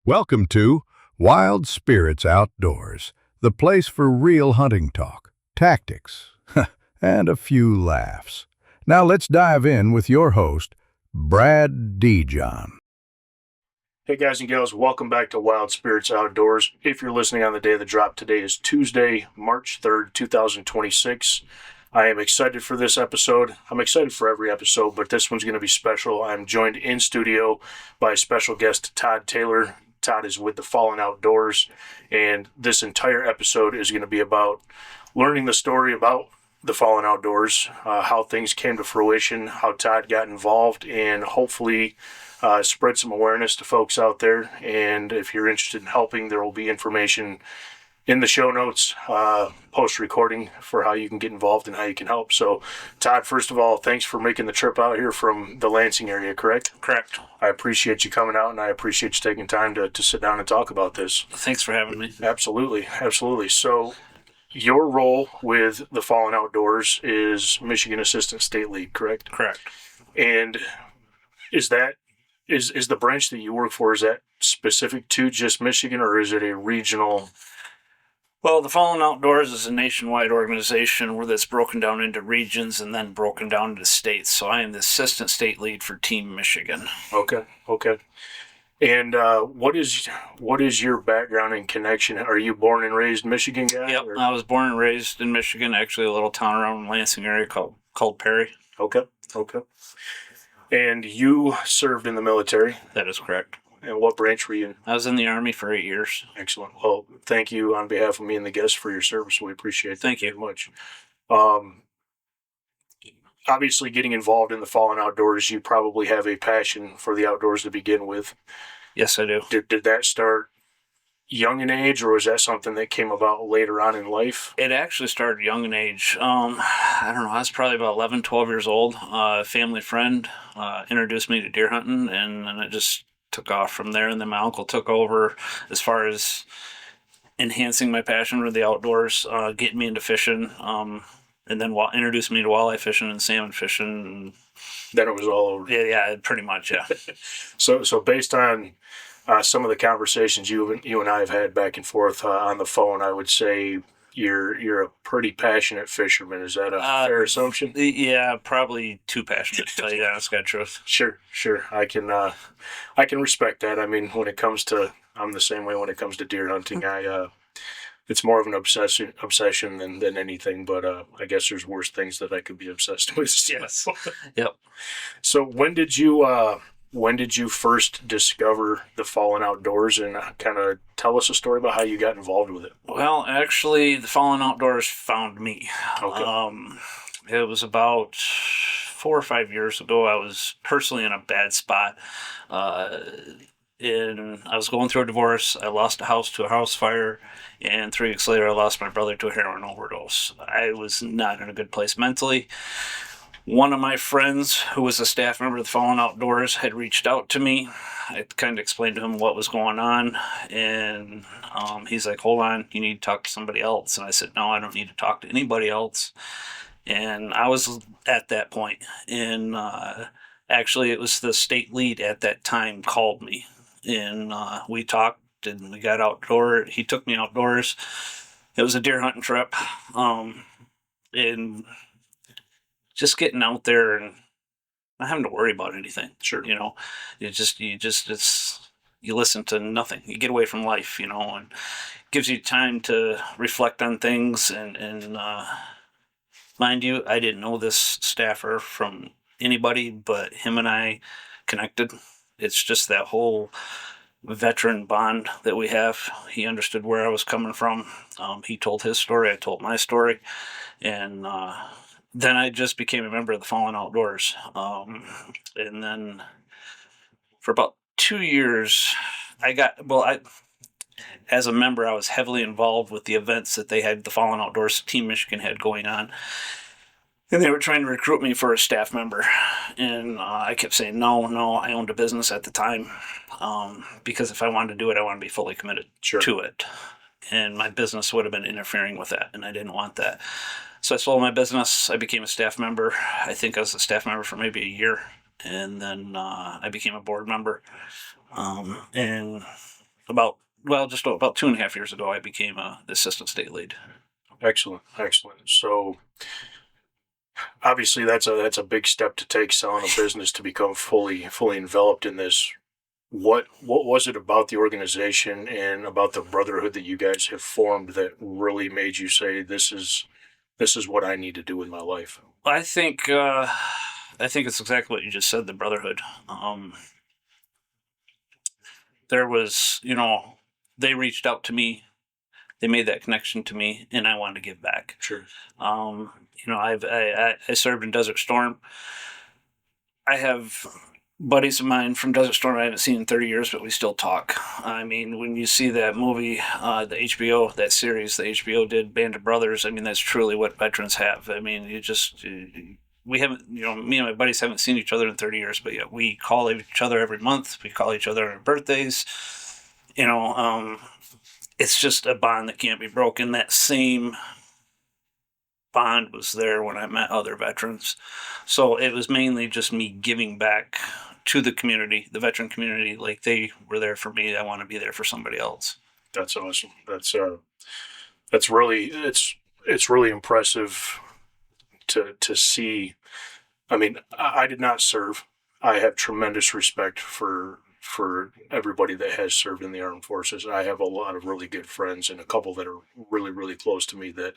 Welcome to Wild Spirits Outdoors, the place for real hunting talk, tactics, and a few laughs. Now let's dive in with your host, Brad Dijon. Hey guys and gals, welcome back to Wild Spirits Outdoors. If you're listening on the day of the drop, today is Tuesday, March 3rd, 2026. I am excited for this episode. I'm excited for every episode, but this one's going to be special. I'm joined in studio by special guest Todd Taylor. Todd is with the Fallen Outdoors, and this entire episode is going to be about learning the story about the Fallen Outdoors, how things came to fruition, how Todd got involved, and hopefully spread some awareness to folks out there. And if you're interested in helping, there will be information in the show notes post-recording for how you can get involved and how you can help. So, Todd, first of all, thanks for making the trip out here from the Lansing area, correct? Correct. I appreciate you coming out, and I appreciate you taking time to sit down and talk about this. Thanks for having me. Absolutely, absolutely. So, your role with the Fallen Outdoors is Michigan Assistant State Lead, correct? Correct. And is the branch that you work for, is that specific to just Michigan, or is it a regional? Well, the Fallen Outdoors is a nationwide organization that's broken down into regions and then broken down into states. So I am the Assistant State Lead for Team Michigan. Okay. And what is your background and connection? Are you born and raised Michigan guy? Yep, I was born and raised in Michigan, actually a little town around the Lansing area called Perry. Okay. And you served in the military? That is correct. And what branch were you in? I was in the Army for 8 years. Excellent. Well, thank you on behalf of me and the guests for your service. We appreciate it. Thank you very much. Obviously, getting involved in the Fallen Outdoors, you probably have a passion for the outdoors to begin with. Yes, I do. Did that start young in age, or was that something that came about later on in life? It actually started young in age. I don't know. I was probably about 11, 12 years old. A family friend introduced me to deer hunting, and then it just took off from there. And then my uncle took over as far as enhancing my passion for the outdoors, getting me into fishing, and then introduced me to walleye fishing and salmon fishing. And then it was all over. Yeah, pretty much, yeah. So based on some of the conversations you and I have had back and forth on the phone, I would say you're a pretty passionate fisherman. Is that a fair assumption? Yeah, probably too passionate to tell you the honest God truth. Sure. I can respect that. I mean, when it comes to, I'm the same way when it comes to deer hunting. It's more of an obsession than anything. But I guess there's worse things that I could be obsessed with. Yes. Yep. So when did you first discover the Fallen Outdoors, and kind of tell us a story about how you got involved with it? Well, actually, the Fallen Outdoors found me. Okay. It was about 4 or 5 years ago. I was personally in a bad spot. And I was going through a divorce. I lost a house to a house fire, and 3 weeks later, I lost my brother to a heroin overdose. I was not in a good place mentally. One of my friends, who was a staff member of the Fallen Outdoors, had reached out to me. I kind of explained to him what was going on, and he's like, hold on, you need to talk to somebody else. And I said, no, I don't need to talk to anybody else. And I was at that point. And actually, it was the state lead at that time called me. And we talked, and we got outdoor. He took me outdoors. It was a deer hunting trip. And just getting out there and not having to worry about anything. Sure. You listen to nothing. You get away from life, and gives you time to reflect on things. And mind you, I didn't know this staffer from anybody, but him and I connected. It's just that whole veteran bond that we have. He understood where I was coming from. He told his story. I told my story. And then I just became a member of the Fallen Outdoors. And then for about 2 years, as a member, I was heavily involved with the events that they had, the Fallen Outdoors Team Michigan had going on. And they were trying to recruit me for a staff member. And I kept saying, no, I owned a business at the time. Because if I wanted to do it, I wanted to be fully committed to it. And my business would have been interfering with that, and I didn't want that. So I sold my business. I became a staff member. I think I was a staff member for maybe a year. And then I became a board member. And just about 2.5 years ago, I became the assistant state lead. Excellent. So obviously that's a big step to take, selling a business to become fully enveloped in this. What was it about the organization and about the brotherhood that you guys have formed that really made you say this is what I need to do with my life? I think it's exactly what you just said. The brotherhood. There was, they reached out to me. They made that connection to me, and I wanted to give back. Sure. I served in Desert Storm. I have buddies of mine from Desert Storm I haven't seen in 30 years, but we still talk. I mean, when you see that movie, the HBO, that series the HBO did, Band of Brothers, I mean, that's truly what veterans have. I mean, we haven't, me and my buddies haven't seen each other in 30 years, but yet we call each other every month. We call each other on our birthdays. It's just a bond that can't be broken. That same bond was there when I met other veterans. So it was mainly just me giving back to the community, the veteran community. Like, they were there for me. I want to be there for somebody else. That's awesome. That's really, it's really impressive to see. I mean, I did not serve. I have tremendous respect for everybody that has served in the armed forces. I have a lot of really good friends and a couple that are really, really close to me that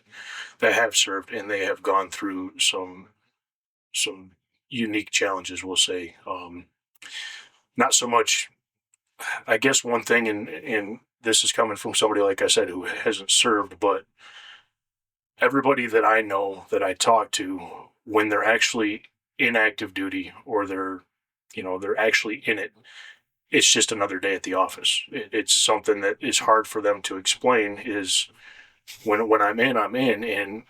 have served, and they have gone through some unique challenges, we'll say. Not so much, I guess one thing, and this is coming from somebody, like I said, who hasn't served, but everybody that I know, that I talk to, when they're actually in active duty, or they're actually in it, it's just another day at the office. It's something that is hard for them to explain. Is when I'm in, and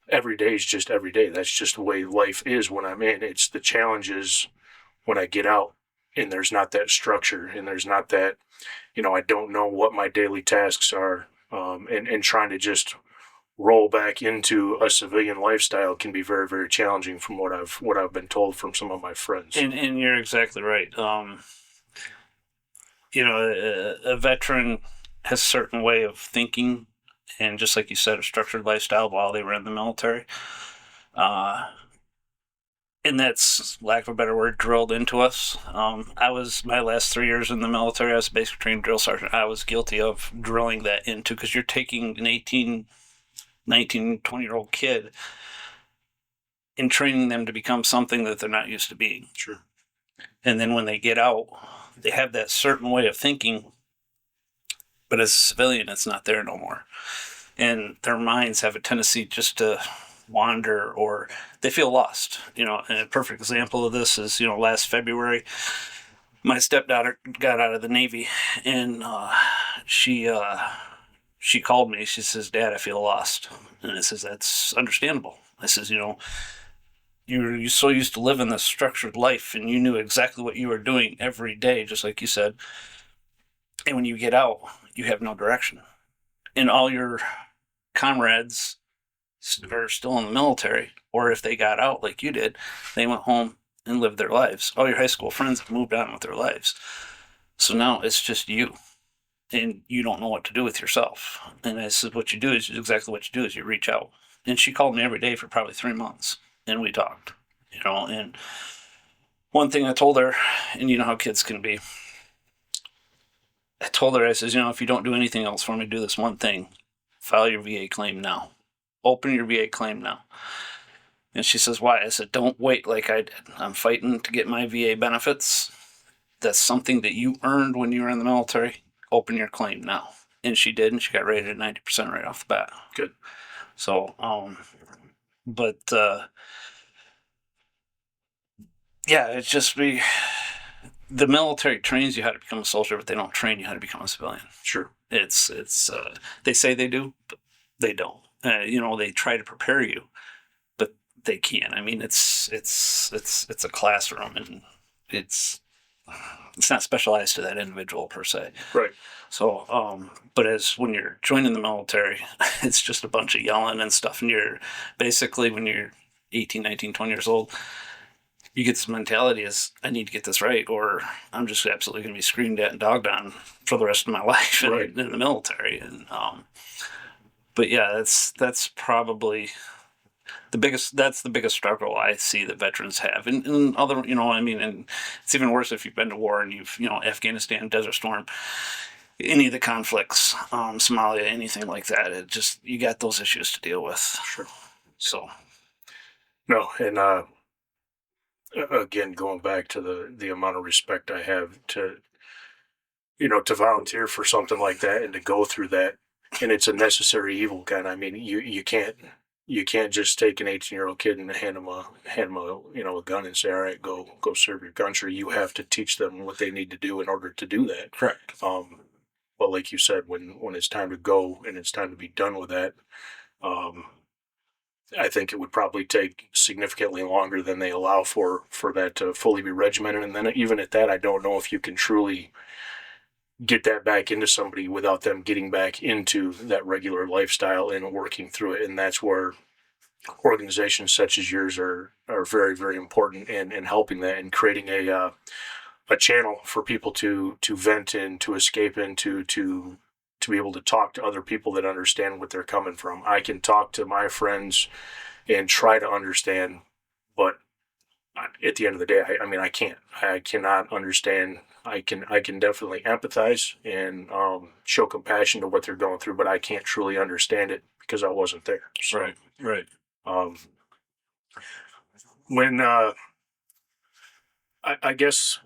every day is just every day. That's just the way life is when I'm in. It's the challenges when I get out, and there's not that structure, and there's not that, I don't know what my daily tasks are, and trying to just roll back into a civilian lifestyle can be very, very challenging, from what I've been told from some of my friends. And you're exactly right. A veteran has a certain way of thinking, and just like you said, a structured lifestyle while they were in the military. And that's, lack of a better word, drilled into us. I was, my last 3 years in the military, I was a basic trained drill sergeant. I was guilty of drilling that into, because you're taking an 18, 19, 20-year-old kid and training them to become something that they're not used to being. Sure. And then when they get out, they have that certain way of thinking, but as a civilian, it's not there no more. And their minds have a tendency just to wander, or they feel lost. And a perfect example of this is, last February, my stepdaughter got out of the Navy, and she called me. She says, "Dad, I feel lost." And I says, "That's understandable." I says, you're so used to living this structured life, and you knew exactly what you were doing every day, just like you said. And when you get out, you have no direction. And all your comrades are still in the military, or if they got out like you did, they went home and lived their lives. All your high school friends have moved on with their lives. So now it's just you, and you don't know what to do with yourself. And I said, what you do is exactly what you do is you reach out. And she called me every day for probably 3 months. And we talked, and one thing I told her, and you know how kids can be, I told her, I says, if you don't do anything else for me, do this one thing: file your VA claim now. Open your VA claim now. And she says, why? I said, don't wait like I did. I'm fighting to get my VA benefits. That's something that you earned when you were in the military. Open your claim now. And she did, and she got rated at 90% right off the bat. Good. So, yeah, it's just the military trains you how to become a soldier, but they don't train you how to become a civilian. Sure. It's they say they do, but they don't. They try to prepare you, but they can't. I mean, it's a classroom, and it's not specialized to that individual per se. Right. So, but when you're joining the military, it's just a bunch of yelling and stuff, and you're basically, when you're 18, 19, 20 years old, you get this mentality is I need to get this right, or I'm just absolutely going to be screamed at and dogged on for the rest of my life Right. in the military. And but yeah, that's probably that's the biggest struggle I see that veterans have, and other, I mean, and it's even worse if you've been to war and you've, Afghanistan, Desert Storm, any of the conflicts, Somalia, anything like that. It just, you got those issues to deal with. Sure. So No, and again, going back to the amount of respect I have to to volunteer for something like that and to go through that, and it's a necessary evil, kind. I mean, you can't just take an 18-year-old kid and hand him a a gun and say, all right, go serve your country. You have to teach them what they need to do in order to do that. correct. But like you said, when it's time to go and it's time to be done with that, um, I think it would probably take significantly longer than they allow for that to fully be regimented. And then even at that, I don't know if you can truly get that back into somebody without them getting back into that regular lifestyle and working through it. And that's where organizations such as yours are very, very important in helping that and creating a channel for people to vent in, to escape into, to be able to talk to other people that understand what they're coming from. I can talk to my friends and try to understand, but at the end of the day, I mean, I cannot understand. I can definitely empathize and show compassion to what they're going through, but I can't truly understand it because I wasn't there. So, Right. um, when I guess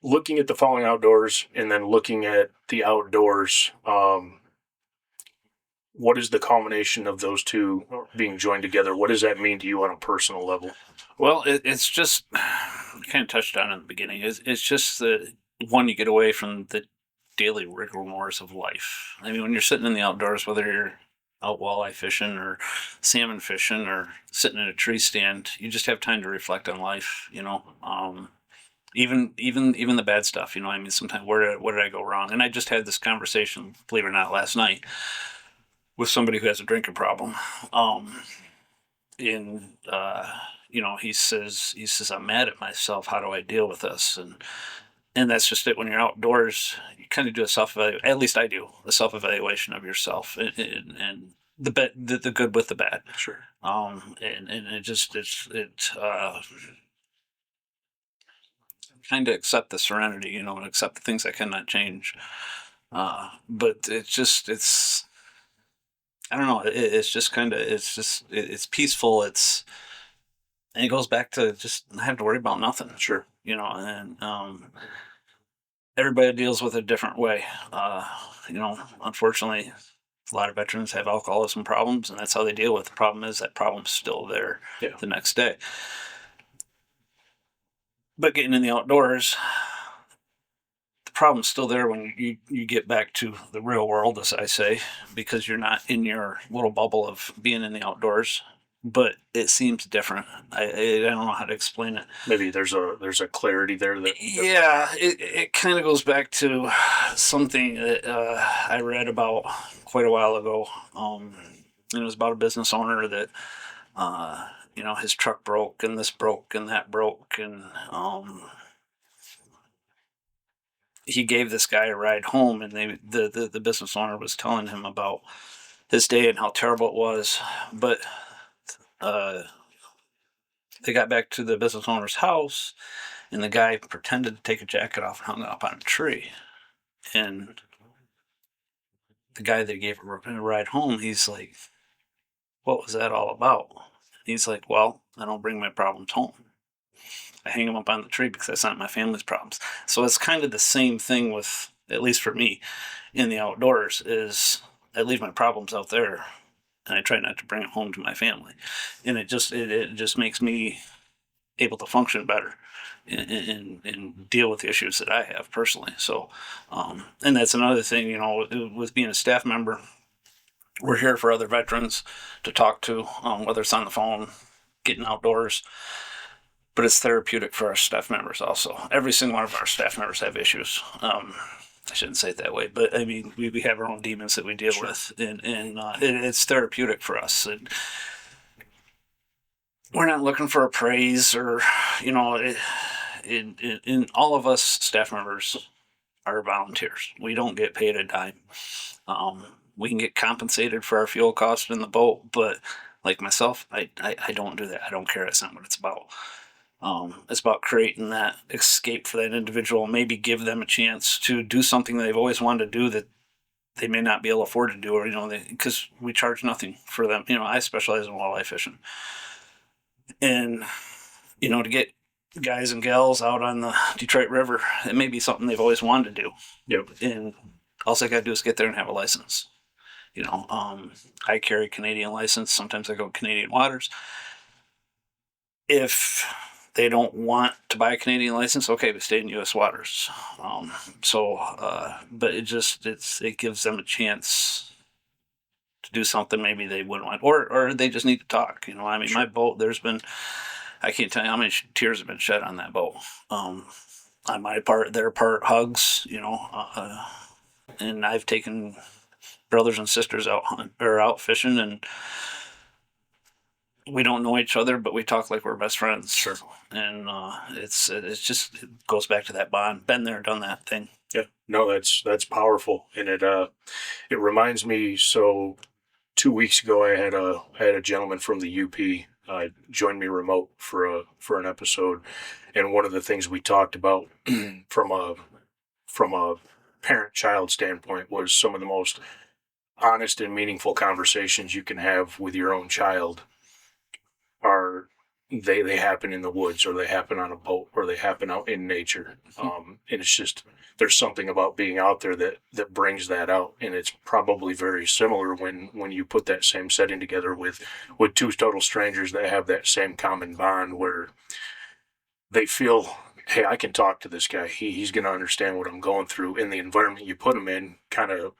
looking at the falling outdoors and then looking at the outdoors, what is the culmination of those two being joined together? What does that mean to you on a personal level? Well, it's just, kind of touched on in the beginning. It's just the one, you get away from the daily rigors of life. I mean, when you're sitting in the outdoors, whether you're out walleye fishing or salmon fishing or sitting in a tree stand, you just have time to reflect on life. Even the bad stuff. I mean, sometimes where did I go wrong? And I just had this conversation, believe it or not, last night with somebody who has a drinking problem. In he says I'm mad at myself. How do I deal with this? And that's just it. When you're outdoors, you kind of do a self evaluation. At least I do a self evaluation of yourself and the good with the bad. Sure. And it just it kind of accept the serenity, and accept the things I cannot change. But it's I don't know. It's just kind of it's peaceful. And it goes back to just not have to worry about nothing. Sure. And everybody deals with it a different way. Unfortunately, a lot of veterans have alcoholism problems, and that's how they deal with it. The problem is that problem's still there the next day. But getting in the outdoors, the problem's still there when you get back to the real world, as I say, because you're not in your little bubble of being in the outdoors. But it seems different. I don't know how to explain it. Maybe there's a clarity there that. Yeah, it kind of goes back to something that I read about quite a while ago. And it was about a business owner that his truck broke and this broke and that broke, and he gave this guy a ride home, and the business owner was telling him about his day and how terrible it was, but. They got back to the business owner's house, and the guy pretended to take a jacket off and hung it up on a tree. And the guy that gave a ride home, he's like, "What was that all about?" He's like, "Well, I don't bring my problems home. I hang them up on the tree because that's not my family's problems." So it's kind of the same thing with, at least for me, in the outdoors, is I leave my problems out there. And I try not to bring it home to my family, and it just makes me able to function better and deal with the issues that I have personally. So, and that's another thing, with being a staff member, we're here for other veterans to talk to, whether it's on the phone, getting outdoors, but it's therapeutic for our staff members also. Every single one of our staff members have issues. I shouldn't say it that way, but I mean, we have our own demons that we deal with, and it's therapeutic for us. And we're not looking for a praise or, you know, in all of us staff members are volunteers. We don't get paid a dime. Um, we can get compensated for our fuel cost in the boat, but like myself, I don't do that. I don't care. That's not what it's about. It's about creating that escape for that individual, maybe give them a chance to do something they've always wanted to do that they may not be able to afford to do, or, because we charge nothing for them. I specialize in walleye fishing, and to get guys and gals out on the Detroit River, it may be something they've always wanted to do. Yep. And all they got to do is get there and have a license. I carry a Canadian license. Sometimes I go Canadian waters. If they don't want to buy a Canadian license, okay, but stay in U.S. waters. But it gives them a chance to do something maybe they wouldn't want, or they just need to talk. Sure. My boat, I can't tell you how many tears have been shed on that boat. On my part, their part, hugs, and I've taken brothers and sisters out fishing, and we don't know each other, but we talk like we're best friends. Sure. And it goes back to that bond. Been there, done that thing. Yeah. No, that's powerful, and it reminds me. So 2 weeks ago, I had a gentleman from the UP join me remote for an episode, and one of the things we talked about from a parent-child standpoint was some of the most honest and meaningful conversations you can have with your own child are they happen in the woods, or they happen on a boat, or they happen out in nature. And it's just, there's something about being out there that brings that out. And it's probably very similar when you put that same setting together with two total strangers that have that same common bond, where they feel, hey, I can talk to this guy. He's going to understand what I'm going through. And the environment you put him in kind of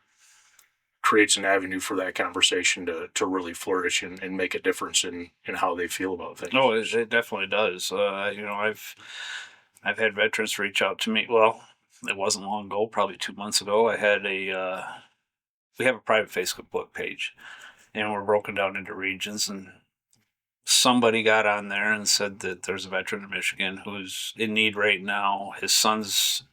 creates an avenue for that conversation to really flourish and make a difference in how they feel about things. Oh, it definitely does. I've had veterans reach out to me. Well, it wasn't long ago, probably 2 months ago. I had we have a private Facebook page, and we're broken down into regions, and somebody got on there and said that there's a veteran in Michigan who's in need right now. His son's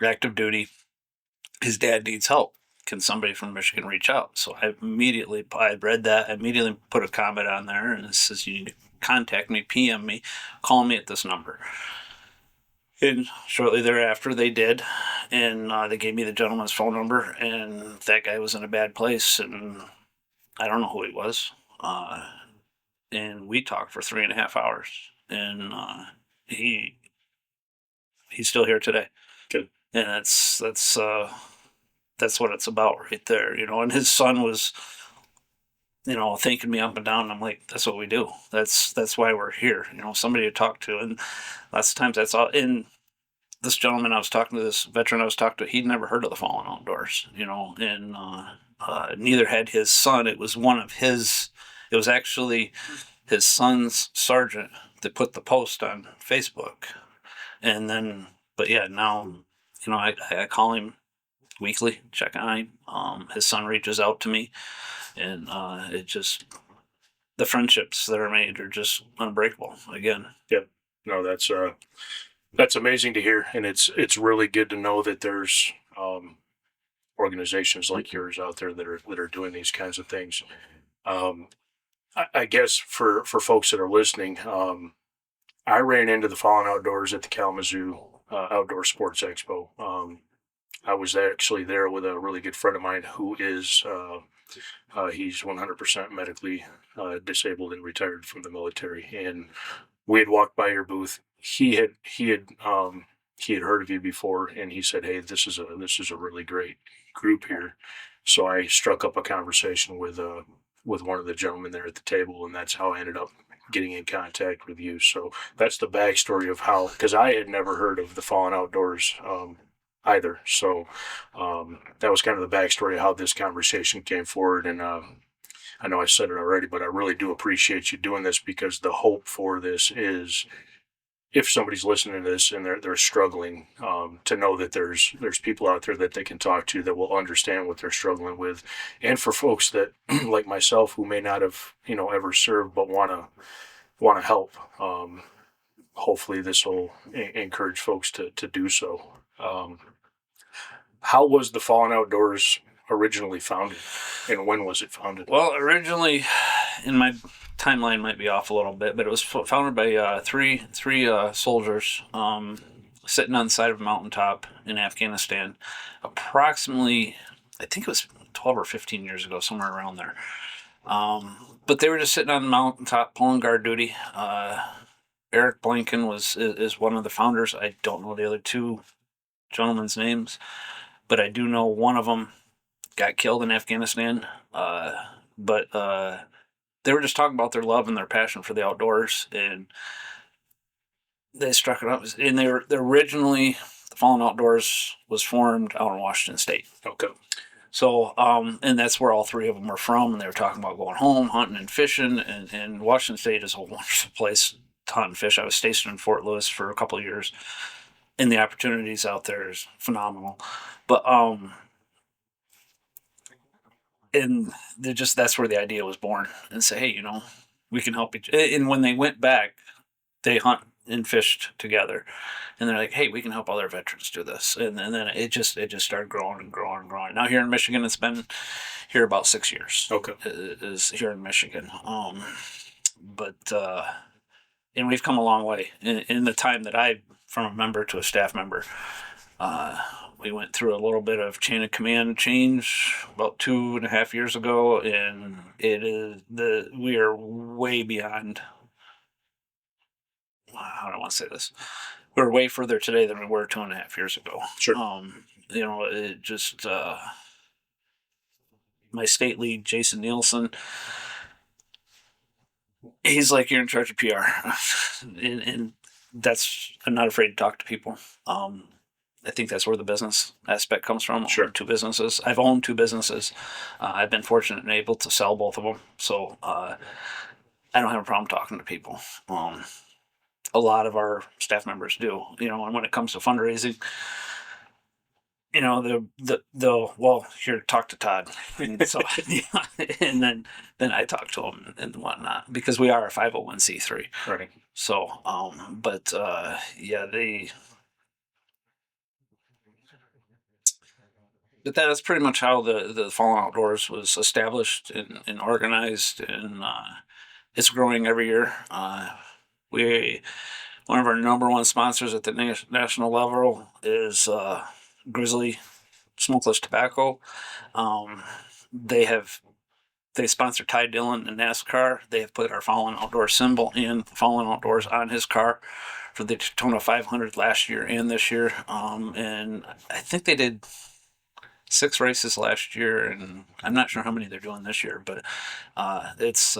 active duty. His dad needs help. Can somebody from Michigan reach out? So I read that, I immediately put a comment on there, and it says, you need to contact me, PM me, call me at this number. And shortly thereafter, they did, and they gave me the gentleman's phone number, and that guy was in a bad place, and I don't know who he was. And we talked for 3.5 hours, and he's still here today. Good. And that's what it's about right there, and his son was, thanking me up and down. I'm like, that's what we do. That's why we're here, somebody to talk to. And lots of times that's all. And this gentleman I was talking to, this veteran I was talking to, he'd never heard of the Fallen Outdoors, and neither had his son. It was actually his son's sergeant that put the post on Facebook. And then, but yeah, now, I call him weekly, check on him. His son reaches out to me, and the friendships that are made are just unbreakable again. Yep. No, that's amazing to hear. And it's really good to know that there's organizations like yours out there that are doing these kinds of things. I guess for folks that are listening, I ran into the Fallen Outdoors at the Kalamazoo Outdoor Sports Expo. I was actually there with a really good friend of mine who is he's 100% medically disabled and retired from the military. And we had walked by your booth. He had heard of you before, and he said, "Hey, this is a really great group here." So I struck up a conversation with one of the gentlemen there at the table, and that's how I ended up getting in contact with you. So that's the backstory of how, because I had never heard of the Fallen Outdoors either. So that was kind of the backstory of how this conversation came forward. And I know I said it already, but I really do appreciate you doing this, because the hope for this is if somebody's listening to this and they're struggling, to know that there's people out there that they can talk to that will understand what they're struggling with, and for folks that like myself who may not have ever served but want to help. Hopefully, this will encourage folks to do so. How was the Fallen Outdoors originally founded, and when was it founded? Well, originally, in my timeline might be off a little bit, but it was founded by three soldiers sitting on the side of a mountaintop in Afghanistan, approximately, I think it was 12 or 15 years ago, somewhere around there. But they were just sitting on the mountaintop pulling guard duty. Eric Blanken is one of the founders. I don't know the other two gentlemen's names, but I do know one of them got killed in Afghanistan. But they were just talking about their love and their passion for the outdoors, and they struck it up. And they're originally, the Fallen Outdoors was formed out in Washington State. Okay. So, and that's where all three of them were from, and they were talking about going home, hunting and fishing, and Washington State is a wonderful place to hunt and fish. I was stationed in Fort Lewis for a couple of years, and the opportunities out there is phenomenal. But, and that's where the idea was born, and say, hey, we can help each. And when they went back, they hunt and fished together, and they're like, hey, we can help other veterans do this. And then it just started growing and growing and growing. Now here in Michigan, it's been here about 6 years. Okay. Is here in Michigan. But and we've come a long way in the time that I, from a member to a staff member. We went through a little bit of chain of command change about 2.5 years ago, and we are way beyond. How do I want to say this? We're way further today than we were 2.5 years ago. Sure. It just my state lead, Jason Nielsen. He's like, you're in charge of PR, and that's, I'm not afraid to talk to people. I think that's where the business aspect comes from. Sure. Two businesses. I've owned two businesses. I've been fortunate and able to sell both of them. So I don't have a problem talking to people. A lot of our staff members do, and when it comes to fundraising, well, here, talk to Todd. And so, and then I talk to him and whatnot, because we are a 501c3. Right. So, but that's pretty much how the Fallen Outdoors was established and organized, and it's growing every year. One of our number one sponsors at the national level is Grizzly Smokeless Tobacco. They sponsor Ty Dillon in NASCAR. They have put our Fallen Outdoors symbol and Fallen Outdoors on his car for the Daytona 500 last year and this year. And I think they did 6 races last year, and I'm not sure how many they're doing this year, but it's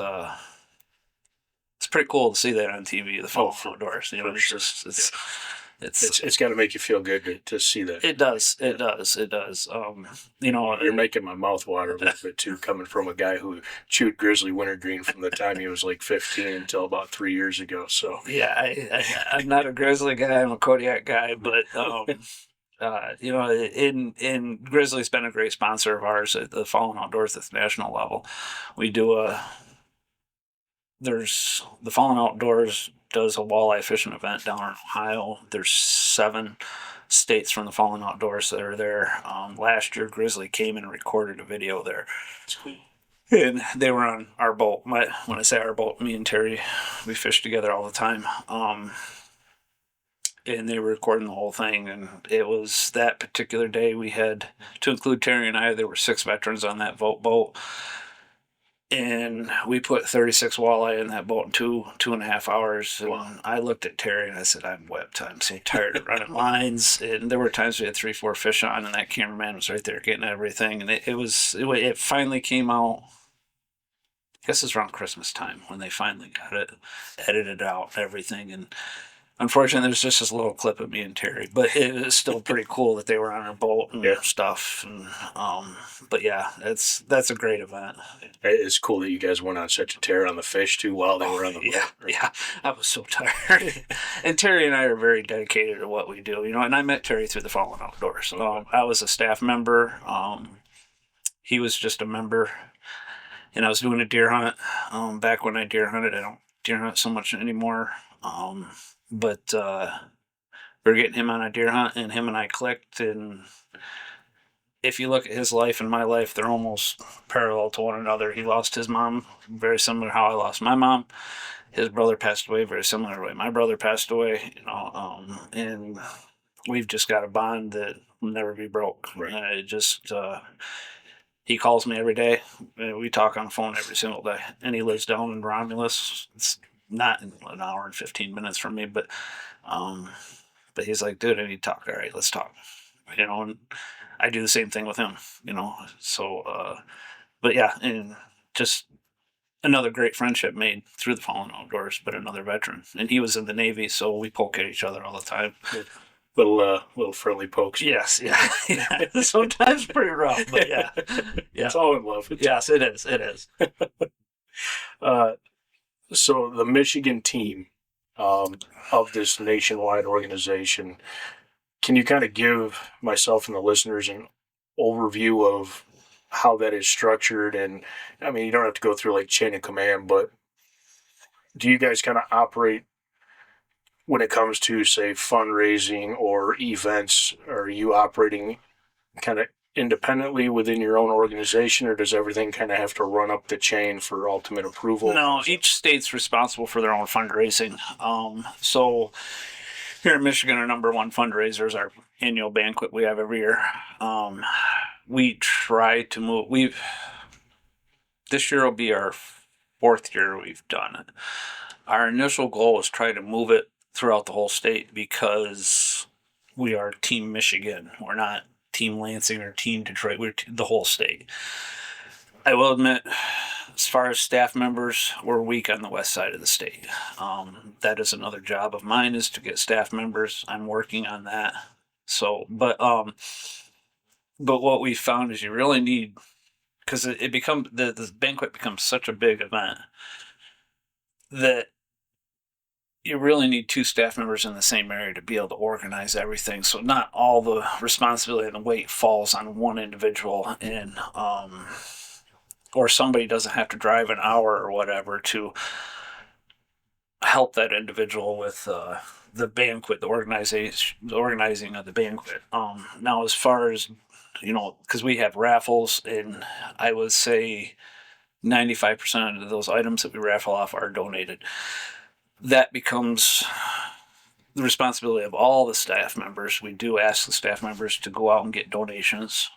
pretty cool to see that on TV. The Fallen Outdoors, It's got to make you feel good to see that. It does. You're making my mouth water a little bit too, coming from a guy who chewed grizzly wintergreen from the time he was like 15 until about 3 years ago. So yeah, I'm not a grizzly guy. I'm a Kodiak guy, but in Grizzly's been a great sponsor of ours at the Fallen Outdoors at the national level. We do there's the Fallen Outdoors does a walleye fishing event down in Ohio. There's 7 states from the Fallen Outdoors that are there. Last year, Grizzly came and recorded a video there. And they were on our boat. When I say our boat, me and Terry, we fish together all the time. And they were recording the whole thing. And it was that particular day we had, to include Terry and I, there were 6 veterans on that boat. And we put 36 walleye in that boat in 2.5 hours. And wow. I looked at Terry and I said, I'm whipped. I'm so tired of running lines. And there were times we had 3-4 fish on, and that cameraman was right there getting everything. And it finally came out. I guess it's around Christmas time when they finally got it edited out, everything. And Unfortunately, there's just this little clip of me and Terry, but it is still pretty cool that they were on our boat and stuff. And but yeah, that's a great event. It's cool that you guys went on such a tear on the fish too while they were on the boat. Yeah, I was so tired. And Terry and I are very dedicated to what we do, and I met Terry through the Fallen Outdoors. I was a staff member. He was just a member, and I was doing a deer hunt. Back when I deer hunted, I don't deer hunt so much anymore. But we were getting him on a deer hunt, and him and I clicked. And if you look at his life and my life, they're almost parallel to one another. He lost his mom, very similar to how I lost my mom. His brother passed away, very similar to the way my brother passed away. And we've just got a bond that will never be broke. Right. He calls me every day. We talk on the phone every single day, and he lives down in Romulus. It's not an hour and 15 minutes from me, but he's like, dude, I need to talk. All right, let's talk. And I do the same thing with him. So but yeah, and just another great friendship made through the Fallen Outdoors, but another veteran, and he was in the Navy, so we poke at each other all the time. Little friendly pokes. Yes, yeah. Sometimes pretty rough, but yeah. It's all in love. Yes, it is. It is. So the Michigan team of this nationwide organization, can you kind of give myself and the listeners an overview of how that is structured? And I mean, you don't have to go through like chain of command, but do you guys kind of operate when it comes to, say, fundraising or events? Are you operating kind of independently within your own organization, or does everything kind of have to run up the chain for ultimate approval? No, each state's responsible for their own fundraising. So here in Michigan, our number one fundraiser is our annual banquet we have every year. We try to move. This year will be our 4th year we've done it. Our initial goal was try to move it throughout the whole state because we are Team Michigan. We're not Team Lansing or Team Detroit. We're the whole state. I will admit, as far as staff members, we're weak on the west side of the state. That is another job of mine, is to get staff members. I'm working on that. So, but what we found is you really need, because the banquet becomes such a big event that you really need 2 staff members in the same area to be able to organize everything. So not all the responsibility and the weight falls on one individual, and or somebody doesn't have to drive an hour or whatever to help that individual with the banquet, the organizing of the banquet. Now, as far as because we have raffles, and I would say 95% of those items that we raffle off are donated. That becomes the responsibility of all the staff members. We do ask the staff members to go out and get donations.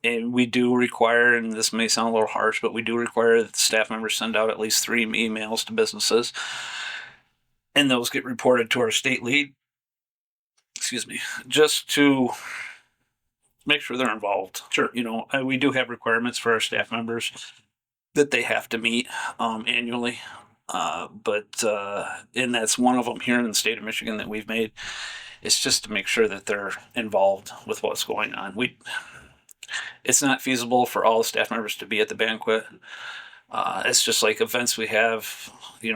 And we do require, and this may sound a little harsh, but we do require that the staff members send out at least 3 emails to businesses. And those get reported to our state lead. Excuse me. Just to make sure they're involved. Sure. We do have requirements for our staff members that they have to meet annually. And that's one of them here in the state of Michigan that we've made. It's just to make sure that they're involved with what's going on. It's not feasible for all the staff members to be at the banquet. It's just like events we have, we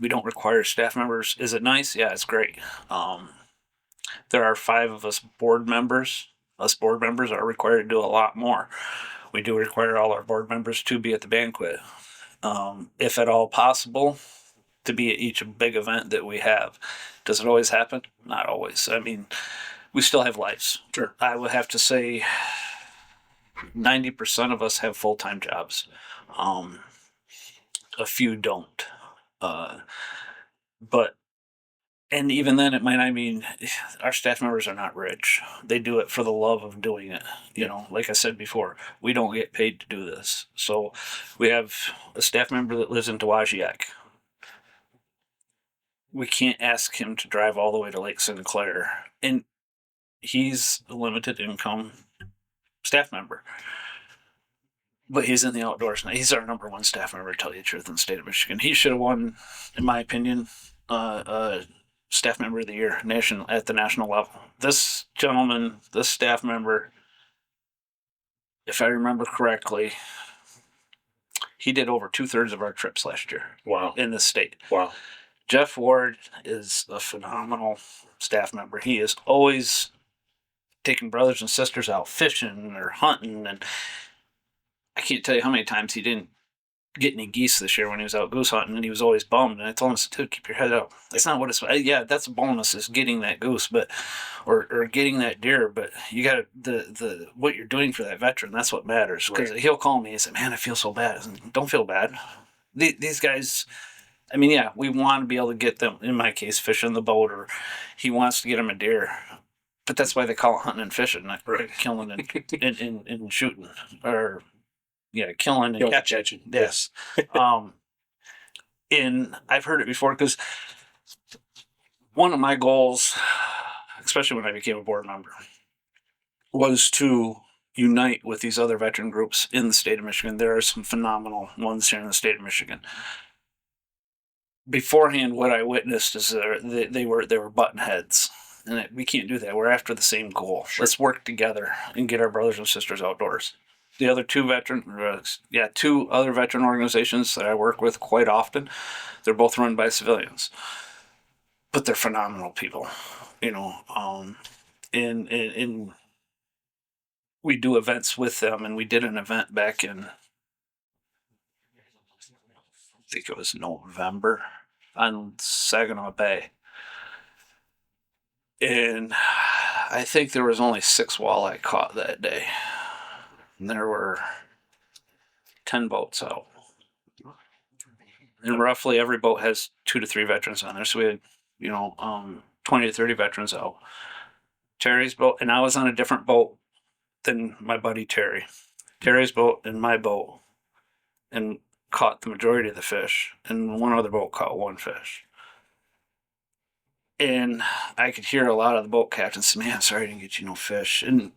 don't require staff members. Is it nice? Yeah, it's great. There are 5 of us board members. Us board members are required to do a lot more. We do require all our board members to be at the banquet. If at all possible, to be at each big event that we have. Does it always happen? Not always. I mean, we still have lives. Sure. I would have to say 90% of us have full-time jobs. A few don't. And even then, our staff members are not rich. They do it for the love of doing it. Like I said before, we don't get paid to do this. So we have a staff member that lives in Dowagiac. We can't ask him to drive all the way to Lake Sinclair. And he's a limited income staff member. But he's in the outdoors now. He's our number 1 staff member, to tell you the truth, in the state of Michigan. He should have won, in my opinion, staff member of the year at the national level. This gentleman, this staff member, if I remember correctly, he did over 2/3 of our trips last year. Wow. In the state. Wow. Jeff Ward is a phenomenal staff member. He is always taking brothers and sisters out fishing or hunting, and I can't tell you how many times he didn't get any geese this year when he was out goose hunting, and he was always bummed. And I told him, dude, keep your head up. That's not what it's. Yeah, that's a bonus, is getting that goose, but or getting that deer. But you got the what you're doing for that veteran. That's what matters. Because he'll call me and say, "Man, I feel so bad." I said, don't feel bad. These guys. I mean, yeah, we want to be able to get them. In my case, fishing the boat, or he wants to get him a deer. But that's why they call it hunting and fishing, not killing and shooting, or killing and catching. Yes. And I've heard it before, because one of my goals, especially when I became a board member, was to unite with these other veteran groups in the state of Michigan. There are some phenomenal ones here in the state of Michigan. Beforehand, what I witnessed is they were button heads. And we can't do that. We're after the same goal. Sure. Let's work together and get our brothers and sisters outdoors. The other two other veteran organizations that I work with quite often, they're both run by civilians, but they're phenomenal people, and we do events with them, and we did an event back in, I think it was November, on Saginaw Bay. And I think there was only 6 walleye caught that day. And there were 10 boats out. And roughly every boat has 2 to 3 veterans on there. So we had, 20 to 30 veterans out. Terry's boat, and I was on a different boat than my buddy Terry. Terry's boat and my boat, and caught the majority of the fish. And one other boat caught 1 fish. And I could hear a lot of the boat captains say, "Man, sorry I didn't get you no fish." And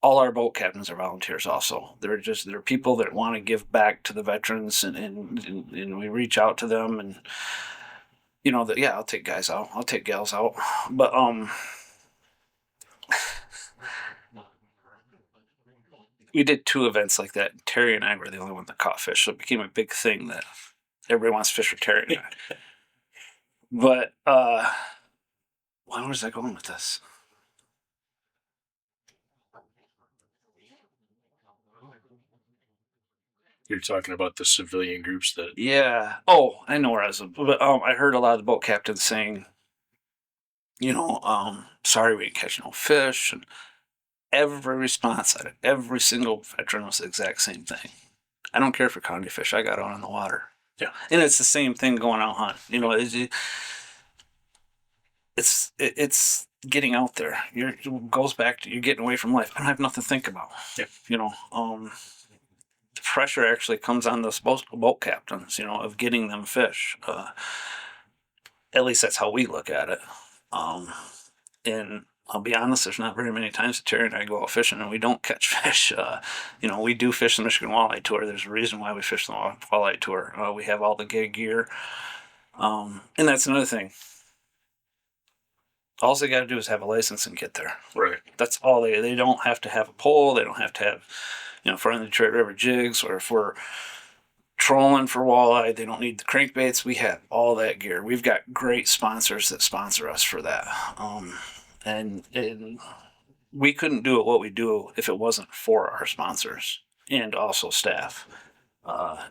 all our boat captains are volunteers also. They're people that want to give back to the veterans, and we reach out to them, and I'll take guys out, I'll take gals out. But we did 2 events like that. Terry and I were the only one that caught fish, so it became a big thing that everybody wants to fish with Terry and I. But where was I going with this? You're talking about the civilian groups that. Yeah. Oh, I know where I was. But I heard a lot of the boat captains saying, sorry we didn't catch no fish. And every response out of every single veteran was the exact same thing. I don't care if you're caught any fish. I got out in the water. Yeah. And it's the same thing going out hunting. It's getting out there. It goes back to you're getting away from life. I don't have nothing to think about. Yeah. The pressure actually comes on those boat captains, of getting them fish. At least that's how we look at it. And I'll be honest, there's not very many times that Terry and I go out fishing and we don't catch fish. We do fish the Michigan Walleye Tour. There's a reason why we fish the Walleye Tour. We have all the gear. And that's another thing. All they got to do is have a license and get there. Right. That's all they don't have to have a pole. They don't have to have, if we're on the Detroit River jigs, or if we're trolling for walleye, they don't need the crankbaits. We have all that gear. We've got great sponsors that sponsor us for that. And we couldn't do what we do if it wasn't for our sponsors and also staff. Our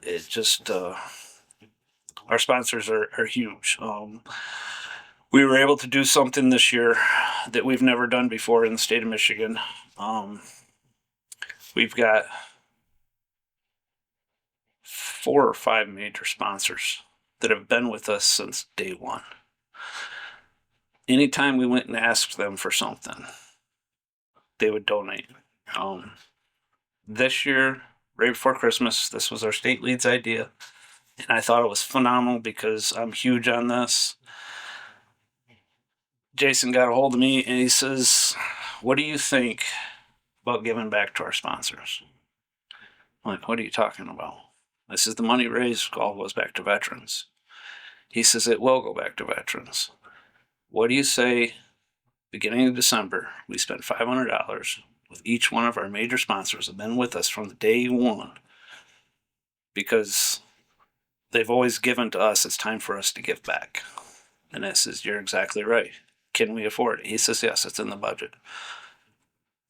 sponsors are huge. We were able to do something this year that we've never done before in the state of Michigan. We've got 4 or 5 major sponsors that have been with us since day one. Anytime we went and asked them for something, they would donate. This year, right before Christmas, this was our state lead's idea. And I thought it was phenomenal because I'm huge on this. Jason got a hold of me and he says, "What do you think about giving back to our sponsors?" I'm like, "What are you talking about?" I says, "The money raised all goes back to veterans." He says it will go back to veterans. What do you say, beginning of December, we spent $500 with each one of our major sponsors have been with us from the day one, because they've always given to us. It's time for us to give back. And I says, you're exactly right. Can we afford it? He says, yes, it's in the budget.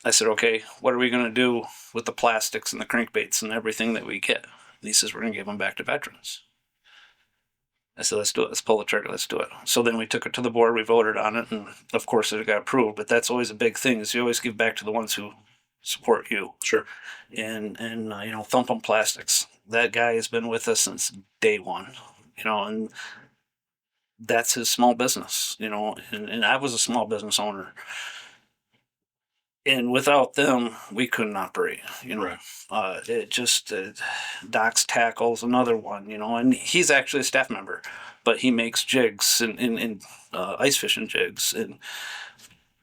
I said, okay, what are we going to do with the plastics and the crankbaits and everything that we get? And he says, we're going to give them back to veterans. I said, let's do it. Let's pull the trigger. Let's do it. So then we took it to the board. We voted on it. And of course, it got approved. But that's always a big thing, is you always give back to the ones who support you. Sure. And Thump on Plastics. That guy has been with us since day one, and that's his small business, and I was a small business owner. And without them, we couldn't operate, Right. It just, Doc's Tackle's another one, and he's actually a staff member, but he makes jigs and ice fishing jigs, and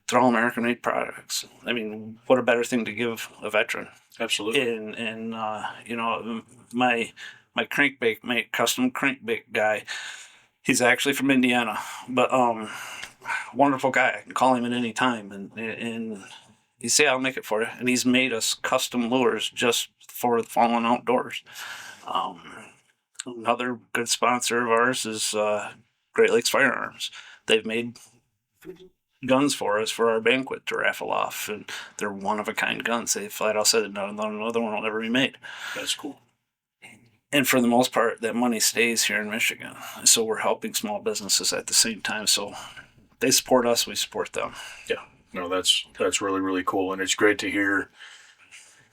they're all American made products. I mean, what a better thing to give a veteran. Absolutely. And my crankbait, custom crankbait guy, he's actually from Indiana, but wonderful guy. I can call him at any time, and he say, I'll make it for you. And he's made us custom lures just for the fallen outdoors. Another good sponsor of ours is Great Lakes Firearms. They've made guns for us for our banquet to raffle off, and they're one-of-a-kind guns. They flat out said no, another one will never be made. That's cool. And for the most part, that money stays here in Michigan. So we're helping small businesses at the same time. So they support us, we support them. Yeah. No, that's really, really cool. And it's great to hear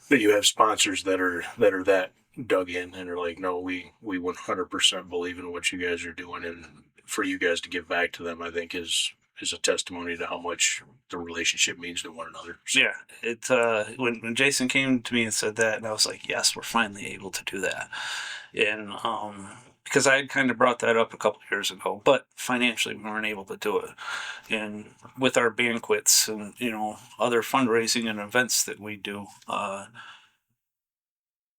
that you have sponsors that are that dug in and are like, no, we 100% believe in what you guys are doing, and for you guys to give back to them, I think is a testimony to how much the relationship means to one another. So, yeah, it when Jason came to me and said that, and I was like, yes, we're finally able to do that. And because I had kind of brought that up a couple of years ago, but financially we weren't able to do it. And with our banquets and other fundraising and events that we do,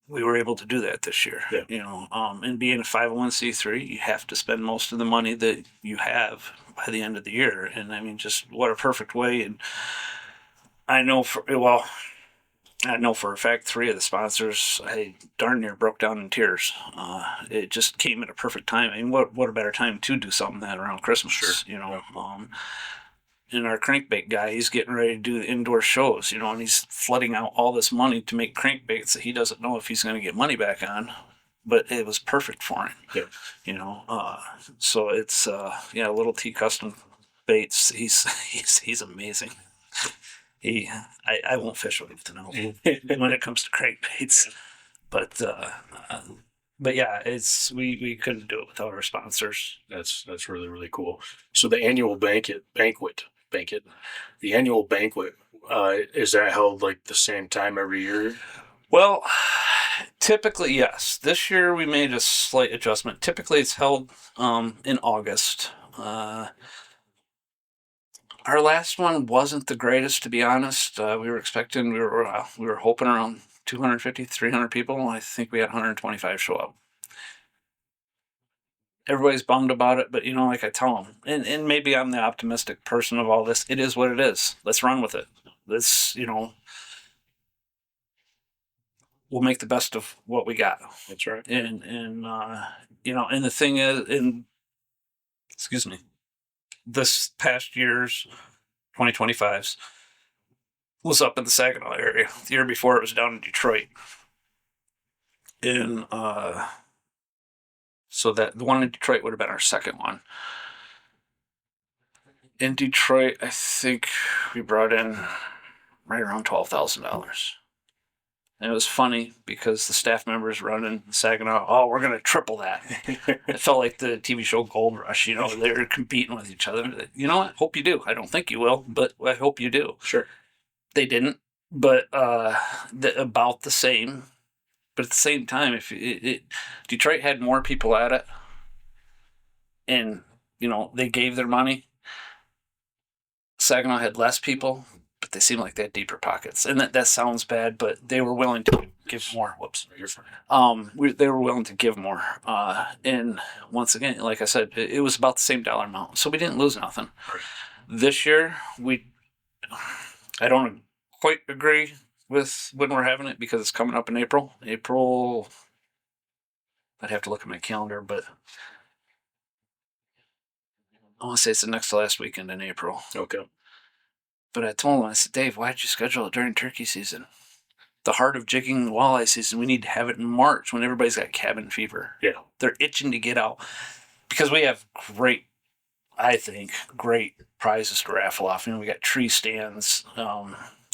we were able to do that this year. Yeah. And being a 501c3, you have to spend most of the money that you have by the end of the year. And I mean, just what a perfect way. And I know for a fact 3 of the sponsors, I darn near broke down in tears. It just came at a perfect time. I mean, what a better time to do something that around Christmas? Sure. And our crankbait guy, he's getting ready to do the indoor shows, and he's flooding out all this money to make crankbaits that he doesn't know if he's going to get money back on. But it was perfect for him. Yeah. So it's Little T Custom Baits. He's amazing. I won't fish with him to know when it comes to crankbaits, but yeah, it's we couldn't do it without our sponsors. That's really, really cool. So the annual banquet, the annual banquet, is that held like the same time every year? Well, typically, yes. This year we made a slight adjustment. Typically it's held in August. Our last one wasn't the greatest, to be honest. We were hoping around 250, 300 people. I think we had 125 show up. Everybody's bummed about it, but like I tell them, and maybe I'm the optimistic person of all this. It is what it is. Let's run with it. Let's, we'll make the best of what we got. That's right. And the thing is, excuse me, this past year's 2025s was up in the Saginaw area. The year before it was down in Detroit. And so that the one in Detroit would have been our second one. In Detroit, I think we brought in right around $12,000. And it was funny because the staff members running Saginaw, we're going to triple that. It felt like the TV show Gold Rush, they were competing with each other. You know what? Hope you do. I don't think you will, but I hope you do. Sure. They didn't, but about the same. But at the same time, if Detroit had more people at it, and they gave their money, Saginaw had less people, but but they seemed like they had deeper pockets. And that sounds bad, but they were willing to give more. Whoops. You're fine. They were willing to give more. And once again, like I said, it was about the same dollar amount. So we didn't lose nothing. Right. This year, I don't quite agree with when we're having it because it's coming up in April. I'd have to look at my calendar, but I want to say it's the next to last weekend in April. Okay. But I told him, I said, Dave, why did you schedule it during turkey season? The heart of jigging and walleye season, we need to have it in March when everybody's got cabin fever. Yeah. They're itching to get out because we have great prizes to raffle off. We got tree stands,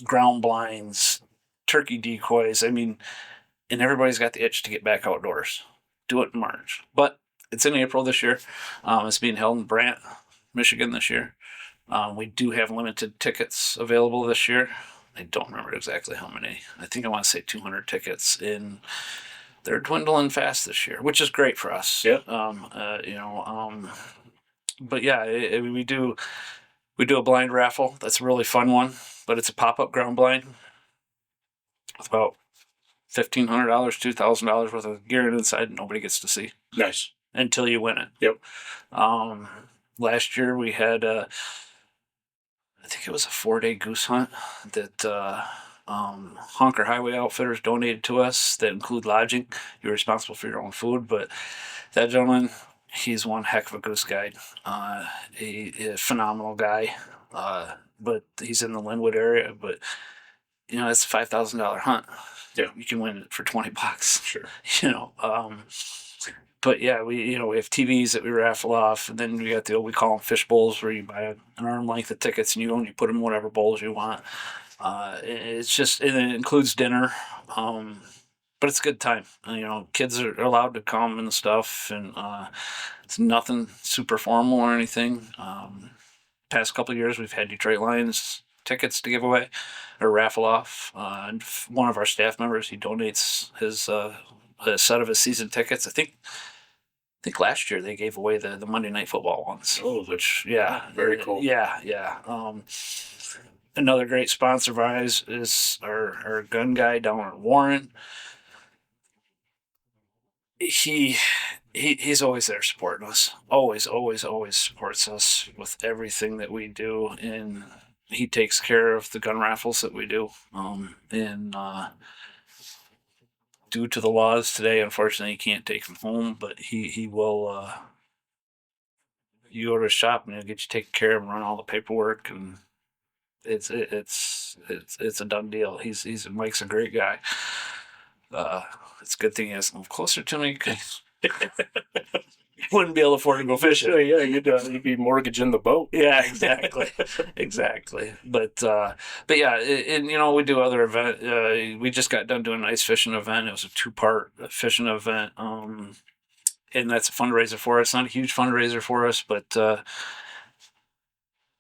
ground blinds, turkey decoys. And everybody's got the itch to get back outdoors. Do it in March. But it's in April this year. It's being held in Brant, Michigan this year. We do have limited tickets available this year. I don't remember exactly how many. I think I want to say 200 tickets, and they're dwindling fast this year, which is great for us. Yeah. But yeah, we do a blind raffle. That's a really fun one, but it's a pop-up ground blind. It's about $1,500, $2,000 worth of gear inside, and nobody gets to see. Nice. Until you win it. Yep. Last year we had I think it was a 4-day goose hunt that Honker Highway Outfitters donated to us that include lodging. You're responsible for your own food, but that gentleman, he's one heck of a goose guide. He's a phenomenal guy, but he's in the Linwood area. But it's a $5,000 hunt. Yeah, you can win it for $20. Sure. But yeah, we have TVs that we raffle off, and then we got we call them fish bowls, where you buy an arm length of tickets and you put them in whatever bowls you want. It includes dinner, but it's a good time. Kids are allowed to come and stuff, and it's nothing super formal or anything. Past couple of years, we've had Detroit Lions tickets to give away or raffle off. And one of our staff members, he donates his a set of his season tickets. I think last year they gave away the Monday Night Football ones. Oh, which very cool. Yeah. Another great sponsor of ours is our gun guy down in Warren. He's always there supporting us. Always supports us with everything that we do, and he takes care of the gun raffles that we do. Due to the laws today, unfortunately, he can't take them home, but he will. You go to a shop and he'll get you taken care of and run all the paperwork, and it's a done deal. Mike's a great guy. It's a good thing he has to move closer to me because wouldn't be able to afford to go fishing. Yeah, you'd be mortgaging the boat. Yeah, exactly. But yeah, and we do other events. We just got done doing an ice fishing event. It was a 2-part fishing event, and that's a fundraiser for us. It's not a huge fundraiser for us, but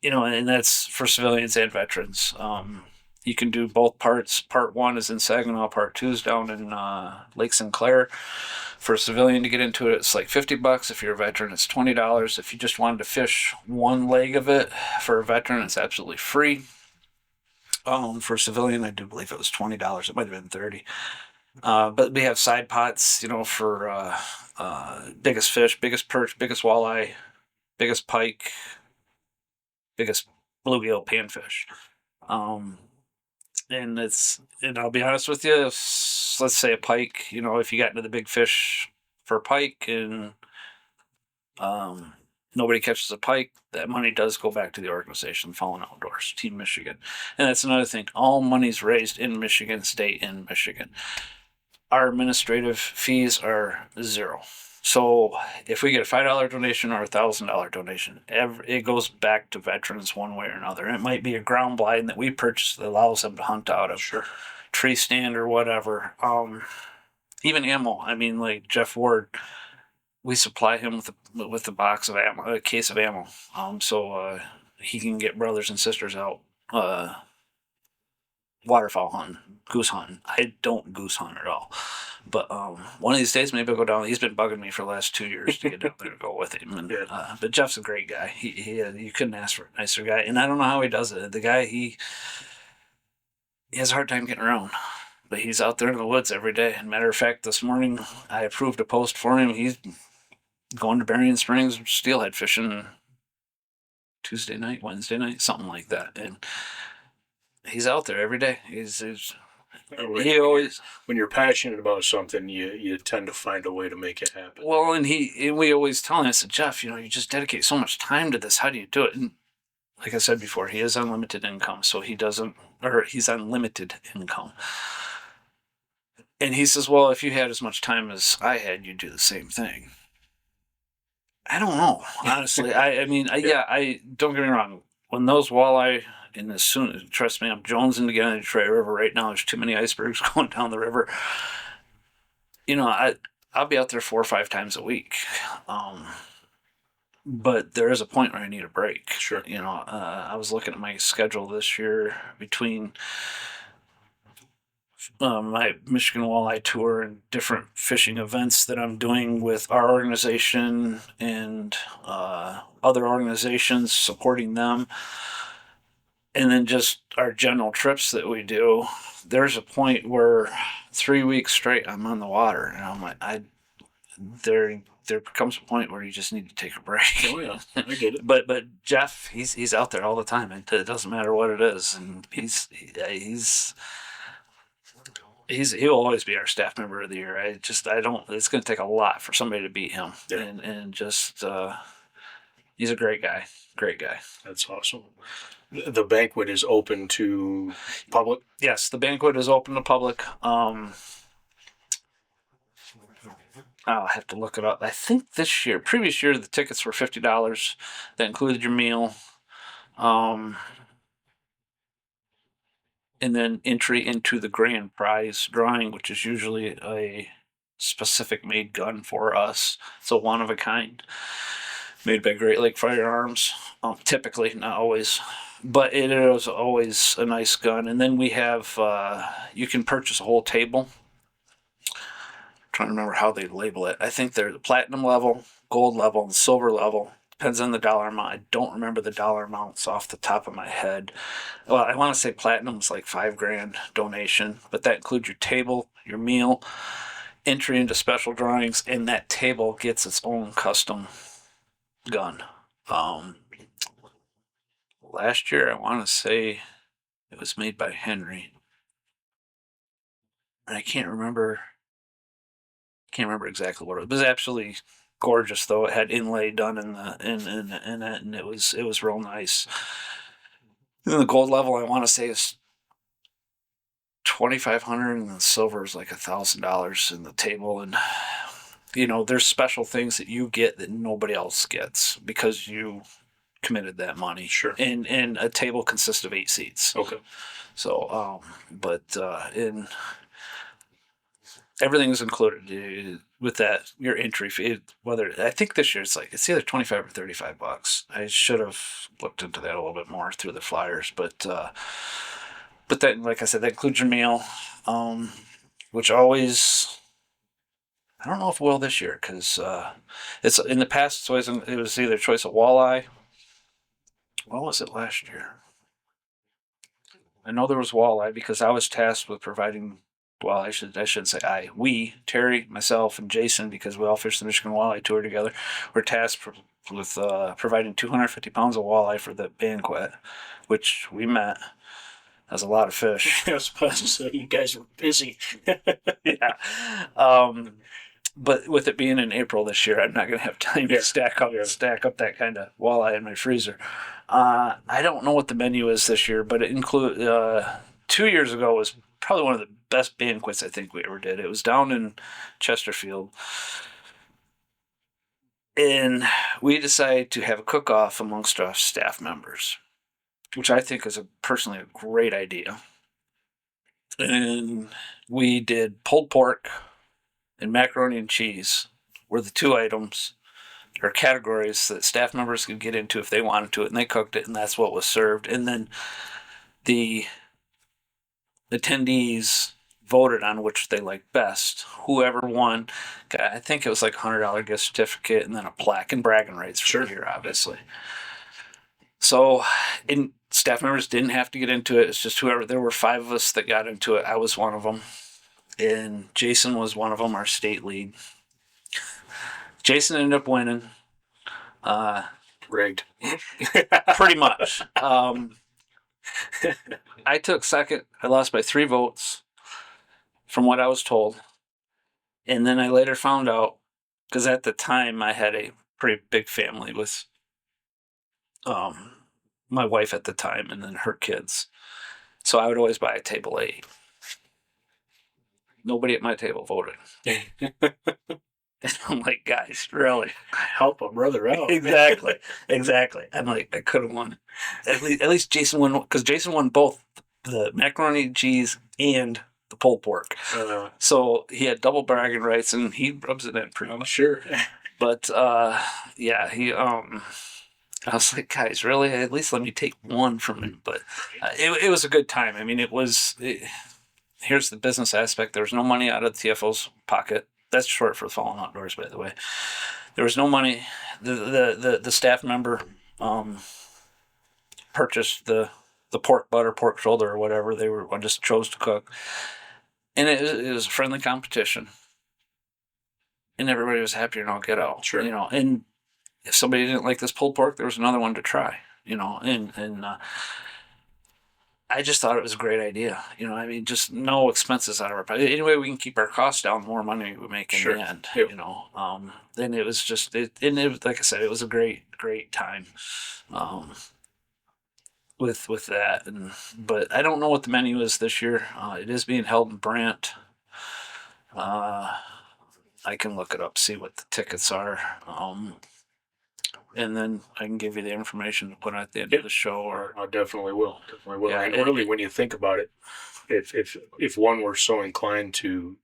and that's for civilians and veterans. You can do both parts. Part 1 is in Saginaw. Part 2 is down in Lake Sinclair. For a civilian to get into it, it's like $50. If you're a veteran, it's $20. If you just wanted to fish one leg of it, for a veteran, it's absolutely free. For a civilian, I do believe it was $20. It might have been $30. But we have side pots, for biggest fish, biggest perch, biggest walleye, biggest pike, biggest bluegill, panfish. And I'll be honest with you, let's say a pike, if you got into the big fish for a pike and nobody catches a pike, that money does go back to the organization, Fallen Outdoors, Team Michigan. And that's another thing. All money's raised in Michigan, stay in Michigan. Our administrative fees are $0. So if we get a $5 donation or a $1,000 donation, it goes back to veterans one way or another. It might be a ground blind that we purchase that allows them to hunt out of. Sure. Tree stand or whatever. Even ammo. Like Jeff Ward, we supply him with a box of ammo, a case of ammo, so he can get brothers and sisters out waterfowl hunting, goose hunting. I don't goose hunt at all. But one of these days, maybe I'll go down. He's been bugging me for the last 2 years to get down there to go with him. And, but Jeff's a great guy. You couldn't ask for a nicer guy. And I don't know how he does it. The guy, he has a hard time getting around. But he's out there in the woods every day. And matter of fact, this morning I approved a post for him. He's going to Berrien Springs steelhead fishing Tuesday night, Wednesday night, something like that. And he's out there every day. He always, when you're passionate about something, you tend to find a way to make it happen. well, and we always tell him, I said, Jeff, you just dedicate so much time to this. How do you do it? And like I said before, he has unlimited income, so he's unlimited income. And he says, well, if you had as much time as I had, you'd do the same thing. I don't know, honestly. I mean, I don't get me wrong. When those walleye, and as soon, trust me, I'm jonesing to get on the Detroit River right now. There's too many icebergs going down the river. I'll be out there 4 or 5 times a week. But there is a point where I need a break. Sure. I was looking at my schedule this year between my Michigan Walleye Tour and different fishing events that I'm doing with our organization and other organizations, supporting them, and then just our general trips that we do. There's a point where 3 weeks straight I'm on the water, and I'm like, there comes a point where you just need to take a break. Oh yeah, I get it. But Jeff, he's out there all the time. It doesn't matter what it is, and he'll always be our staff member of the year. It's going to take a lot for somebody to beat him. Yeah. And just, he's a great guy. Great guy. That's awesome. The banquet is open to public? Yes, the banquet is open to public. I'll have to look it up. I think previous year, the tickets were $50. That included your meal. And then entry into the grand prize drawing, which is usually a specific made gun for us. It's a one of a kind, made by Great Lake Firearms. Typically, not always, but it is always a nice gun. And then we have, you can purchase a whole table. I'm trying to remember how they label it. I think they're the platinum level, gold level, and silver level. Depends on the dollar amount. I don't remember the dollar amounts off the top of my head. Well, I want to say platinum's like $5,000 donation, but that includes your table, your meal, entry into special drawings, and that table gets its own custom gun. Last year, I want to say it was made by Henry. And I can't remember exactly what it was. It was absolutely gorgeous, though. It had inlay done in it, and it was real nice. And then the gold level, I want to say, is $2,500, and the silver is like $1,000 in the table. And there's special things that you get that nobody else gets because you committed that money. Sure. And a table consists of 8 seats. Okay. So, in everything's included with that. Your entry fee, I think this year it's either $25 or $35. I should have looked into that a little bit more through the flyers, but that, like I said, that includes your meal, which always, I don't know if it will this year, because it's in the past it was either choice of walleye. What was it last year? I know there was walleye because I was tasked with providing. Well, I shouldn't say we, Terry, myself, and Jason, because we all fished the Michigan Walleye Tour together, were tasked with providing 250 pounds of walleye for the banquet, which we met. That's a lot of fish. I was supposed to say you guys were busy. Yeah. But with it being in April this year, I'm not going to have time to stack up that kind of walleye in my freezer. I don't know what the menu is this year, but it includes 2 years ago was probably one of the best banquets I think we ever did. It was down in Chesterfield. And we decided to have a cook-off amongst our staff members, which I think is personally a great idea. And we did pulled pork and macaroni and cheese were the 2 items or categories that staff members could get into if they wanted to, and they cooked it, and that's what was served. And then the attendees voted on which they liked best. Whoever won, I think it was like a $100 gift certificate and then a plaque and bragging rights for the year, obviously. So Staff members didn't have to get into it. It's just whoever. There were 5 of us that got into it. I was one of them, and Jason was one of them, our state lead. Jason ended up winning. Rigged. Pretty much. I took second. I lost by 3 votes, from what I was told. And then I later found out, because at the time I had a pretty big family with my wife at the time and then her kids. So I would always buy a table 8. Nobody at my table voted. And I'm like, guys, really? Help a brother out. Exactly. I'm like, I could have won. At least Jason won, because Jason won both the macaroni and cheese and the pulled pork. So he had double bragging rights, and he rubs it in pretty much. Sure. But yeah, I was like, guys, really? At least let me take one from him. But it was a good time. I mean, here's the business aspect. There was no money out of the TFO's pocket. That's short for Fallen Outdoors, by the way. There was no money. The staff member purchased the pork butt or pork shoulder or whatever they were just chose to cook, and it was a friendly competition, and everybody was happy to get out. Sure. And if somebody didn't like this pulled pork, there was another one to try. And I just thought it was a great idea. I mean, just no expenses out of our pocket. Anyway, we can keep our costs down, the more money we make in the end. Yep. Then it was just like I said, it was a great time with that. But I don't know what the menu is this year. It is being held in Brant. I can look it up, see what the tickets are. And then I can give you the information to put at the end of the show. Or I definitely will. Yeah, and really, when you think about it, if one were so inclined to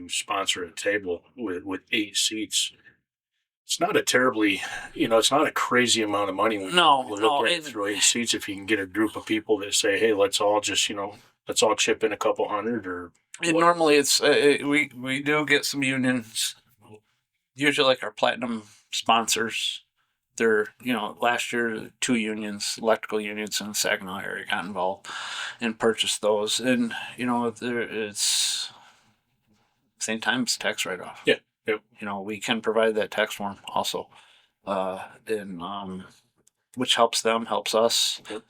sponsor a table with 8 seats, it's not a terribly, it's not a crazy amount of money when you look at it through 8 seats. If you can get a group of people that say, hey, let's all just, let's all chip in a couple hundred or. And normally it's we do get some unions, usually like our platinum sponsors. They're, last year 2 unions, electrical unions in the Saginaw area got involved and purchased those. And, it's same time it's tax write-off. Yeah. Yep. We can provide that tax form also, which helps them, helps us. Yep.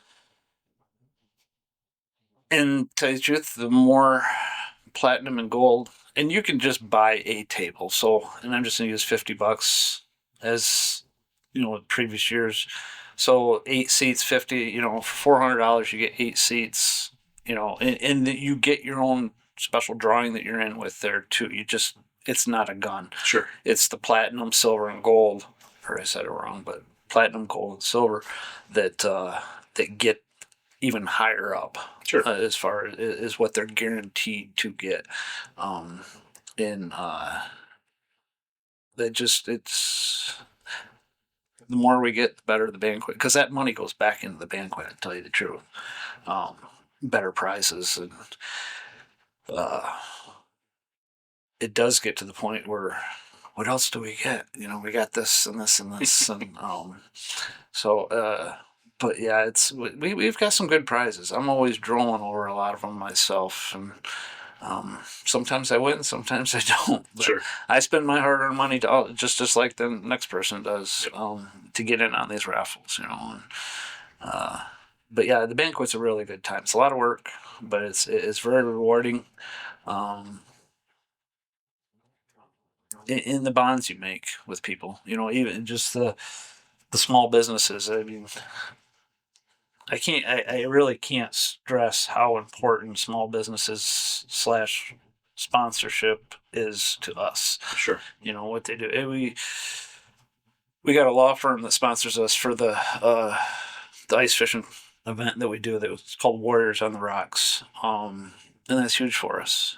And to tell you the truth, the more platinum and gold, and you can just buy a table. So, and I'm just going to use $50 as, previous years. So 8 seats, 50, for $400, you get 8 seats, and you get your own special drawing that you're in with there too. It's not a gun. Sure. It's the platinum, silver, and gold, or I said it wrong, but platinum, gold, and silver that get even higher up. Sure. As far as what they're guaranteed to get. It's the more we get, the better the banquet, because that money goes back into the banquet, to tell you the truth. Better prizes, and it does get to the point where, what else do we get? We got this and this and this, and but yeah, we've got some good prizes. I'm always drooling over a lot of them myself, and sometimes I win, sometimes I don't. But sure. I spend my hard-earned money just like the next person does, to get in on these raffles, But yeah, the banquet's a really good time. It's a lot of work, but it's very rewarding. In the bonds you make with people, even just the small businesses. I mean, I really can't stress how important small businesses / sponsorship is to us. Sure. What they do. We got a law firm that sponsors us for the ice fishing event that we do. It's called Warriors on the Rocks. And that's huge for us.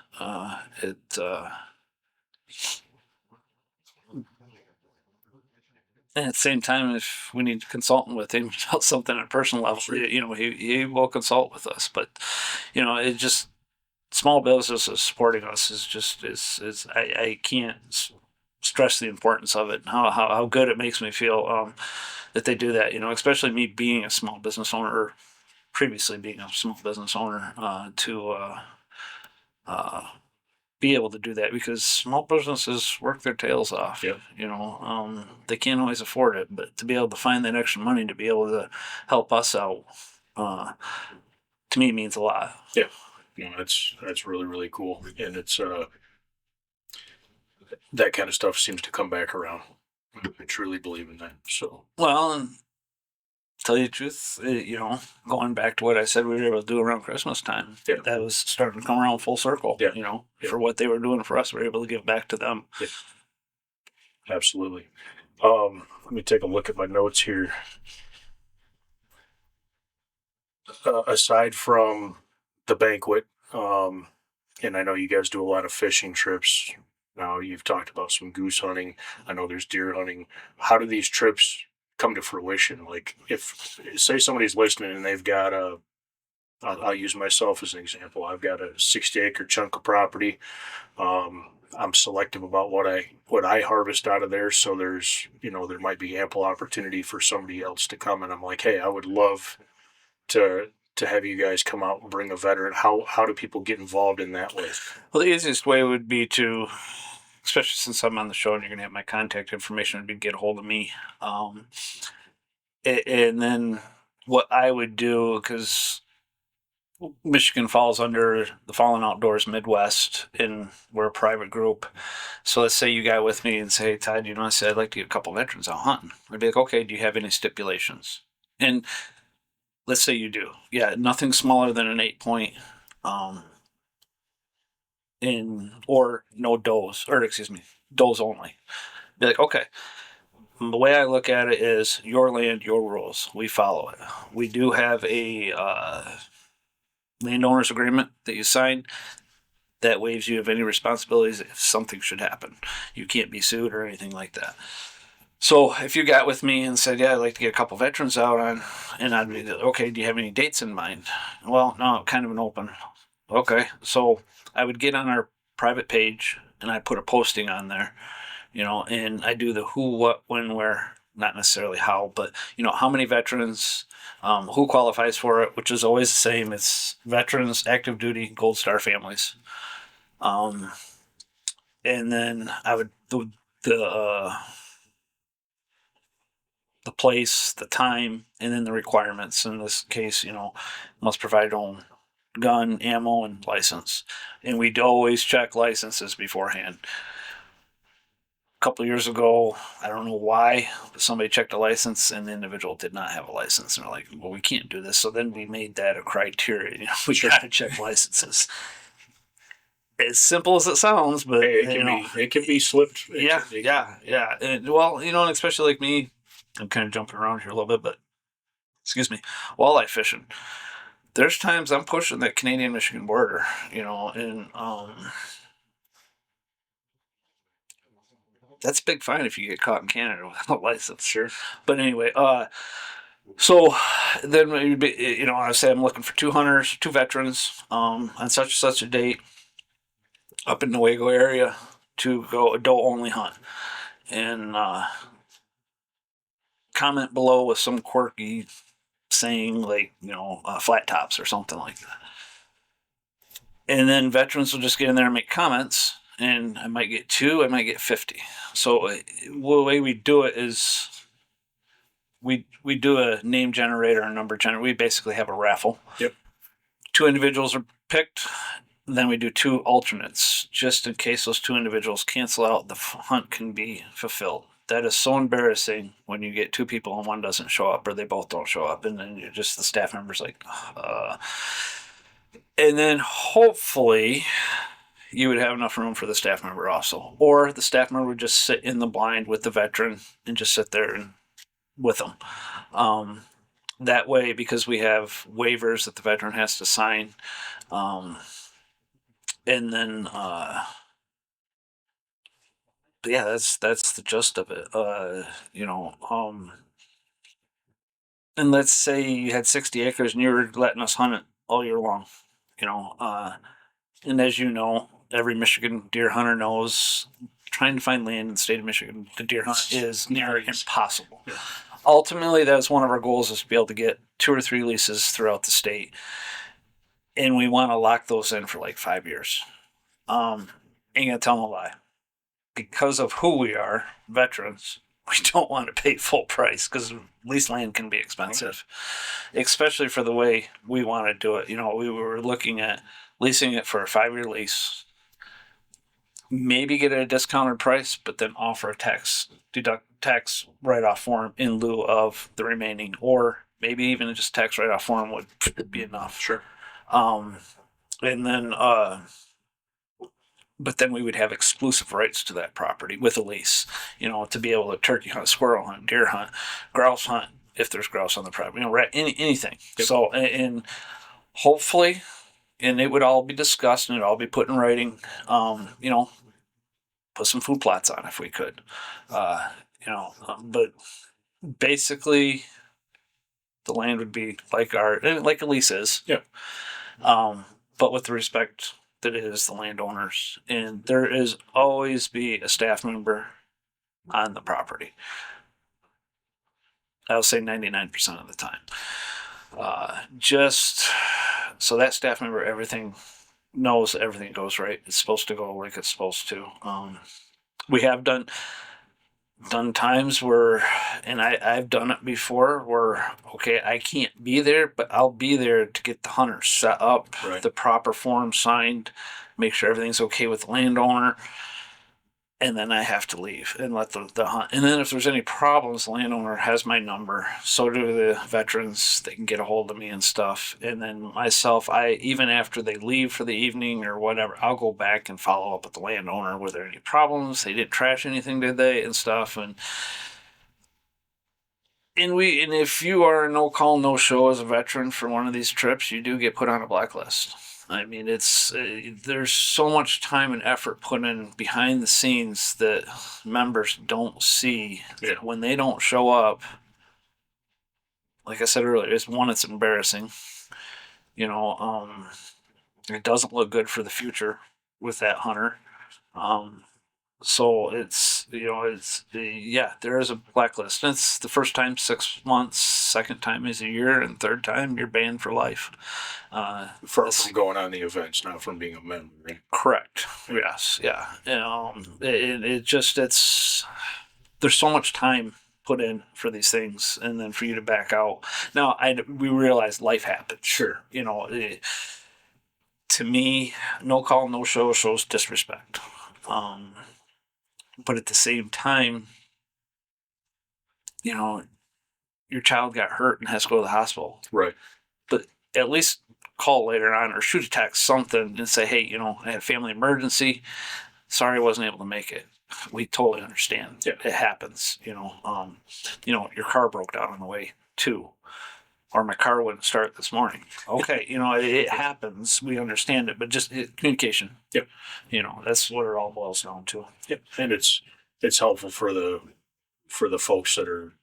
And at the same time, if we need a consultant with him about something on a personal level, Sure. he will consult with us. But, it just, small businesses supporting us is I can't stress the importance of it and how good it makes me feel that they do that, especially me being a small business owner previously being a small business owner, to be able to do that, because small businesses work their tails off. Yep. They can't always afford it, but to be able to find that extra money to be able to help us out, to me means a lot. Yeah. That's really, really cool. And it's that kind of stuff seems to come back around. I truly believe in that. So Well, and tell you the truth, going back to what I said we were able to do around Christmas time, Yeah. that was starting to come around full circle. Yeah. Yeah. For what they were doing for us, we were able to give back to them. Yeah. Absolutely. Let me take a look at my notes here. Aside from the banquet, and I know you guys do a lot of fishing trips. Now you've talked about some goose hunting. I know there's deer hunting. How do these trips come to fruition? Like, if say somebody's listening and they've got I'll use myself as an example. I've got a 60-acre chunk of property. I'm selective about what I harvest out of there. So there's, there might be ample opportunity for somebody else to come, and I'm like, hey, I would love to have you guys come out and bring a veteran. How do people get involved in that way? Well, the easiest way would be to, especially since I'm on the show and you're going to have my contact information, would be to get a hold of me. And then what I would do, because Michigan falls under the Fallen Outdoors Midwest, and we're a private group. So let's say you got with me and say, hey, Todd, I said I'd like to get a couple veterans out hunting. I'd be like, okay, do you have any stipulations? And let's say you do. Yeah, nothing smaller than an 8-point, or no does, or excuse me, does only. Be like, okay. The way I look at it is your land, your rules. We follow it. We do have a landowner's agreement that you sign that waives you of any responsibilities if something should happen. You can't be sued or anything like that. So if you got with me and said, yeah, I'd like to get a couple veterans out on, and I'd be, okay, do you have any dates in mind? Well, no, kind of an open. Okay. So I would get on our private page and I put a posting on there, and I do the who, what, when, where, not necessarily how, but, how many veterans, who qualifies for it, which is always the same. It's veterans, active duty, Gold Star families. And then I would, the place, the time, and then the requirements. In this case, must provide own gun, ammo, and license. And we'd always check licenses beforehand. A couple of years ago, I don't know why, but somebody checked a license and the individual did not have a license. And they're like, well, we can't do this. So then we made that a criteria. We got to check licenses. As simple as it sounds, but it can be slipped. Yeah. And, well, and especially like me, I'm kind of jumping around here a little bit, but excuse me, walleye fishing. There's times I'm pushing that Canadian-Michigan border, and that's a big fine if you get caught in Canada without a license. Sure. But anyway, so then I say I'm looking for 2 hunters, 2 veterans, on such and such a date up in the Wago area to go adult-only hunt. And comment below with some quirky saying like, flat tops or something like that. And then veterans will just get in there and make comments, and I might get 2, I might get 50. So the way we do it is we do a name generator, a number generator. We basically have a raffle. Yep. 2 individuals are picked. Then we do 2 alternates, just in case those 2 individuals cancel out, the hunt can be fulfilled. That is so embarrassing when you get 2 people and one doesn't show up, or they both don't show up, and then you're just the staff member's like, and then hopefully you would have enough room for the staff member also, or the staff member would just sit in the blind with the veteran and just sit there and with them. That way, because we have waivers that the veteran has to sign, and then yeah, that's the gist of it. And let's say you had 60 acres and you were letting us hunt it all year long, and as you know, every Michigan deer hunter knows, trying to find land in the state of Michigan to deer hunt is near impossible. ultimately, that's one of our goals, is to be able to get 2 or 3 leases throughout the state. And we want to lock those in for like 5 years. Ain't gonna tell them a lie. Because of who we are, veterans, we don't want to pay full price, because lease land can be expensive, especially for the way we want to do it. We were looking at leasing it for a 5-year lease, maybe get a discounted price, but then offer a tax write-off form in lieu of the remaining, or maybe even just tax write-off form would be enough. Sure. And then, but then we would have exclusive rights to that property with a lease, to be able to turkey hunt, squirrel hunt, deer hunt, grouse hunt, if there's grouse on the property, anything. Yep. So, and hopefully, and it would all be discussed and it'd all be put in writing, put some food plots on if we could, but basically the land would be like a lease is. Yeah. But with the respect that it is the landowners, and there is always be a staff member on the property. I'll say 99% of the time. Just so that staff member, everything knows that everything goes right. It's supposed to go like it's supposed to. We have done times where, and I've done it before, where, okay, I can't be there, but I'll be there to get the hunter set up, right, the proper form signed, make sure everything's okay with the landowner, and then I have to leave and let the hunt. And then if there's any problems, the landowner has my number. So do the veterans. They can get a hold of me and stuff. And then myself, even after they leave for the evening or whatever, I'll go back and follow up with the landowner. Were there any problems? They didn't trash anything, did they? And stuff. And if you are a no call, no show as a veteran for one of these trips, you do get put on a blacklist. I mean, there's so much time and effort put in behind the scenes that members don't see. Yeah. That when they don't show up, like I said earlier, it's embarrassing. It doesn't look good for the future with that hunter. So there is a blacklist. It's the first time 6 months, second time is a year, and third time you're banned for life. From going on the events, not from being a member. Right? Correct. Yes. Yeah. There's so much time put in for these things, and then for you to back out. Now, we realize life happens. Sure. To me, no call, no show shows disrespect. But at the same time, your child got hurt and has to go to the hospital. Right. But at least call later on or shoot a text, something, and say, hey, I had a family emergency. Sorry I wasn't able to make it. We totally understand. Yeah. It happens. Your car broke down on the way too. Or my car wouldn't start this morning. Okay, it happens. We understand it, but just communication. Yep. That's what it all boils down to. Yep. And it's helpful for the folks that are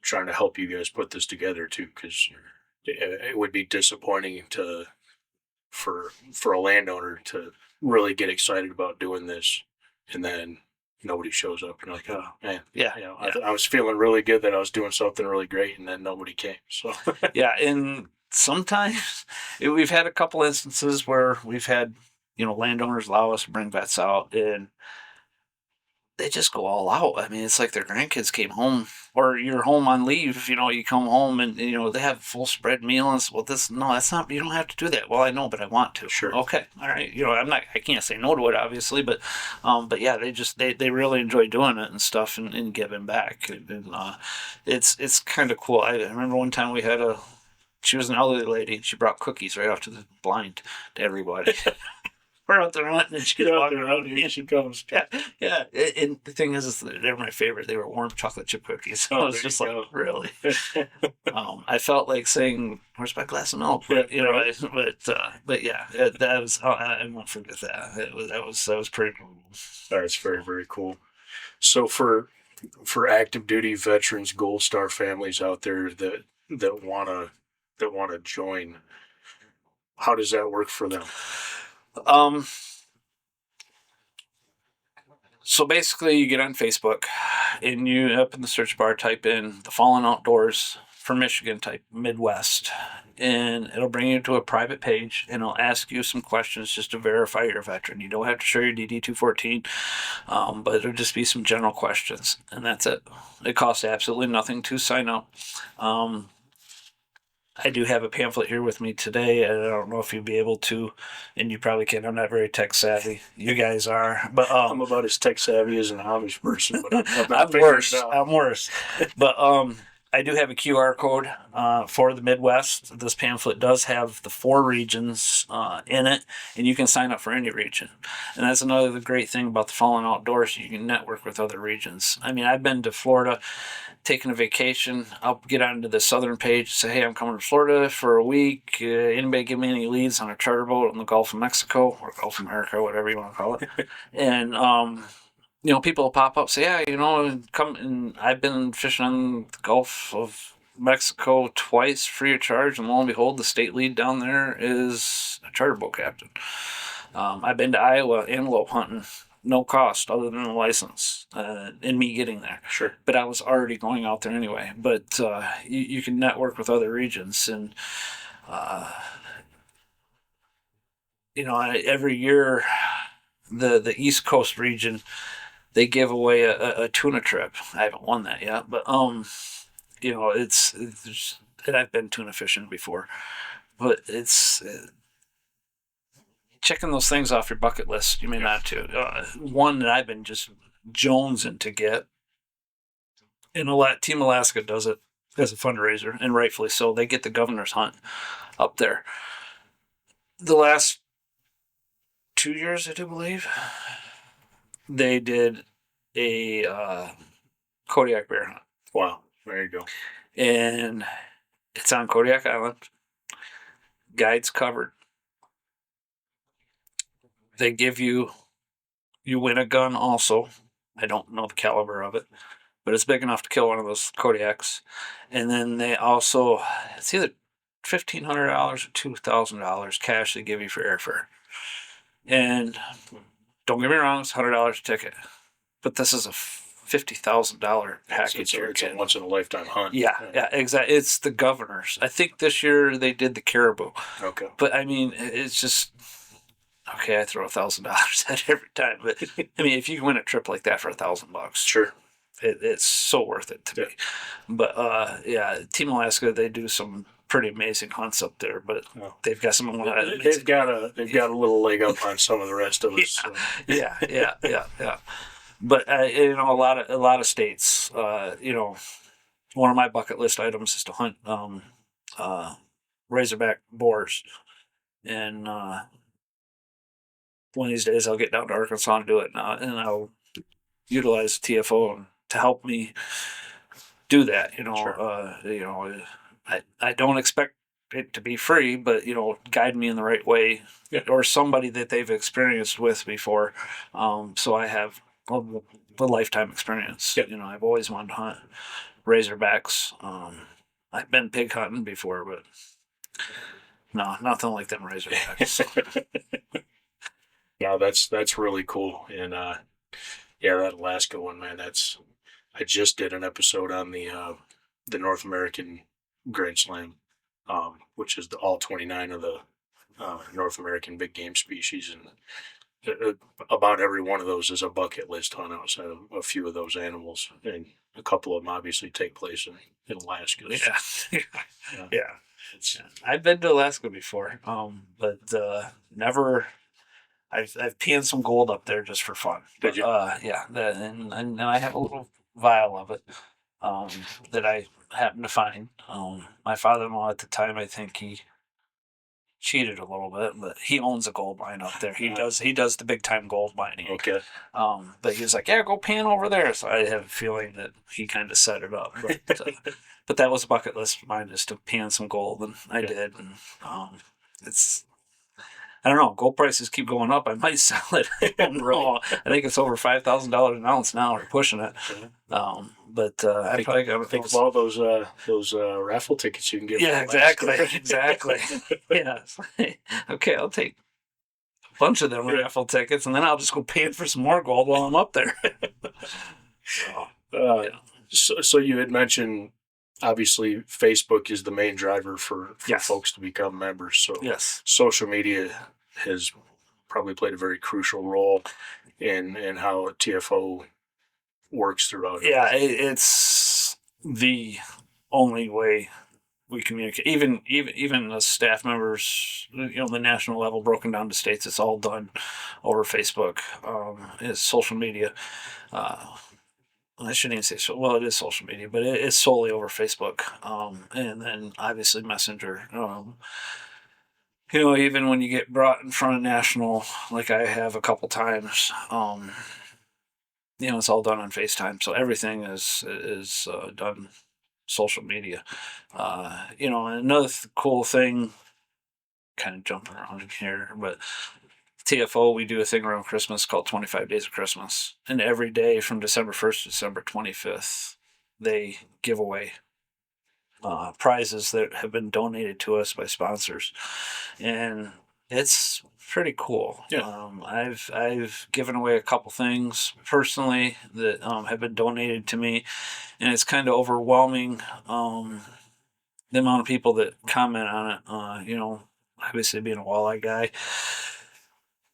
trying to help you guys put this together too, because it would be disappointing for a landowner to really get excited about doing this, and then nobody shows up. You're like, oh man, yeah. I was feeling really good that I was doing something really great, and then nobody came. So yeah, and sometimes we've had a couple instances where we've had landowners allow us to bring vets out, and they just go all out. I mean, it's like their grandkids came home, or you're home on leave. You come home and they have full spread meal, and well, that's not. You don't have to do that. Well, I know, but I want to. Sure. Okay. All right. I can't say no to it, obviously, but yeah, they really enjoy doing it and stuff, and giving back. And it's kind of cool. I remember one time we had she was an elderly lady, and she brought cookies right off to the blind to everybody. We're out there hunting, and she's walking around, and she comes. Yeah. And the thing is they're my favorite. They were warm chocolate chip cookies. So I was just like, really? I felt like saying, "Where's my glass of milk?" But but yeah, that was. I won't forget that. That was pretty cool. That's very, very cool. So for active duty veterans, Gold Star families out there that wanna join, how does that work for them? So basically, you get on Facebook, and you up in the search bar type in the Fallen Outdoors for Michigan, type Midwest, and it'll bring you to a private page, and it'll ask you some questions just to verify you're a veteran. You don't have to show your DD-214, but it'll just be some general questions, and that's it. It costs absolutely nothing to sign up. I do have a pamphlet here with me today. I don't know if you'll be able to, and you probably can. I'm not very tech savvy. You guys are, but I'm about as tech savvy as an Amish person, but I'm not I'm figuring worse. it out. I'm worse. But I do have a QR code for the Midwest. This pamphlet does have the 4 regions in it, and you can sign up for any region. And that's another great thing about the Fallen Outdoors. You can network with other regions. I mean, I've been to Florida, taking a vacation. I'll get onto the southern page and say, hey, I'm coming to Florida for a week. Anybody give me any leads on a charter boat in the Gulf of Mexico or Gulf of America, whatever you want to call it. And people will pop up, say, yeah, come. And I've been fishing on the Gulf of Mexico twice free of charge, and lo and behold, the state lead down there is a charter boat captain. I've been to Iowa antelope hunting, no cost other than a license, and me getting there. Sure. But I was already going out there anyway. But you can network with other regions, and every year the East Coast region, they give away a tuna trip. I haven't won that yet, but it's and I've been tuna fishing before, but it's checking those things off your bucket list. You may not to. One that I've been just jonesing to get, and Team Alaska does it as a fundraiser, and rightfully so. They get the governor's hunt up there. The last 2 years, I do believe, they did a Kodiak bear hunt. Wow, there you go. And it's on Kodiak Island. Guides covered. They give you win a gun also. I don't know the caliber of it, but it's big enough to kill one of those Kodiaks. And then they also, it's either $1,500 or $2,000 cash they give you for airfare. And don't get me wrong, it's $100 a ticket, but this is a $50,000 package. It's a once in a lifetime hunt. Yeah, exactly. It's the governor's. I think this year they did the caribou. Okay. But I mean, it's just okay. I throw $1,000 at it every time, but I mean, if you win a trip like that for $1,000, sure, it's so worth it to me. But Team Alaska, they do some pretty amazing hunts up there, but they've got some. They've got a little leg up on some of the rest of us. So. Yeah. But a lot of states, one of my bucket list items is to hunt razorback boars, and one of these days I'll get down to Arkansas and do it, and I'll utilize TFO to help me do that. Sure. I don't expect it to be free, but guide me in the right way, or somebody that they've experienced with before, so I have the lifetime experience. Yep. I've always wanted to hunt razorbacks. I've been pig hunting before, but no, nothing like them razorbacks. No, that's really cool. And that Alaska one, man, I just did an episode on the North American Grand Slam, which is all 29 of the North American big game species, and about every one of those is a bucket list hunt outside of a few of those animals, and a couple of them obviously take place in Alaska. Yeah. I've been to Alaska before, but never. I've panned some gold up there just for fun. Did you? And I have a little vial of it that I happened to find. My father-in-law at the time, I think he cheated a little bit, but he owns a gold mine up there. He does the big time gold mining. Okay. But he was like, yeah, go pan over there. So I have a feeling that he kind of set it up. But that was a bucket list of mine, is to pan some gold, and I did. And it's, I don't know, gold prices keep going up. I might sell it. I don't know. I think it's over $5,000 an ounce now. We're pushing it. But I probably got to think of all those raffle tickets you can get. Yeah, exactly. Yeah. Okay, I'll take bunch of them raffle tickets, and then I'll just go pay for some more gold while I'm up there. So you had mentioned, obviously, Facebook is the main driver for Yes. folks to become members. So Yes. social media has probably played a very crucial role in how TFO works throughout it. Yeah, it's the only way we communicate. Even as staff members, the national level broken down to states, it's all done over Facebook. It's social media. I shouldn't even say so. Well, it is social media, but it's solely over Facebook. And then obviously Messenger. Even when you get brought in front of national, like I have a couple times, it's all done on FaceTime. So everything is done social media. Another cool thing, kind of jumping around here, but TFO, we do a thing around Christmas called 25 Days of Christmas. And every day from December 1st to December 25th, they give away prizes that have been donated to us by sponsors. And it's pretty cool. Yeah. I've given away a couple things personally that have been donated to me, and it's kind of overwhelming the amount of people that comment on it. Obviously being a walleye guy,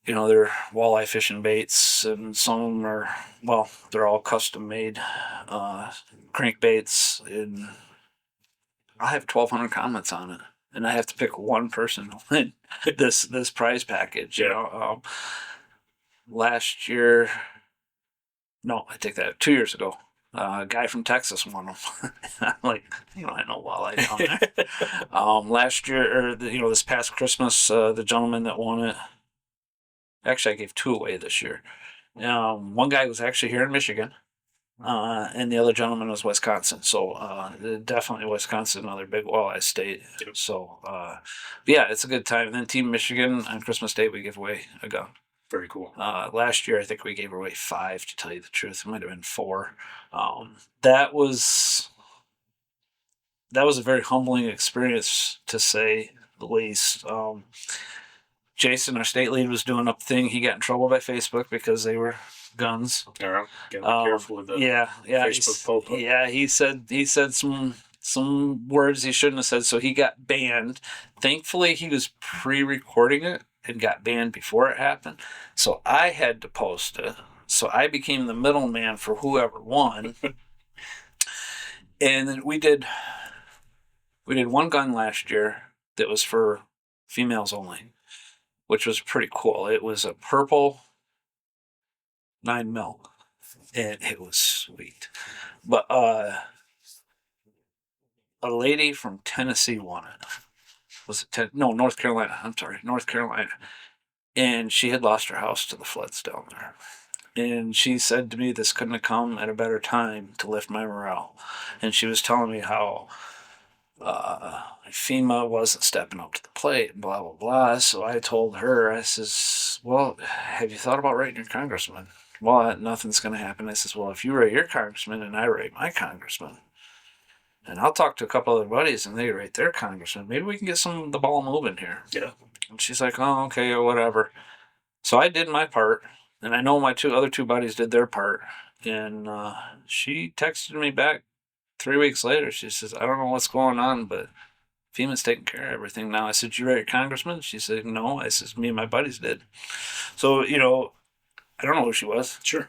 they're walleye fishing baits, and some of them are, they're all custom made crankbaits, and I have 1,200 comments on it, and I have to pick one person to win this prize package. Last year, no, I take that 2 years ago. A guy from Texas won them. I'm like, I know walleye down there. Last year, or this past Christmas, the gentleman that won it. Actually, I gave two away this year. One guy was actually here in Michigan, and the other gentleman was Wisconsin. So definitely Wisconsin, another big walleye state. Yep. So, yeah, it's a good time. And then Team Michigan on Christmas Day, we give away a gun. Very cool. Last year, I think we gave away 5, to tell you the truth. It might have been 4. That was a very humbling experience, to say the least. Jason, our state lead, was doing up thing. He got in trouble by Facebook because they were guns. Yeah, gotta be careful with the Facebook pop-up. Yeah, he said some words he shouldn't have said, so he got banned. Thankfully, he was pre-recording it and got banned before it happened. So I had to post it. So I became the middleman for whoever won. And then we did one gun last year that was for females only, which was pretty cool. It was a purple 9mm, and it was sweet. But a lady from Tennessee won it. Was it North Carolina? I'm sorry, North Carolina. And she had lost her house to the floods down there. And she said to me, this couldn't have come at a better time to lift my morale. And she was telling me how FEMA wasn't stepping up to the plate, and blah, blah, blah. So I told her, I says, well, have you thought about writing your congressman? Well, nothing's going to happen. I says, well, if you write your congressman and I write my congressman, and I'll talk to a couple other buddies and they write their congressman, maybe we can get the ball moving here. Yeah. And she's like, oh, okay, or whatever. So I did my part, and I know my other two buddies did their part. And she texted me back 3 weeks later. She says, I don't know what's going on, but FEMA's taking care of everything now. I said, you write your congressman? She said, no. I said, me and my buddies did. So, I don't know who she was. Sure.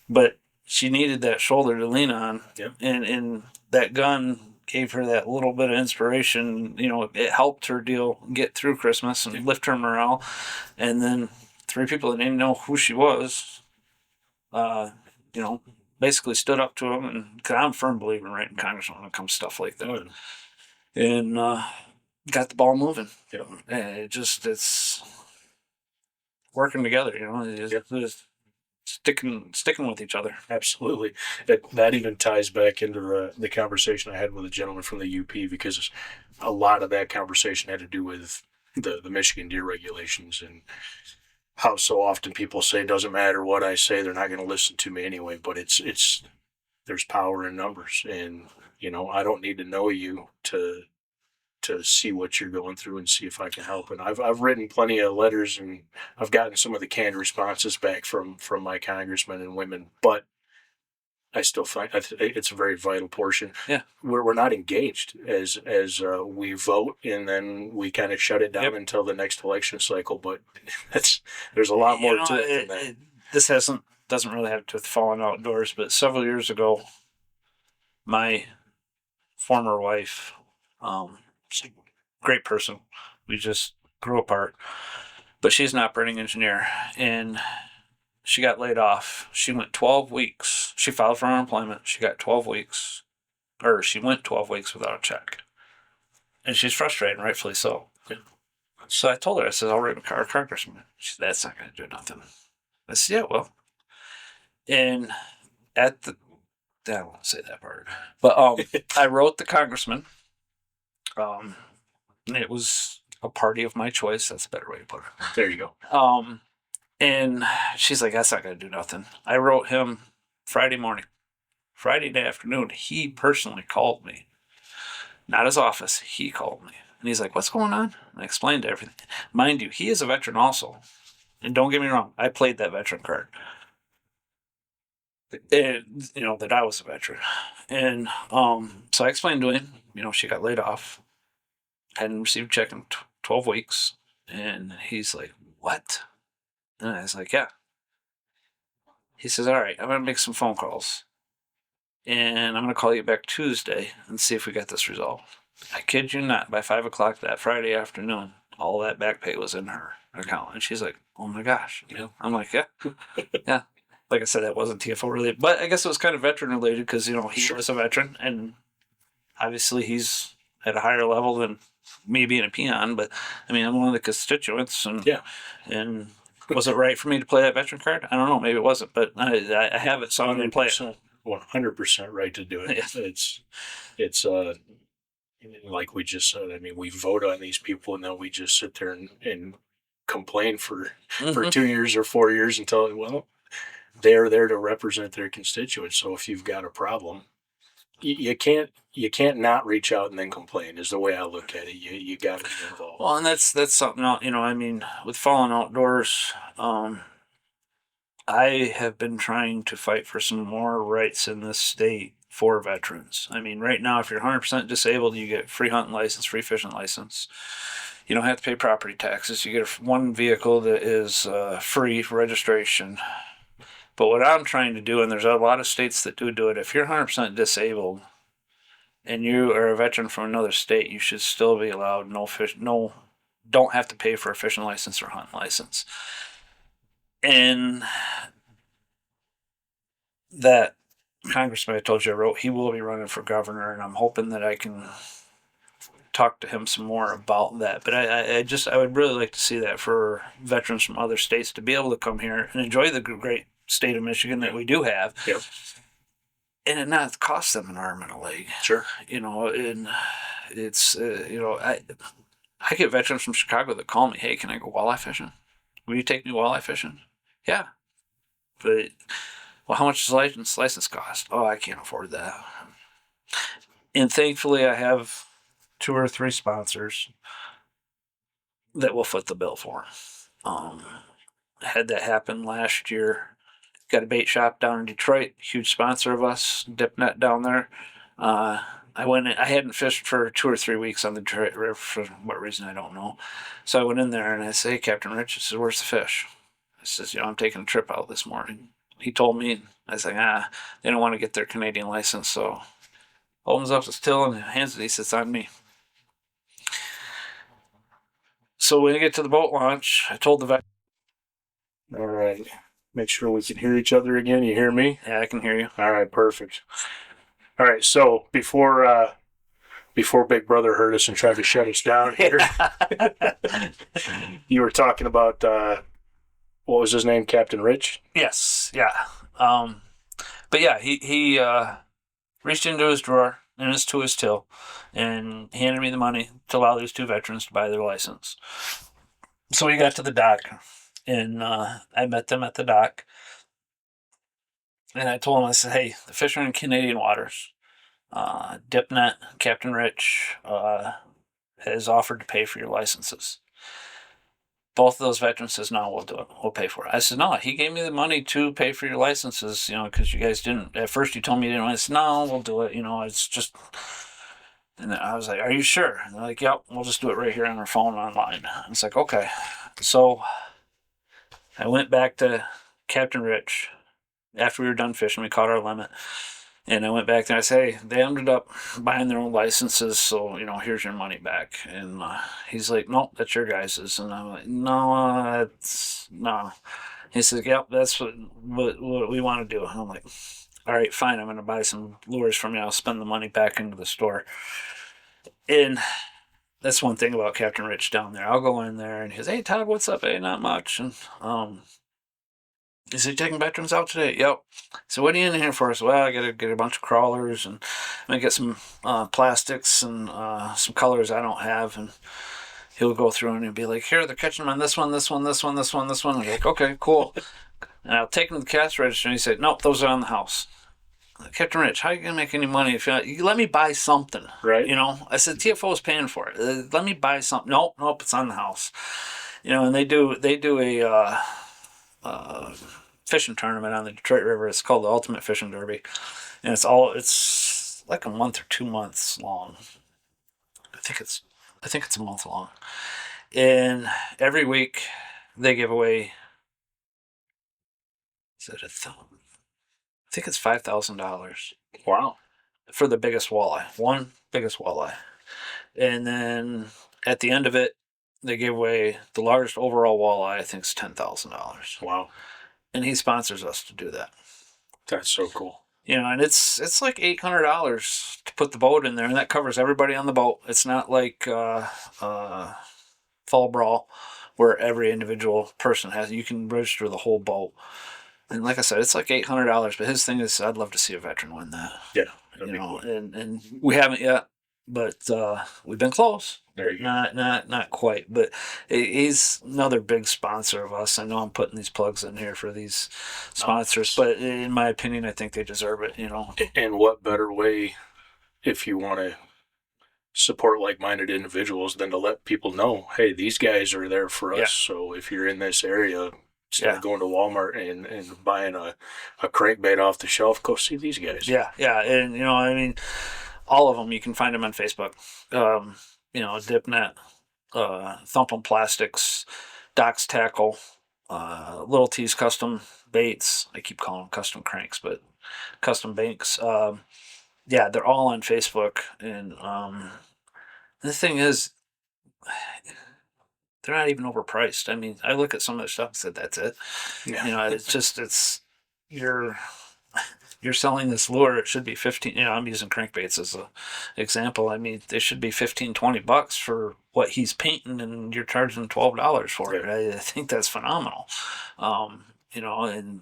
But she needed that shoulder to lean on. Yep. And that gun gave her that little bit of inspiration. It helped her get through Christmas and lift her morale. And then 3 people that didn't know who she was, basically stood up to him. And because I'm a firm believer in writing congressman when it comes to stuff like that. Oh, And got the ball moving. yeah. And it's working together, just sticking with each other. Absolutely. That even ties back into the conversation I had with a gentleman from the UP, because a lot of that conversation had to do with the Michigan deer regulations, and how so often people say it doesn't matter what I say, they're not going to listen to me anyway. But it's there's power in numbers, and I don't need to know you to to see what you're going through and see if I can help. And I've written plenty of letters, and I've gotten some of the canned responses back from my congressmen and women, but I still find it's a very vital portion. Yeah. We're not engaged as we vote, and then we kind of shut it down until the next election cycle. But there's a lot more to it than that. This doesn't really have to do with falling outdoors, but several years ago, my former wife, she's a great person. We just grew apart, but she's an operating engineer, and she got laid off. She went 12 weeks. She filed for unemployment. She got 12 weeks, or she went 12 weeks without a check. And she's frustrated, rightfully so. Yeah. So I told her, I said, I'll write our congressman. She said, that's not going to do nothing. I said, yeah, well. And I won't say that part. But I wrote the congressman. And it was a party of my choice. That's a better way to put it. There you go. And she's like, that's not going to do nothing. I wrote him Friday morning. Friday afternoon, he personally called me. Not his office. He called me. And he's like, what's going on? And I explained everything. Mind you, he is a veteran also. And don't get me wrong, I played that veteran card. And, that I was a veteran. And so I explained to him, she got laid off. Hadn't received a check in 12 weeks. And he's like, what? And I was like, yeah. He says, all right, I'm going to make some phone calls. And I'm going to call you back Tuesday and see if we got this resolved. I kid you not, by 5 o'clock that Friday afternoon, all that back pay was in her account. And she's like, oh my gosh. I'm like, yeah. Yeah. Like I said, that wasn't TFO related. But I guess it was kind of veteran related because, he was a veteran. And obviously he's at a higher level than me being a peon. But, I'm one of the constituents. And, and was it right for me to play that veteran card? I don't know. Maybe it wasn't, but I have it, so I'm going to play it. 100% right to do it. Yeah. It's like we just said. We vote on these people, and then we just sit there and complain for 2 years or 4 years until they're there to represent their constituents. So if you've got a problem, you can't not reach out and then complain. Is the way I look at it. You got to be involved. Well, and that's something else. With falling outdoors, I have been trying to fight for some more rights in this state for veterans. Right now, if you're 100% disabled, you get free hunting license, free fishing license. You don't have to pay property taxes. You get one vehicle that is free for registration. But what I'm trying to do, and there's a lot of states that do it, if you're 100% disabled and you are a veteran from another state, you should still be allowed don't have to pay for a fishing license or hunting license. And that congressman I told you I wrote, he will be running for governor, and I'm hoping that I can talk to him some more about that. But I would really like to see that for veterans from other states to be able to come here and enjoy the great state of Michigan that we do have. Yep. And it not cost them an arm and a leg. Sure. And it's, I get veterans from Chicago that call me, hey, can I go walleye fishing? Will you take me walleye fishing? Yeah. But, how much does license cost? Oh, I can't afford that. And thankfully, I have 2 or 3 sponsors that will foot the bill for them. I had that happen last year. Got a bait shop down in Detroit, huge sponsor of us, DipNet down there. I went in, I hadn't fished for 2 or 3 weeks on the Detroit River for what reason, I don't know. So I went in there and I say, hey, Captain Rich, I said, where's the fish? I says, I'm taking a trip out this morning. He told me, I was like, they don't want to get their Canadian license. So opens up his till and hands it. He says, on me. So when I get to the boat launch, I told the vet. All right. Make sure we can hear each other again. You hear me? Yeah, I can hear you. All right, perfect. All right, so before Big Brother heard us and tried to shut us down here, you were talking about what was his name, Captain Rich? Yes, yeah. But yeah, he reached into his drawer and to his till and handed me the money to allow these 2 veterans to buy their license. So we got to the dock, and I met them at the dock. And I told him, I said, hey, the fish are in Canadian waters. DipNet, Captain Rich, has offered to pay for your licenses. Both of those veterans says, no, we'll do it. We'll pay for it. I said, no, he gave me the money to pay for your licenses, because you guys didn't. At first you told me you didn't. I said, no, we'll do it. It's just. And I was like, are you sure? And they're like, yep, we'll just do it right here on our phone online. It's like, okay. So I went back to Captain Rich after we were done fishing. We caught our limit. And I went back there and I said, hey, they ended up buying their own licenses, so, here's your money back. And he's like, nope, that's your guys's. And I'm like, no, no. He says, yep, that's what we want to do. And I'm like, all right, fine, I'm going to buy some lures from you. I'll spend the money back into the store. And that's one thing about Captain Rich down there. I'll go in there and he goes, hey, Todd, what's up? Hey, not much. And is he taking veterans out today? Yep. So what are you in here for? So, well, I got to get a bunch of crawlers and I'm going to get some plastics and some colors I don't have. And he'll go through and he'll be like, here, they're catching them on this one, this one, this one, this one, this one. I'm like, okay, cool. And I'll take them to the cash register and he said, nope, those are on the house. Captain Rich, how are you going to make any money if you let me buy something? Right. I said, TFO is paying for it. Let me buy something. Nope, it's on the house. And they do a fishing tournament on the Detroit River. It's called the Ultimate Fishing Derby, and it's like a month or 2 months long. I think it's a month long, and every week they give away. Is it I think it's $5,000. Wow. For the biggest walleye, one biggest walleye, and then at the end of it, they give away the largest overall walleye. I think it's $10,000. Wow. And he sponsors us to do that. That's so cool. And it's like $800 to put the boat in there, and that covers everybody on the boat. It's not like Fall Brawl, where every individual person you can register the whole boat. And like I said, it's like $800. But his thing is, I'd love to see a veteran win that. Yeah, cool. and we haven't yet, but we've been close. There you go. Not quite, but he's another big sponsor of us. I know I'm putting these plugs in here for these sponsors, but in my opinion, I think they deserve it. And what better way, if you want to support like-minded individuals, than to let people know, hey, these guys are there for us. Yeah. So if you're in this area, instead of going to Walmart and buying a crankbait off the shelf, go see these guys. Yeah, and all of them, you can find them on Facebook. Dipnet, Thumpin' Plastics, Doc's Tackle, Little T's Custom Baits. I keep calling them custom cranks, but custom banks. They're all on Facebook. And the thing is, they're not even overpriced. I look at some of their stuff and said, that's it. Yeah. You're selling this lure, it should be 15. I'm using crankbaits as an example. They should be $15-$20 for what he's painting, and you're charging $12 for it. I think that's phenomenal. And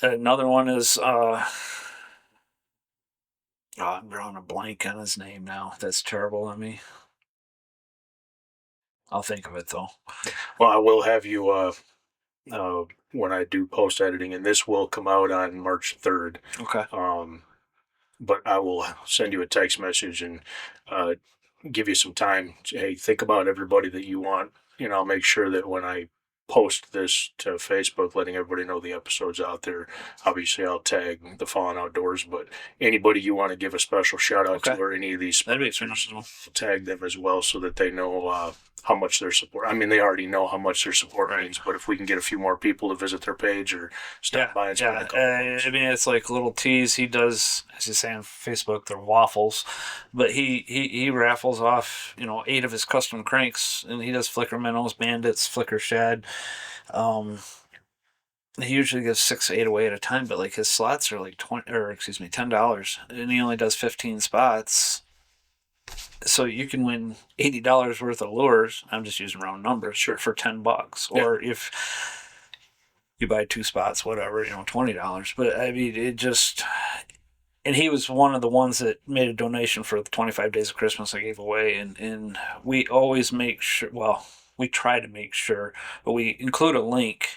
another one is I'm drawing a blank on his name now. That's terrible on me. I'll think of it though. Well, I will have you when I do post editing, and this will come out on March 3rd. Okay. But I will send you a text message and give you some time. Hey, think about everybody that you want. I'll make sure that when I post this to Facebook, letting everybody know the episode's out there, obviously I'll tag the Fallen Outdoors, but anybody you want to give a special shout out to, or any of these sponsors, tag them as well so that they know how much their support. They already know how much their support means, but if we can get a few more people to visit their page or stop by and spend a couple it's like Little T's. He does, as you say on Facebook, they're waffles, but he raffles off 8 of his custom cranks, and he does flicker minnows, bandits, flicker shad. He usually gives 6 to 8 away at a time, but like his slots are like $10, and he only does 15 spots. So you can win $80 worth of lures. I'm just using round numbers, for $10. Yeah. Or if you buy 2 spots, whatever, $20. But it just. And he was one of the ones that made a donation for the 25 Days of Christmas I gave away, and we always make sure. Well, we try to make sure, but we include a link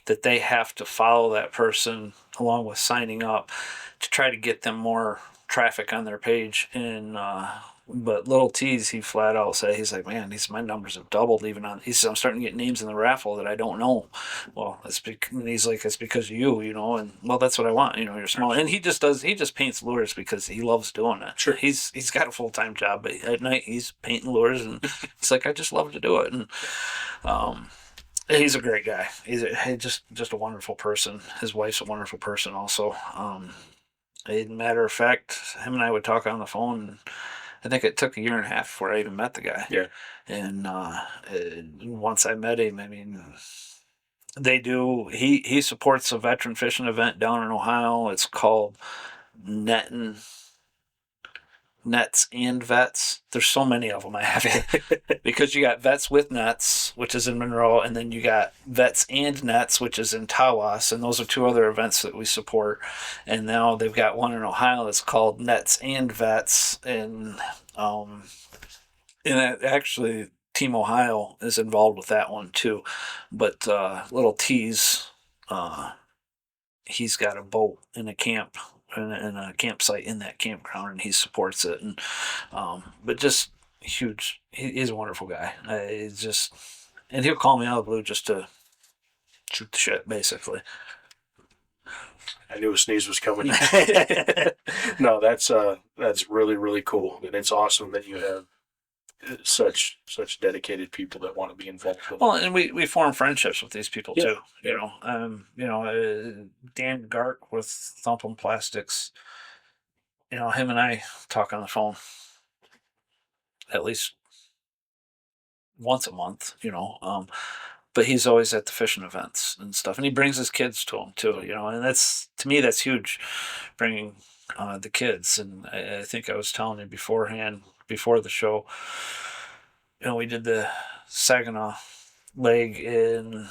that they have to follow that person along with signing up to try to get them more traffic on their page. And But little T's, he flat out said, he's like, man, my numbers have doubled even on. He said, I'm starting to get names in the raffle that I don't know. Well, and he's like, it's because of you, And well, that's what I want, You're small, and he just paints lures because he loves doing it. Sure. He's got a full-time job, but at night he's painting lures, and he's like, I just love to do it, and he's a great guy. He's just a wonderful person. His wife's a wonderful person also. As a matter of fact, him and I would talk on the phone. I think it took a year and a half before I even met the guy. Yeah. And once I met him, I mean, they do. He supports a veteran fishing event down in Ohio. It's called Nets and Vets. There's so many of them. I have because you got Vets with Nets, which is in Monroe, and then you got Vets and Nets, which is in Tawas, and those are two other events that we support. And now they've got one in Ohio that's called Nets and Vets, and actually Team Ohio is involved with that one too. But little T's, he's got a boat in a camp. In a campsite in that campground, and he supports it, and but just huge. He's a wonderful guy. And he'll call me out of the blue just to shoot the shit, basically. I knew a sneeze was coming. No, that's really, really cool, and it's awesome that you have such dedicated people that want to be involved with well, and we form friendships with these people too. Yeah. Dan Gart with Thumpin' Plastics. Him and I talk on the phone at least once a month. But he's always at the fishing events and stuff, and he brings his kids to him too. And that's, to me, that's huge, bringing the kids. And I think I was telling you beforehand, before the show, we did the Saginaw leg, and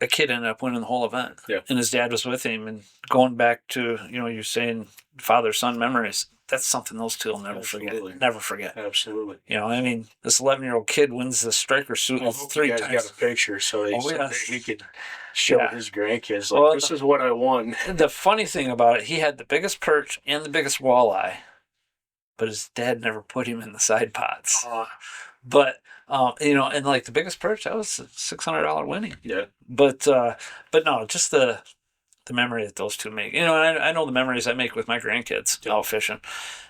a kid ended up winning the whole event. Yeah. And his dad was with him, and going back to, you're saying father-son memories, that's something those two will never forget. Never forget. Absolutely. This 11-year-old kid wins the striker suit 3 times. Got a picture so he could show his grandkids, this is what I won. The funny thing about it, he had the biggest perch and the biggest walleye, but his dad never put him in the side pots. But and like the biggest perch, that was a $600 winning. Yeah. But no, just the memory that those two make. I know the memories I make with my grandkids out fishing.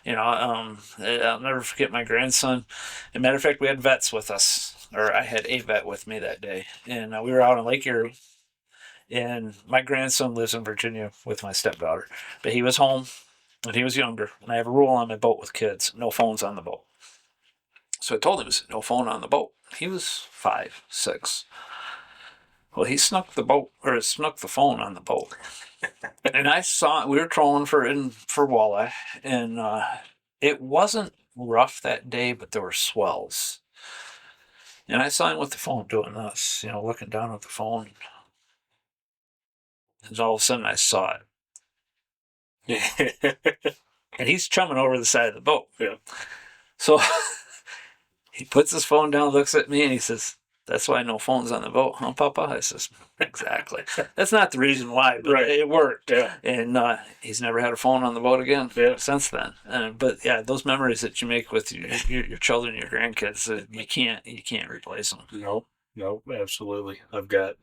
I'll never forget my grandson. As a matter of fact, we had vets with us, or I had a vet with me that day, and we were out on Lake Erie. And my grandson lives in Virginia with my stepdaughter, but he was home when he was younger. And I have a rule on my boat with kids: no phones on the boat. So I told him, no phone on the boat. He was 5, 6. Well, he snuck the phone on the boat. And I saw, we were trolling for walleye, and it wasn't rough that day, but there were swells. And I saw him with the phone doing this, looking down at the phone. And all of a sudden I saw it. And he's chumming over the side of the boat. Yeah. So he puts his phone down, looks at me, and he says, "That's why no phones on the boat, huh, Papa?" I says, "Exactly." That's not the reason why, but it worked. Yeah. And he's never had a phone on the boat again since then. But yeah, those memories that you make with your children, your grandkids, you can't replace them. No, absolutely. I've got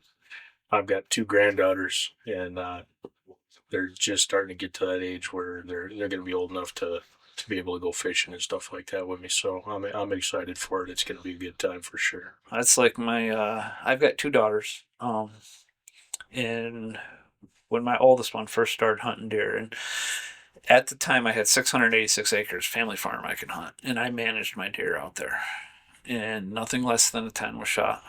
2 granddaughters, and they're just starting to get to that age where they're going to be old enough to be able to go fishing and stuff like that with me. So I'm excited for it. It's going to be a good time for sure. That's like my I've got 2 daughters. And when my oldest one first started hunting deer, and at the time I had 686 acres family farm I could hunt, and I managed my deer out there, and nothing less than a 10 was shot.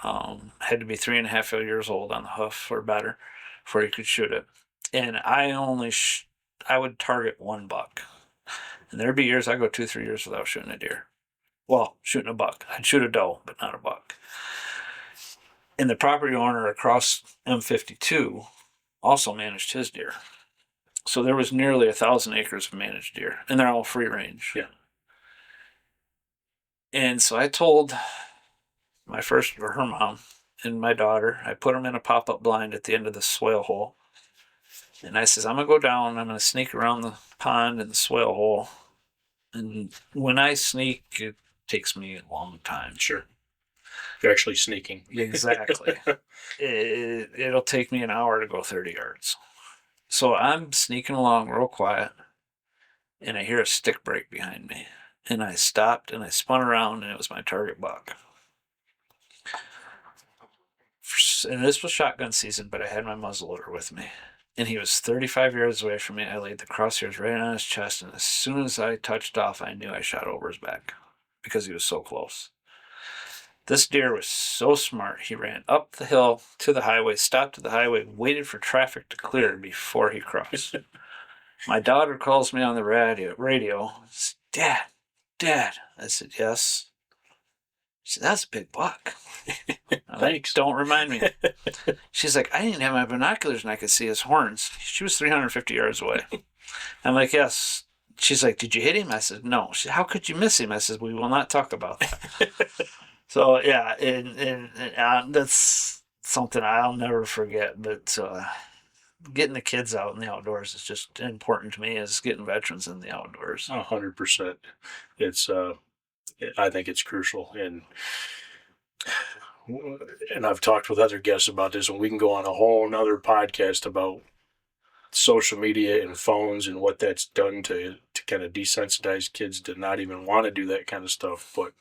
Had to be 3.5 years old on the hoof or better before you could shoot it. And I would target 1 buck. And there'd be years I go 2-3 years without shooting a deer. Well, shooting a buck. I'd shoot a doe, but not a buck. And the property owner across M52 also managed his deer. So there was nearly 1,000 acres of managed deer, and they're all free range. Yeah. And so I told her mom and my daughter, I put them in a pop-up blind at the end of the swale hole. And I says, I'm going to go down, I'm going to sneak around the pond and the swale hole, And when I sneak, it takes me a long time. Sure. You're actually sneaking. Exactly. It'll take me an hour to go 30 yards. So I'm sneaking along real quiet, and I hear a stick break behind me. And I stopped and I spun around, and it was my target buck. And this was shotgun season, but I had my muzzleloader with me. And he was 35 yards away from me. I laid the crosshairs right on his chest, and as soon as I touched off, I knew I shot over his back because he was so close. This deer was so smart. He ran up the hill to the highway, stopped at the highway, waited for traffic to clear before he crossed. My daughter calls me on the radio. Says, Dad. I said, yes. She said, that's a big buck. Thanks. Don't remind me. She's like, I didn't have my binoculars and I could see his horns. She was 350 yards away. I'm like, yes. She's like, did you hit him? I said, no. She said, how could you miss him? I said, we will not talk about that. So, yeah, and that's something I'll never forget. But getting the kids out in the outdoors is just important to me, as getting veterans in the outdoors. 100%. It's, I think it's crucial. And I've talked with other guests about this, and we can go on a whole nother podcast about social media and phones and what that's done to kind of desensitize kids to not even want to do that kind of stuff. But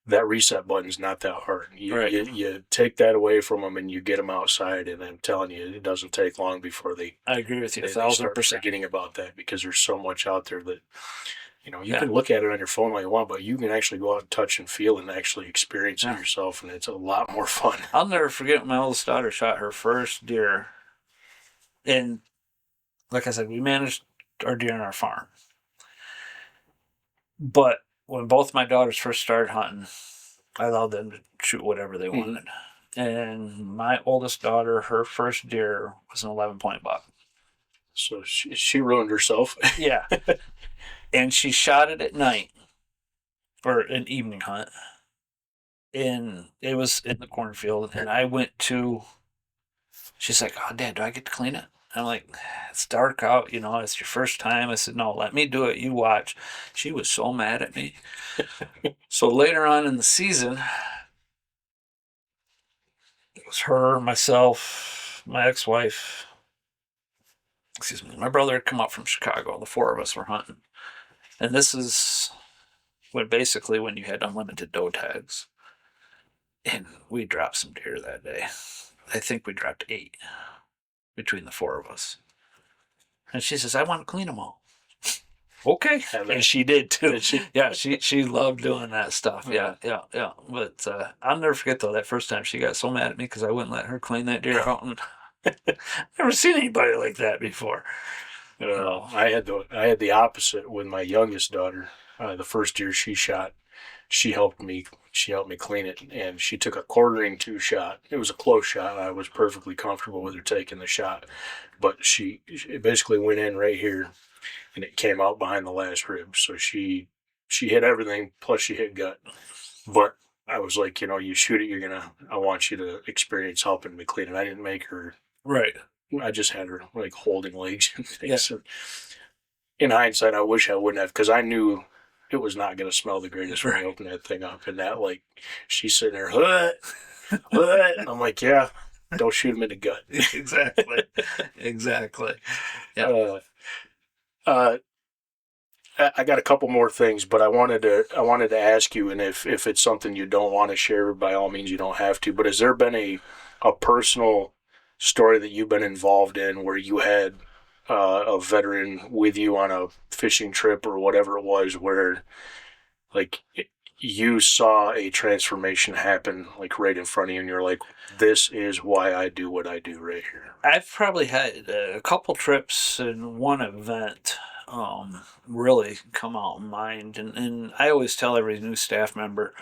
that reset button's not that hard. You take that away from them and you get them outside, and I'm telling you, it doesn't take long before I agree with you, they start 1,000%. forgetting about that, because there's so much out there that, you can look at it on your phone all you want, but you can actually go out and touch and feel and actually experience it yourself, and it's a lot more fun. I'll never forget when my oldest daughter shot her first deer. And like I said, we managed our deer on our farm. But when both my daughters first started hunting, I allowed them to shoot whatever they wanted. And my oldest daughter, her first deer was an 11-point buck. So she ruined herself. Yeah. And she shot it at night, or an evening hunt. And it was in the cornfield. And I went to, she's like, oh, Dad, do I get to clean it? I'm like, it's dark out, it's your first time. I said, no, let me do it. You watch. She was so mad at me. So later on in the season, it was her, myself, my ex-wife, my brother had come up from Chicago. The four of us were hunting. And this is when you had unlimited doe tags. And we dropped some deer that day. I think we dropped 8 between the four of us. And she says, I want to clean them all. Okay. And she did too. Yeah, she loved doing that stuff. Yeah. But I'll never forget, though, that first time she got so mad at me because I wouldn't let her clean that deer out. And never seen anybody like that before. I had the opposite with my youngest daughter. The first deer she shot, she helped me clean it, and she took a quartering 2 shot. It was a close shot. I was perfectly comfortable with her taking the shot, but she basically went in right here, and it came out behind the last rib. So she hit everything, plus she hit gut. But I was like, you shoot it, I want you to experience helping me clean it. I didn't make her. Right. I just had her like holding legs and things. Yeah. In hindsight, I wish I wouldn't have, because I knew it was not going to smell the greatest when I opened that thing up. And that, like, she's sitting there, what? And I'm like, yeah, don't shoot him in the gut. Exactly. Yeah. I got a couple more things, but I wanted to ask you, and if it's something you don't want to share, by all means, you don't have to. But has there been a personal story that you've been involved in where you had a veteran with you on a fishing trip or whatever it was, where like you saw a transformation happen like right in front of you, and you're like, this is why I do what I do right here? I've probably had a couple trips and one event really come out in mind, and I always tell every new staff member,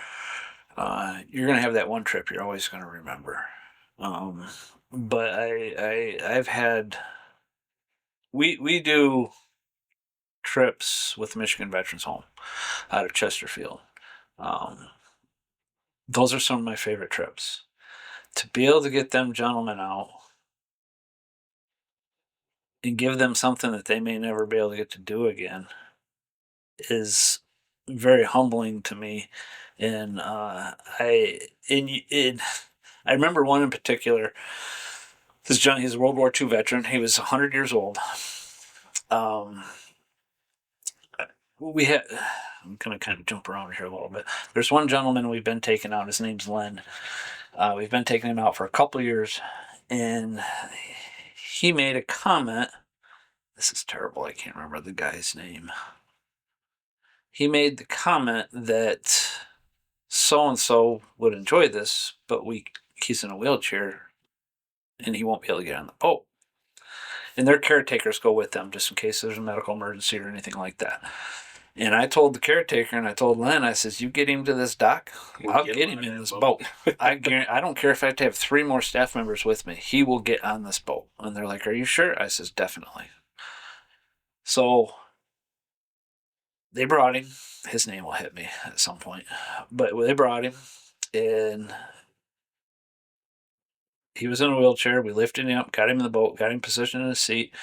you're going to have that one trip you're always going to remember. But I've had, we do trips with the Michigan Veterans Home out of Chesterfield. Those are some of my favorite trips. To be able to get them gentlemen out and give them something that they may never be able to get to do again is very humbling to me. And I remember one in particular. This John, he's a World War II veteran. He was 100 years old. We had. I'm gonna kind of jump around here a little bit. There's one gentleman we've been taking out. His name's Len. We've been taking him out for a couple of years, and he made a comment. This is terrible. I can't remember the guy's name. He made the comment that so and so would enjoy this, but he's in a wheelchair, and he won't be able to get on the boat. And their caretakers go with them just in case there's a medical emergency or anything like that. And I told the caretaker, and I told Len, I says, you get him to this dock, I'll get him in this boat. I don't care if I have to have 3 more staff members with me. He will get on this boat. And they're like, are you sure? I says, definitely. So they brought him. His name will hit me at some point. But they brought him, and he was in a wheelchair. We lifted him up, got him in the boat, got him positioned in his seat.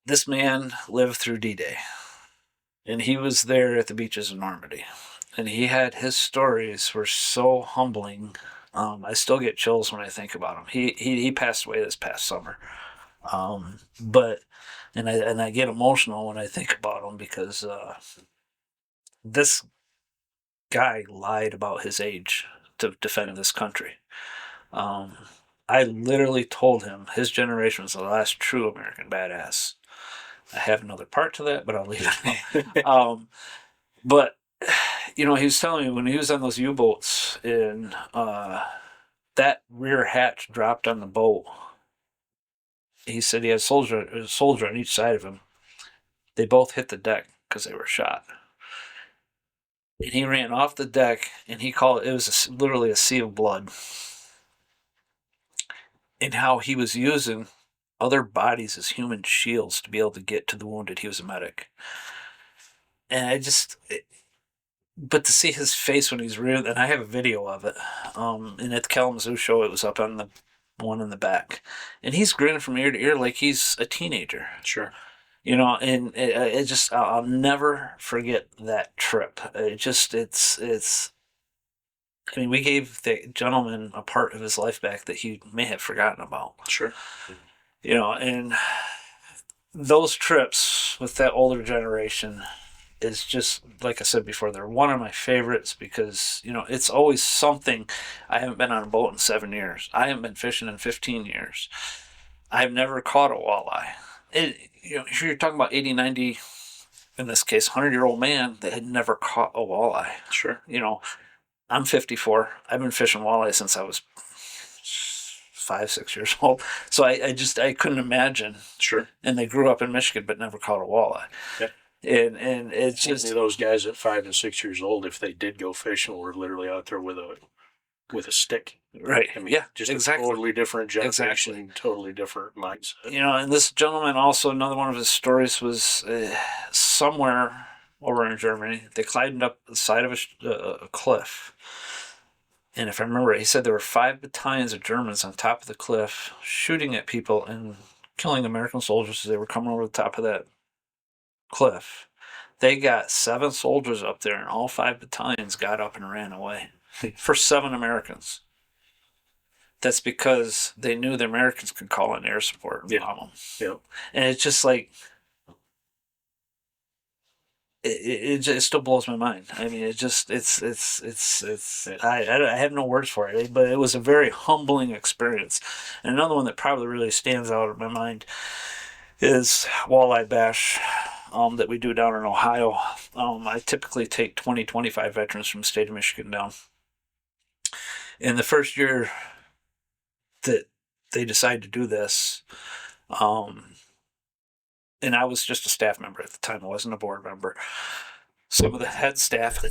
This man lived through D-Day, and he was there at the beaches of Normandy. And his stories were so humbling. I still get chills when I think about him. He passed away this past summer. But I get emotional when I think about him because this guy lied about his age to defend this country. I literally told him his generation was the last true American badass. I have another part to that, but I'll leave it. But he was telling me when he was on those U-boats and that rear hatch dropped on the boat. He said he had a soldier on each side of him. They both hit the deck because they were shot. And he ran off the deck, and he called it was literally a sea of blood. And how he was using other bodies as human shields to be able to get to the wounded. He was a medic. And but to see his face when he's real, and I have a video of it. And at the Kalamazoo show, it was up on the one in the back. And he's grinning from ear to ear like he's a teenager. Sure. And I'll never forget that trip. We gave the gentleman a part of his life back that he may have forgotten about. Sure. And those trips with that older generation is just, like I said before, they're one of my favorites because, it's always something. I haven't been on a boat in 7 years. I haven't been fishing in 15 years. I've never caught a walleye. You're talking about 80, 90, in this case, 100-year-old man that had never caught a walleye. Sure. I'm 54. I've been fishing walleye since I was 5, 6 years old. So I couldn't imagine. Sure. And they grew up in Michigan but never caught a walleye. Yeah. And it's just those guys at 5 and 6 years old, if they did go fishing, were literally out there with a stick. Right. Just exactly. A totally different generation, exactly. Totally different mindset. And this gentleman also, another one of his stories was somewhere over in Germany. They climbed up the side of a cliff. And if I remember, he said there were 5 battalions of Germans on top of the cliff shooting at people and killing American soldiers as they were coming over the top of that cliff. They got 7 soldiers up there, and all 5 battalions got up and ran away for 7 Americans. That's because they knew the Americans could call in air support and bomb them. Yeah. And it's just like, it still blows my mind. I mean, I have no words for it, but it was a very humbling experience. And another one that probably really stands out in my mind is Walleye Bash that we do down in Ohio. I typically take 20, 25 veterans from the state of Michigan down. In the first year that they decided to do this, and I was just a staff member at the time. I wasn't a board member. Some of the head staff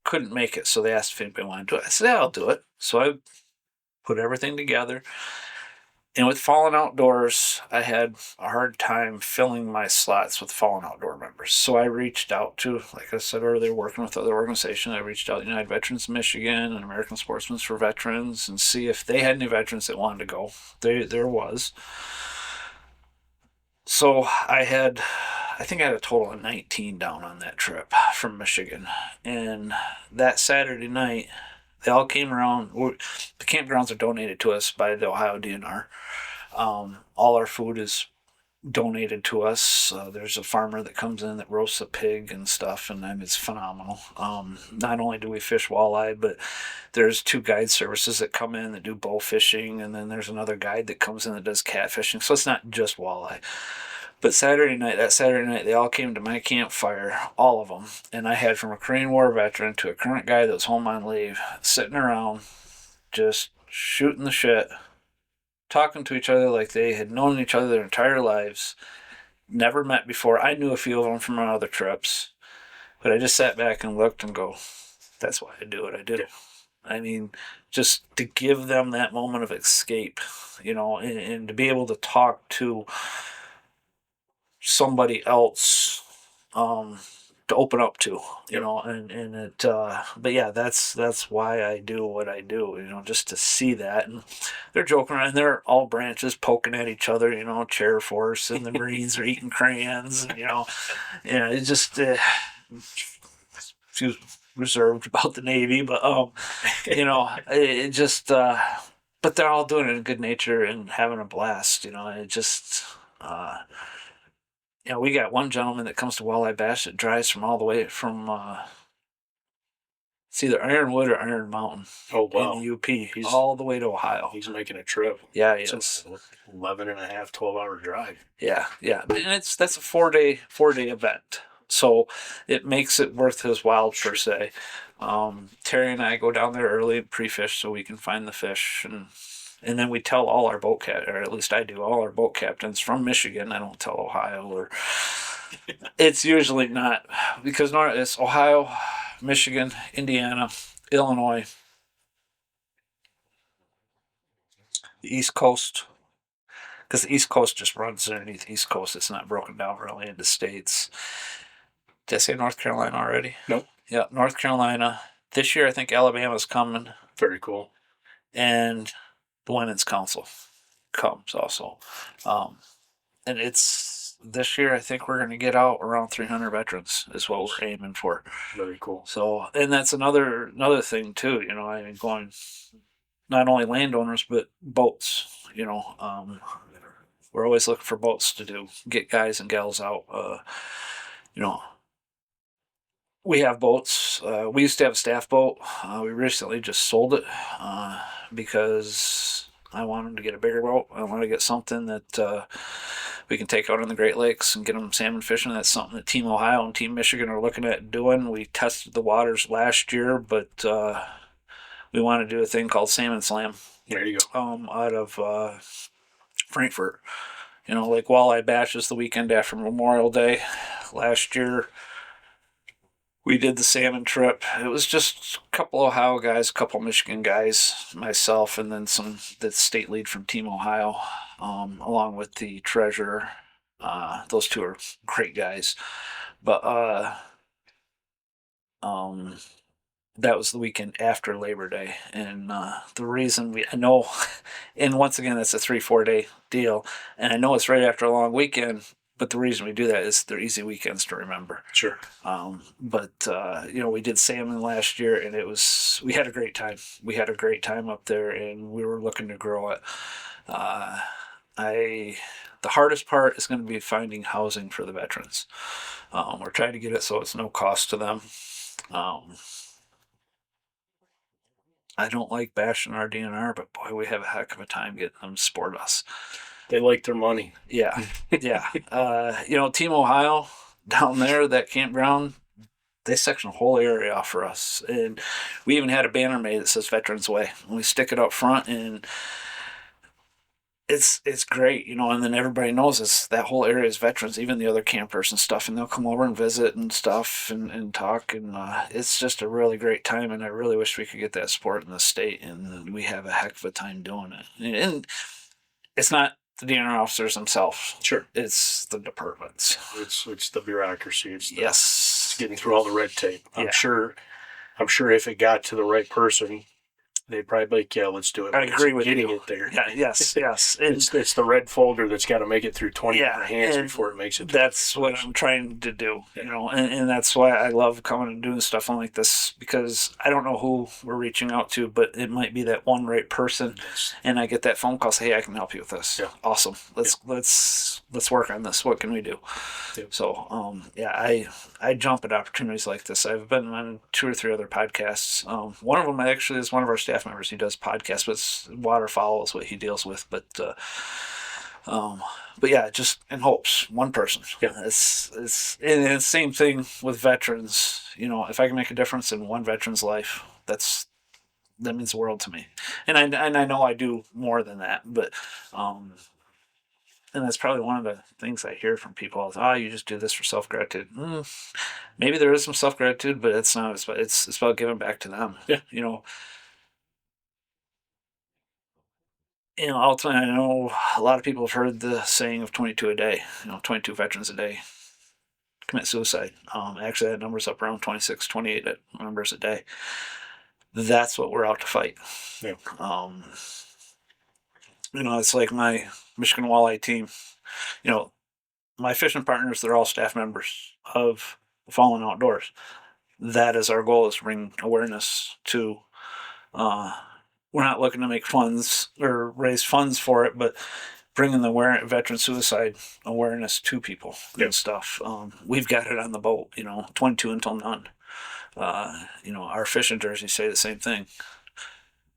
couldn't make it, so they asked if anybody wanted to do it. I said, yeah, I'll do it. So I put everything together. And with Fallen Outdoors, I had a hard time filling my slots with Fallen Outdoor members. So I reached out to, like I said earlier, working with other organizations. I reached out to United Veterans of Michigan and American Sportsmen for Veterans and see if they had any veterans that wanted to go. There was. So I think I had a total of 19 down on that trip from Michigan. And that Saturday night, they all came around. The campgrounds are donated to us by the Ohio DNR. All our food is donated to us. There's a farmer that comes in that roasts a pig and stuff, and I mean, it's phenomenal. Not only do we fish walleye, but there's 2 guide services that come in that do bow fishing, and then there's another guide that comes in that does catfishing. So it's not just walleye. But that Saturday night, they all came to my campfire, all of them, and I had from a Korean War veteran to a current guy that was home on leave, sitting around, just shooting the shit, talking to each other like they had known each other their entire lives, never met before. I knew a few of them from my other trips, but I just sat back and looked and go, that's why I do what I do. I mean, just to give them that moment of escape, and to be able to talk to somebody else, to open up to, and it, but yeah, that's why I do what I do, just to see that. And they're joking around, and they're all branches poking at each other, chair force, and the Marines are eating crayons, yeah, it just, she was reserved about the Navy, but, it just, but they're all doing it in good nature and having a blast, it just, we got one gentleman that comes to Walleye Bash that drives from all the way from it's either Ironwood or Iron Mountain. Oh, wow. In the UP. He's all the way to Ohio. He's making a trip. Yeah, he It's is. an 11 and a half, 12-hour drive. Yeah. And that's a 4-day event. So it makes it worth his while per se. Terry and I go down there early and pre-fish so we can find the fish, and then we tell all our boat or at least I do, all our boat captains from Michigan. I don't tell Ohio, or it's usually not, because it's Ohio, Michigan, Indiana, Illinois, the East Coast, because the East Coast just runs underneath the East Coast. It's not broken down really into states. Did I say North Carolina already? Nope. Yeah, North Carolina. This year, I think Alabama's coming. Very cool. And the Women's Council comes also. And it's this year, I think we're going to get out around 300 veterans is what we're aiming for. Very cool. So, and that's another thing too, I mean, going not only landowners, but boats, we're always looking for boats to get guys and gals out. We have boats. We used to have a staff boat. We recently just sold it because I wanted to get a bigger boat. I wanted to get something that we can take out on the Great Lakes and get them salmon fishing. That's something that Team Ohio and Team Michigan are looking at doing. We tested the waters last year, but we want to do a thing called Salmon Slam. There you go. Out of Frankfurt. Like Walleye Bash is the weekend after Memorial Day. Last year, we did the salmon trip. It was just a couple Ohio guys, a couple Michigan guys, myself, and then the state lead from Team Ohio, along with the treasurer. Those 2 are great guys. But that was the weekend after Labor Day. And the reason I know, and once again, that's a 3-4 day deal. And I know it's right after a long weekend, but the reason we do that is they're easy weekends to remember. Sure. But we did salmon last year, and we had a great time. We had a great time up there, and we were looking to grow it. The hardest part is going to be finding housing for the veterans. We're trying to get it so it's no cost to them. I don't like bashing our DNR, but boy, we have a heck of a time getting them to support us. They like their money. Yeah. Team Ohio down there, that campground, they section a whole area off for us. And we even had a banner made that says Veterans Way. And we stick it up front, and it's great, and then everybody knows that whole area is veterans, even the other campers and stuff, and they'll come over and visit and stuff and talk, and it's just a really great time, and I really wish we could get that support in the state, and we have a heck of a time doing it. And it's not the DNR officers themselves. Sure. It's the departments. It's the bureaucracy. Yes. It's getting through all the red tape. I'm sure if it got to the right person, they'd probably be like, yeah, let's do it. I But agree it's with getting you. it there. Yeah, yes. It's the red folder that's got to make it through 20 Yeah, hands and before it makes it. that's what I'm trying to do, and that's why I love coming and doing stuff like this, because I don't know who we're reaching out to, but it might be that one right person, and I get that phone call, say, hey, I can help you with this. Yeah. Awesome. Let's work on this. What can we do? Yeah. So, I jump at opportunities like this. I've been on 2 or 3 other podcasts. One of them actually is one of our staff members. He does podcasts, but it's waterfowl is what he deals with, but yeah, just in hopes, one person. Yeah. It's and the same thing with veterans. If I can make a difference in one veteran's life, that means the world to me. And I know I do more than that, but and that's probably one of the things I hear from people is, you just do this for self gratitude. Maybe there is some self gratitude, but it's not. It's about giving back to them. Yeah. Ultimately, I know a lot of people have heard the saying of 22 a day. 22 veterans a day commit suicide. Actually, that number's up around 26, 28 members a day. That's what we're out to fight. Yeah. It's like my Michigan Walleye team. My fishing partners, they're all staff members of the Fallen Outdoors. That is our goal, is to bring awareness to, we're not looking to make funds or raise funds for it, but bringing the veteran suicide awareness to people and stuff. We've got it on the boat, 22 until none. Our fishing jerseys say the same thing.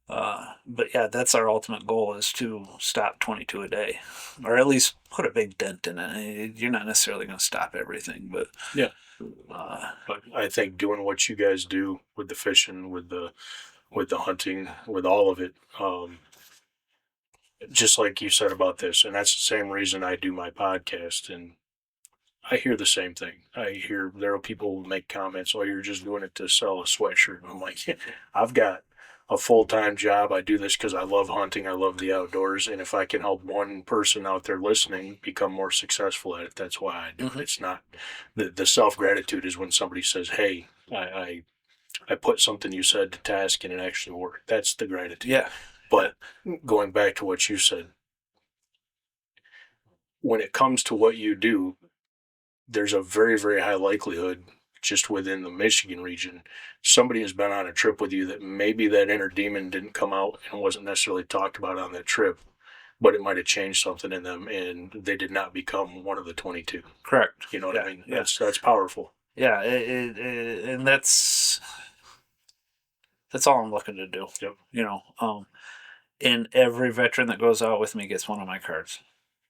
But yeah, that's our ultimate goal, is to stop 22 a day, or at least put a big dent in it. You're not necessarily going to stop everything, but yeah. But I think doing what you guys do with the fishing, with the hunting, with all of it, just like you said about this, and that's the same reason I do my podcast, and I hear the same thing. I hear there are people who make comments, you're just doing it to sell a sweatshirt. And I'm like, I've got a full-time job. I do this because I love hunting. I love the outdoors. And if I can help one person out there listening become more successful at it, that's why I do it. It's not the self-gratitude is when somebody says, hey, I put something you said to task and it actually worked. That's the gratitude. Yeah. But going back to what you said, when it comes to what you do, there's a very, very high likelihood just within the Michigan region, somebody has been on a trip with you that maybe that inner demon didn't come out and wasn't necessarily talked about on that trip, but it might have changed something in them and they did not become one of the 22. Correct. You know what I mean? Yeah. That's powerful. Yeah, and that's all I'm looking to do. Yep. And every veteran that goes out with me gets one of my cards.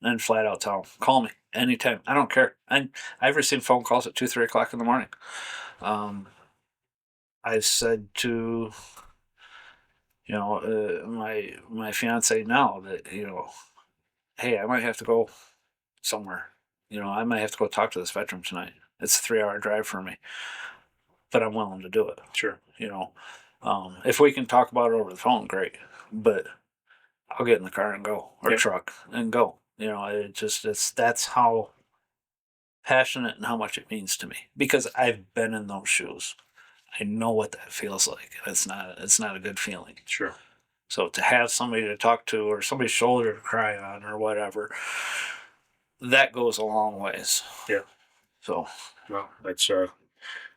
And flat out tell them, call me anytime. I don't care. I've received phone calls at 2, 3 o'clock in the morning. I've said to, my fiance now that, hey, I might have to go somewhere. I might have to go talk to this veteran tonight. It's a 3-hour drive for me, but I'm willing to do it. Sure. If we can talk about it over the phone, great. But I'll get in the car and go, or truck and go. That's how passionate and how much it means to me, because I've been in those shoes. I know what that feels like. It's not a good feeling. Sure. So to have somebody to talk to, or somebody's shoulder to cry on, or whatever, that goes a long ways. Yeah. So. Well, that's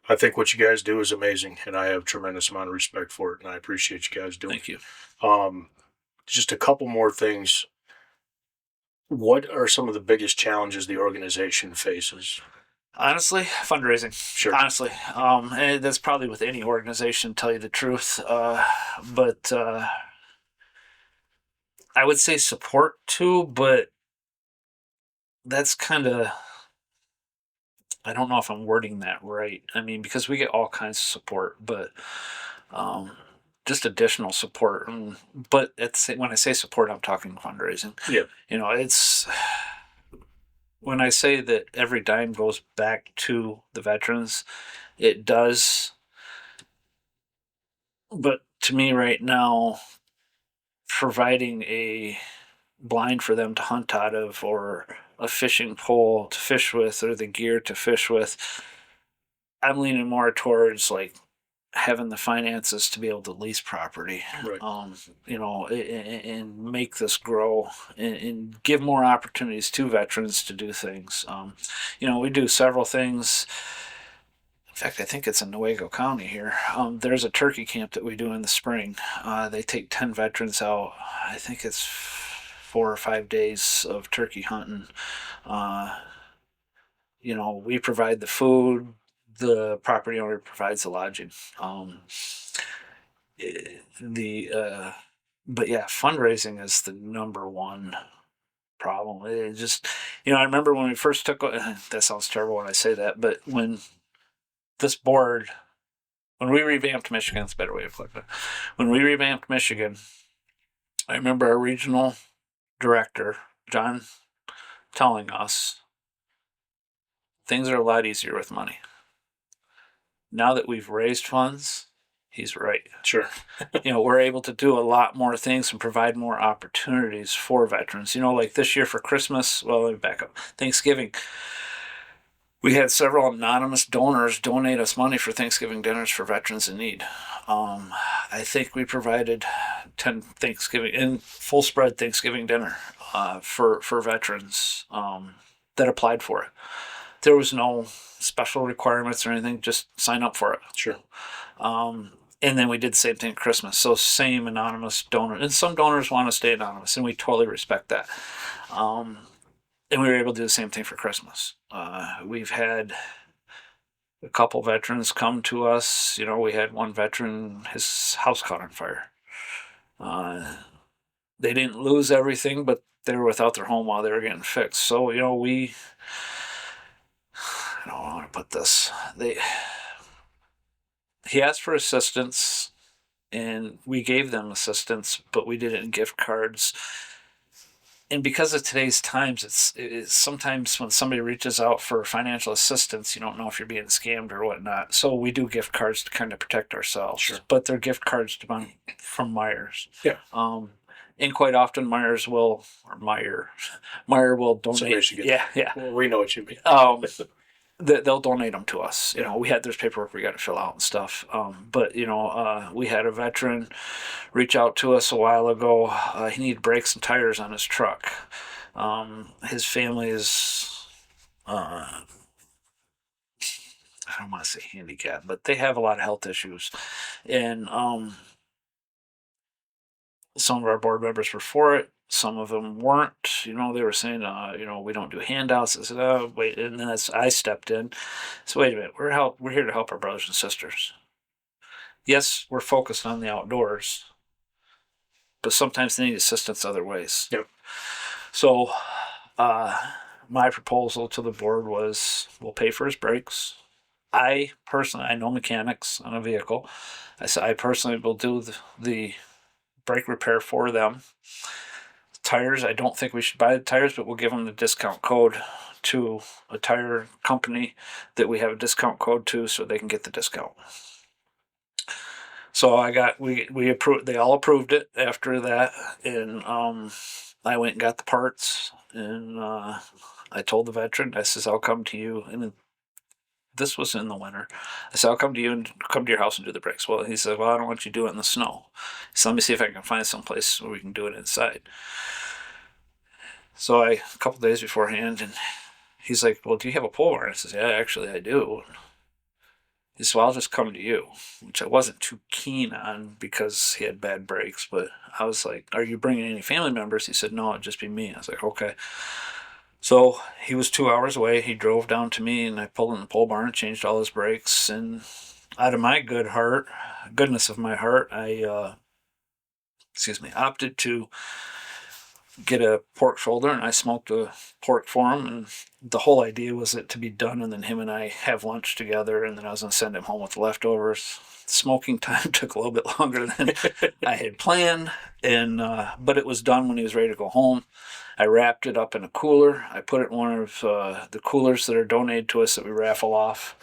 I think what you guys do is amazing, and I have a tremendous amount of respect for it, and I appreciate you guys doing it. Thank you. Just a couple more things. What are some of the biggest challenges the organization faces? Honestly, fundraising. Sure. Honestly, and that's probably with any organization, to tell you the truth. But I would say support too, but that's kind of, I don't know if I'm wording that right. I mean, because we get all kinds of support, but just additional support. But when I say support, I'm talking fundraising. Yeah. It's, when I say that every dime goes back to the veterans, it does. But to me right now, providing a blind for them to hunt out of, or a fishing pole to fish with, or the gear to fish with, I'm leaning more towards like having the finances to be able to lease property, Right. And make this grow and give more opportunities to veterans to do things. We do several things. In fact, I think it's in Newaygo County here. There's a turkey camp that we do in the spring. They take 10 veterans out. I think it's 4 or 5 days of turkey hunting. We provide the food. The property owner provides the lodging. But yeah, fundraising is the number one problem. It just, I remember when we first took. That sounds terrible when I say that, but when this board, when we revamped Michigan, it's a better way of putting it. When we revamped Michigan, I remember our regional director, John, telling us things are a lot easier with money. Now that we've raised funds, he's right. Sure. We're able to do a lot more things and provide more opportunities for veterans. Like this year for Christmas, well, let me back up. Thanksgiving, we had several anonymous donors donate us money for Thanksgiving dinners for veterans in need. I think we provided 10 Thanksgiving and full spread Thanksgiving dinner for veterans that applied for it. There was no special requirements or anything, just sign up for it. Sure. And then we did the same thing at Christmas. So same anonymous donor. And some donors want to stay anonymous, and we totally respect that. And we were able to do the same thing for Christmas. We've had a couple veterans come to us. We had one veteran, his house caught on fire. They didn't lose everything, but they were without their home while they were getting fixed. So, I don't want to put this. He asked for assistance, and we gave them assistance, but we did it in gift cards. And because of today's times, it's sometimes when somebody reaches out for financial assistance, you don't know if you're being scammed or whatnot. So we do gift cards to kind of protect ourselves. Sure. But they're gift cards from Myers. Yeah. And quite often Meyer will donate. Yeah. Well, we know what you mean. They'll donate them to us. There's paperwork we got to fill out and stuff. But we had a veteran reach out to us a while ago. He needed brakes and tires on his truck. His family is, I don't want to say handicapped, but they have a lot of health issues. And some of our board members were for it. Some of them weren't. They were saying, we don't do handouts. I said, oh, wait. And then I stepped in. So wait a minute. We're here to help our brothers and sisters. Yes, we're focused on the outdoors, but sometimes they need assistance other ways. Yep. So my proposal to the board was we'll pay for his brakes. I know mechanics on a vehicle. I said I personally will do the brake repair for them. Tires, I don't think we should buy the tires, but we'll give them the discount code to a tire company that we have a discount code to so they can get the discount. So we approved, they all approved it after that, and I went and got the parts, and I told the veteran, I says, I'll come to you, and this was in the winter. I said, I'll come to you and come to your house and do the brakes. Well, he said, well, I don't want you to do it in the snow. So let me see if I can find some place where we can do it inside. So a couple days beforehand, and he's like, well, do you have a pole barn? I says, yeah, actually I do. He said, well, I'll just come to you, which I wasn't too keen on because he had bad brakes. But I was like, are you bringing any family members? He said, no, it'd just be me. I was like, okay. So he was 2 hours away. He drove down to me, and I pulled in the pole barn and changed all his brakes. And out of my goodness of my heart, I opted to get a pork shoulder, and I smoked a pork for him. And the whole idea was it to be done, and then him and I have lunch together, and then I was going to send him home with the leftovers. Smoking time took a little bit longer than I had planned, and but it was done when he was ready to go home. I wrapped it up in a cooler. I put it in one of the coolers that are donated to us that we raffle off,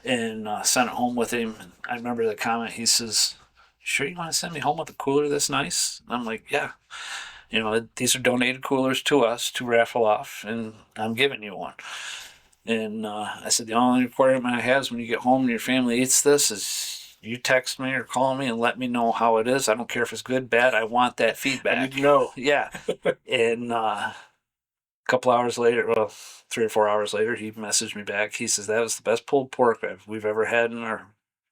and sent it home with him. And I remember the comment. He says, "Sure you want to send me home with a cooler this nice?" And I'm like, "Yeah. These are donated coolers to us to raffle off, and I'm giving you one." And I said, the only requirement I have is when you get home and your family eats this is you text me or call me and let me know how it is. I don't care if it's good, bad. I want that feedback. I need to know. Yeah. And a couple hours later, well, 3 or 4 hours later, he messaged me back. He says, that was the best pulled pork we've ever had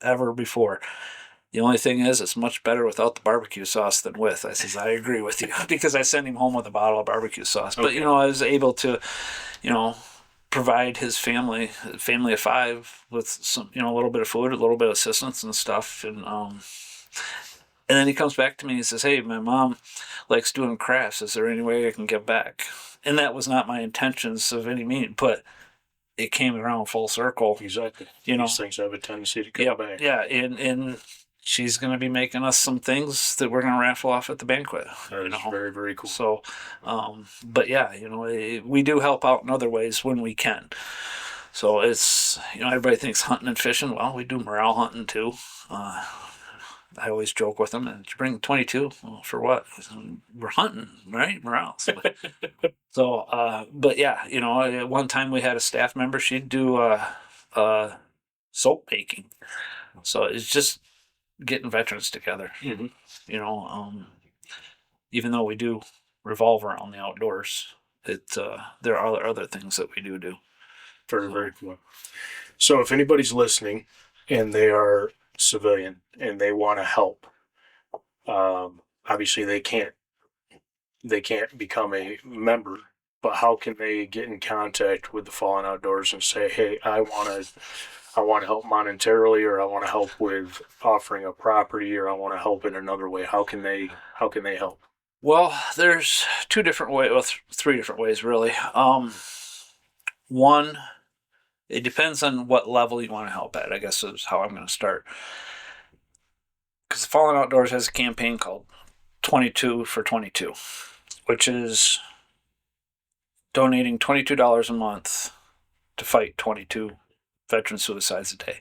ever before. The only thing is, it's much better without the barbecue sauce than with. I says, I agree with you, because I sent him home with a bottle of barbecue sauce. But, Okay. I was able to, provide his family of 5 with some, a little bit of food, a little bit of assistance and stuff. And then he comes back to me and he says, hey, my mom likes doing crafts. Is there any way I can give back? And that was not my intentions of any means, but it came around full circle. Exactly. You know, these things have a tendency to come back. Yeah, and she's going to be making us some things that we're going to raffle off at the banquet. That is very, very cool. So, but yeah, we do help out in other ways when we can. So it's, everybody thinks hunting and fishing. Well, we do morale hunting too. I always joke with them, and you bring 22 well, for what? We're hunting, right? Morale. So, but yeah, at one time we had a staff member. She'd do soap making. So it's just getting veterans together. Mm-hmm. Even though we do revolve around the outdoors, there are other things that we do. Very, very cool. So if anybody's listening and they are civilian and they want to help, obviously they can't become a member, but how can they get in contact with the Fallen Outdoors and say, hey, I want to help monetarily, or I want to help with offering a property, or I want to help in another way? How can they help? Well, there's 2 different ways, well, 3 different ways really. One, it depends on what level you want to help at, I guess is how I'm going to start. Because the Fallen Outdoors has a campaign called 22 for 22, which is donating $22 a month to fight 22 veteran suicides a day.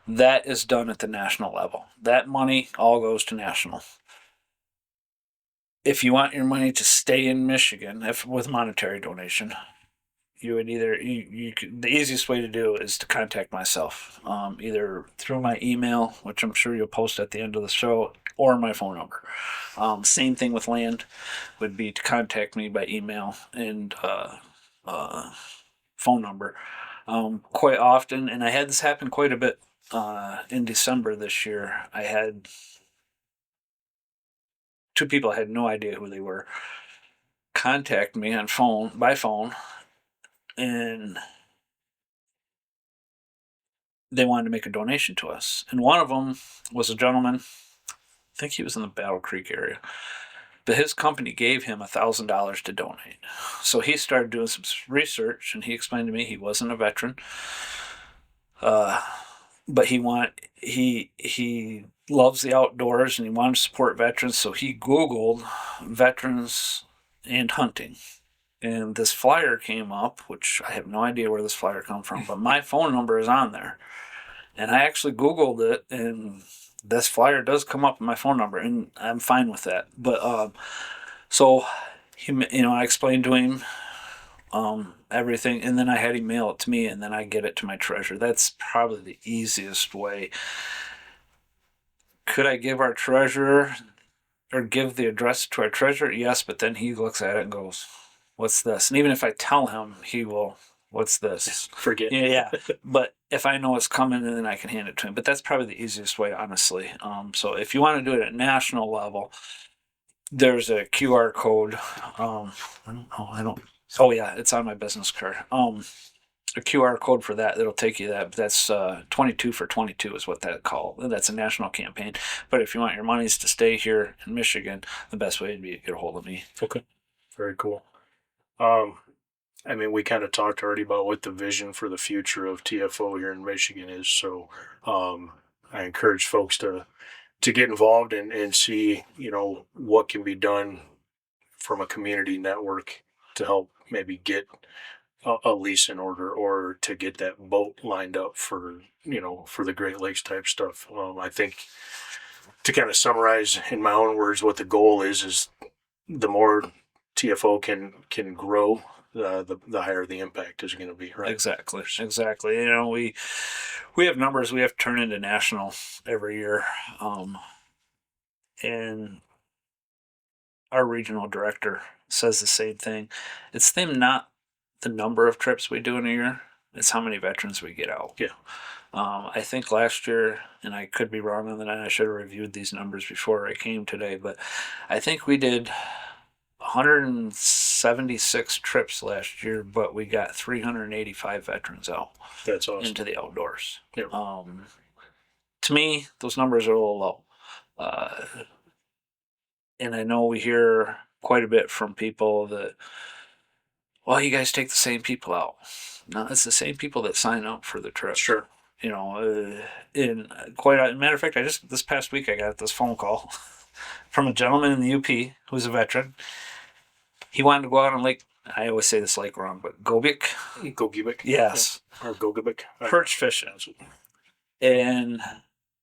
That is done at the national level. That money all goes to national. If you want your money to stay in Michigan, with monetary donation, you would either the easiest way to do is to contact myself, either through my email, which I'm sure you'll post at the end of the show, or my phone number. Same thing with land, would be to contact me by email and phone number. Quite often, and I had this happen quite a bit in December this year. I had 2 people, I had no idea who they were, contact me by phone, and they wanted to make a donation to us. And one of them was a gentleman, I think he was in the Battle Creek area, but his company gave him $1,000 to donate. So he started doing some research, and he explained to me he wasn't a veteran, but he loves the outdoors and he wanted to support veterans. So he Googled veterans and hunting. And this flyer came up, which I have no idea where this flyer come from, but my phone number is on there. And I actually Googled it, and this flyer does come up with my phone number, and I'm fine with that. But so I explained to him everything, and then I had him mail it to me, and then I get it to my treasurer. That's probably the easiest way. Could I give our treasurer, or give the address to our treasurer? Yes, but then he looks at it and goes, what's this? And even if I tell him, he will, what's this? Forget. Yeah. But if I know it's coming, then I can hand it to him. But that's probably the easiest way, honestly. So if you want to do it at national level, there's a QR code. Oh yeah, it's on my business card. A QR code for that that'll take you that. That's 22 for 22 is what that's called. That's a national campaign. But if you want your monies to stay here in Michigan, the best way would be to get a hold of me. Okay. Very cool. We kind of talked already about what the vision for the future of TFO here in Michigan is. So I encourage folks to get involved and see, what can be done from a community network to help maybe get a lease in order, or to get that boat lined up for the Great Lakes type stuff. I think, to kind of summarize in my own words, what the goal is the more TFO can grow the higher the impact is going to be, right? Exactly. You know, we have numbers we have to turn into national every year, and our regional director says the same thing. It's them not the number of trips we do in a year; it's how many veterans we get out. Yeah. I think last year, and I could be wrong on that. I should have reviewed these numbers before I came today, but I think we did 176 trips last year, but we got 385 veterans out. That's awesome. Into the outdoors. Yeah. To me, those numbers are a little low. And I know we hear quite a bit from people that, well, you guys take the same people out. No, it's the same people that sign up for the trip. Sure. You know, a matter of fact, this past week I got this phone call from a gentleman in the UP who's a veteran. He wanted to go out on Lake. I always say this lake wrong, but Gogebic. Yes. Or Gogebic. Perch fishing. And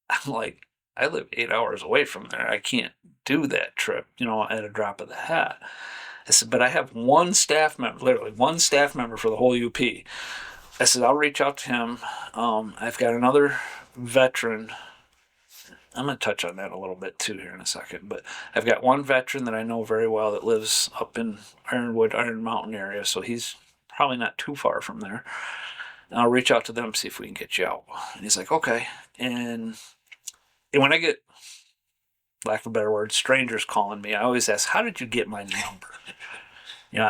I'm like, I live 8 hours away from there. I can't do that trip, you know, at a drop of the hat. I said, but I have one staff member, literally one staff member for the whole UP. I said, I'll reach out to him. I've got another veteran. I'm going to touch on that a little bit too here in a second. But I've got one veteran that I know very well that lives up in Iron Mountain area. So he's probably not too far from there. And I'll reach out to them, see if we can get you out. And he's like, okay. And when I get, lack of a better word, strangers calling me, I always ask, how did you get my number? You know,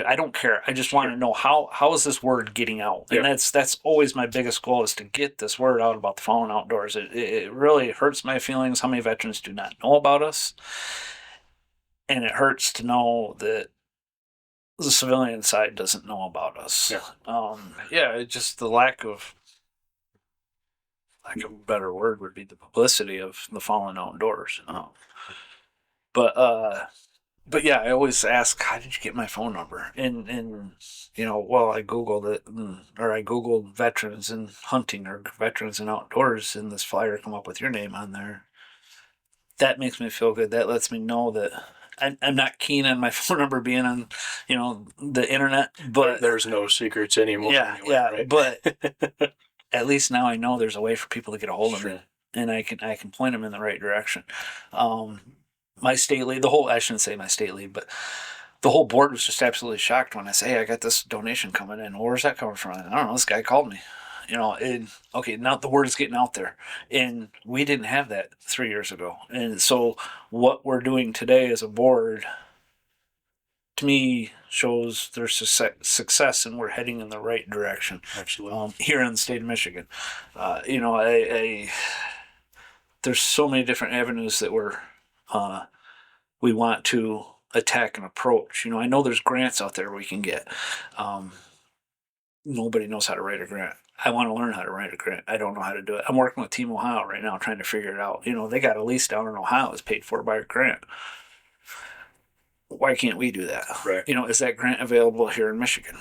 I don't care. I just want to know how is this word getting out? And that's always my biggest goal, is to get this word out about the Fallen Outdoors. It really hurts my feelings how many veterans do not know about us. And it hurts to know that the civilian side doesn't know about us. It's just the lack of a better word would be the publicity of the Fallen Outdoors. But yeah, I always ask, how did you get my phone number? And you know, well, I Googled it, or I Googled veterans in hunting or veterans in outdoors, and this flyer come up with your name on there. That makes me feel good. That lets me know that I'm not keen on my phone number being on, you know, the internet. But there's no secrets anymore. Right? But at least now I know there's a way for people to get a hold of me, and I can point them in the right direction. My state lead, I shouldn't say my state lead, but the whole board was just absolutely shocked when I say, hey, I got this donation coming in. Well, where's that coming from? I don't know. This guy called me. You know, and okay, now the word is getting out there. And we didn't have that 3 years ago. And so what we're doing today as a board, to me, shows there's success and we're heading in the right direction. Absolutely. Here in the state of Michigan. You know, there's so many different avenues that we want to attack and approach. You know, I know there's grants out there we can get. Nobody knows how to write a grant. I want to learn how to write a grant. I don't know how to do it. I'm working with Team Ohio right now trying to figure it out. You know, they got a lease down in Ohio that's paid for by a grant. Why can't we do that? Right. You know, is that grant available here in Michigan?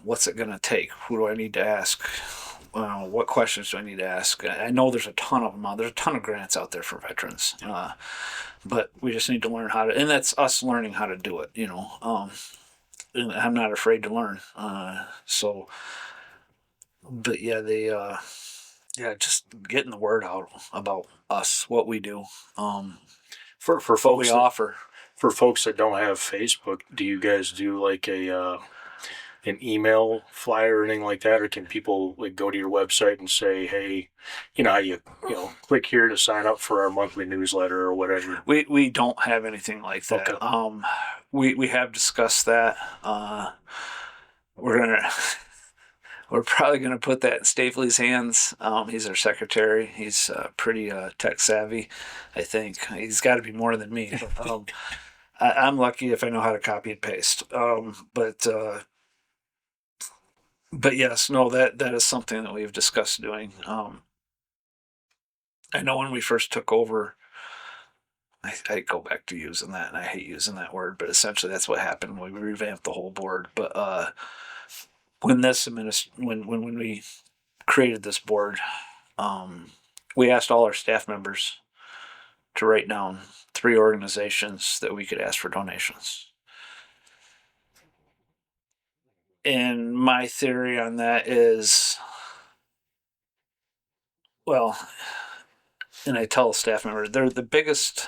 What's it going to take? Who do I need to ask? What questions do I need to ask? I know there's a ton of them out. There's a ton of grants out there for veterans. But we just need to learn how to, and that's us learning how to do it, you know. And I'm not afraid to learn. But yeah, just getting the word out about us, what we do, for what folks we offer. For folks that don't have Facebook, do you guys do like an email flyer or anything like that, or can people like go to your website and say, hey, you know, you click here to sign up for our monthly newsletter or whatever? We don't have anything like that. Okay. We have discussed that. We're probably gonna put that in Stapley's hands. He's our secretary. He's pretty tech savvy. I think he's got to be more than me. I'm lucky if I know how to copy and paste. But yes, no, that is something that we've discussed doing. I know when we first took over, I go back to using that, and I hate using that word, but essentially that's what happened. We revamped the whole board. But when we created this board, we asked all our staff members to write down 3 organizations that we could ask for donations. And my theory on that is, well, and I tell a staff member, they're the biggest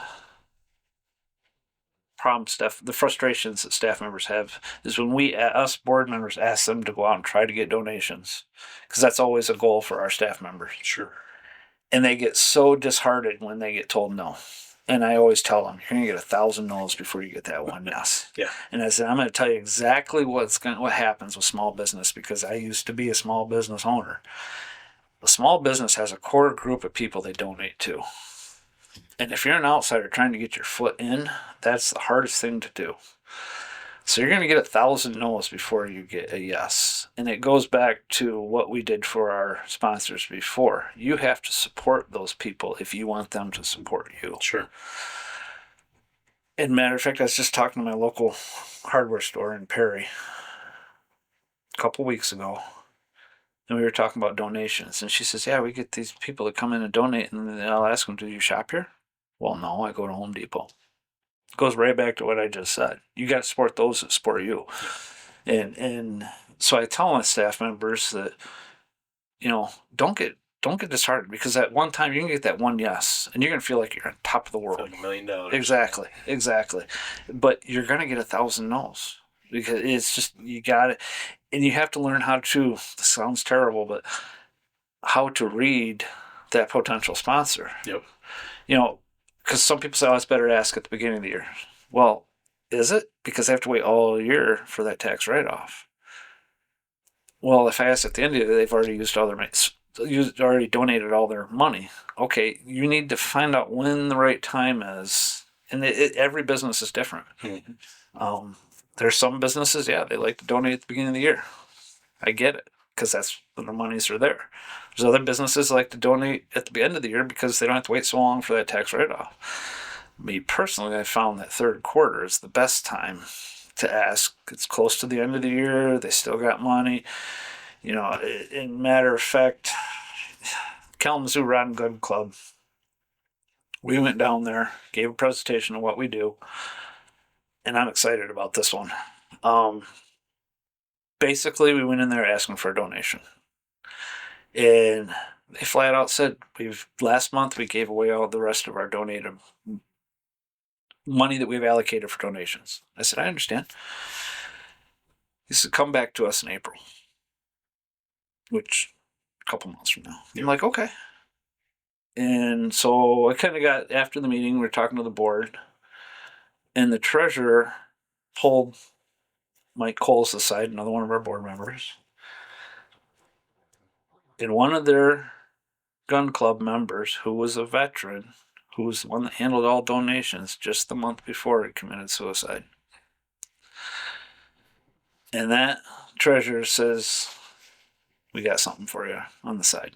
problem the frustrations that staff members have is when us board members, ask them to go out and try to get donations, because that's always a goal for our staff members. Sure. And they get so disheartened when they get told no. And I always tell them, you're going to get 1,000 no's before you get that one yes. Yeah. And I said, I'm going to tell you exactly what happens with small business, because I used to be a small business owner. A small business has a core group of people they donate to. And if you're an outsider trying to get your foot in, that's the hardest thing to do. So you're going to get 1,000 no's before you get a yes. And it goes back to what we did for our sponsors before. You have to support those people if you want them to support you. Sure. And matter of fact, I was just talking to my local hardware store in Perry a couple weeks ago. And we were talking about donations. And she says, yeah, we get these people that come in and donate. And I'll ask them, do you shop here? Well, no, I go to Home Depot. It goes right back to what I just said. You got to support those that support you. And so I tell my staff members that, don't get disheartened, because at one time you can get that one yes, and you're going to feel like you're on top of the world. Like $1 million. Exactly. But you're going to get 1,000 no's, because it's just, you got it. And you have to learn how to, this sounds terrible, but how to read that potential sponsor. Yep. Because some people say, oh, it's better to ask at the beginning of the year. Well, is it? Because I have to wait all year for that tax write-off. Well, if I ask at the end of the year, they've already used all their already donated all their money. Okay, you need to find out when the right time is. And every business is different. Mm-hmm. There's some businesses, they like to donate at the beginning of the year. I get it, because that's when the monies are there. There's other businesses that like to donate at the end of the year because they don't have to wait so long for that tax write-off. Me personally, I found that third quarter is the best time to ask. It's close to the end of the year. They still got money. In matter of fact, Kalamazoo Rod and Gun Club, we went down there, gave a presentation of what we do, and I'm excited about this one. Basically, we went in there asking for a donation. And they flat out said, last month we gave away all the rest of our donated money that we've allocated for donations. I said, I understand. He said, come back to us in April, which a couple months from now. I'm like, okay. And so I kind of got, after the meeting, we were talking to the board, and the treasurer pulled Mike Coles aside, another one of our board members. And one of their gun club members, who was a veteran, who was the one that handled all donations, just the month before he committed suicide. And that treasurer says, we got something for you on the side.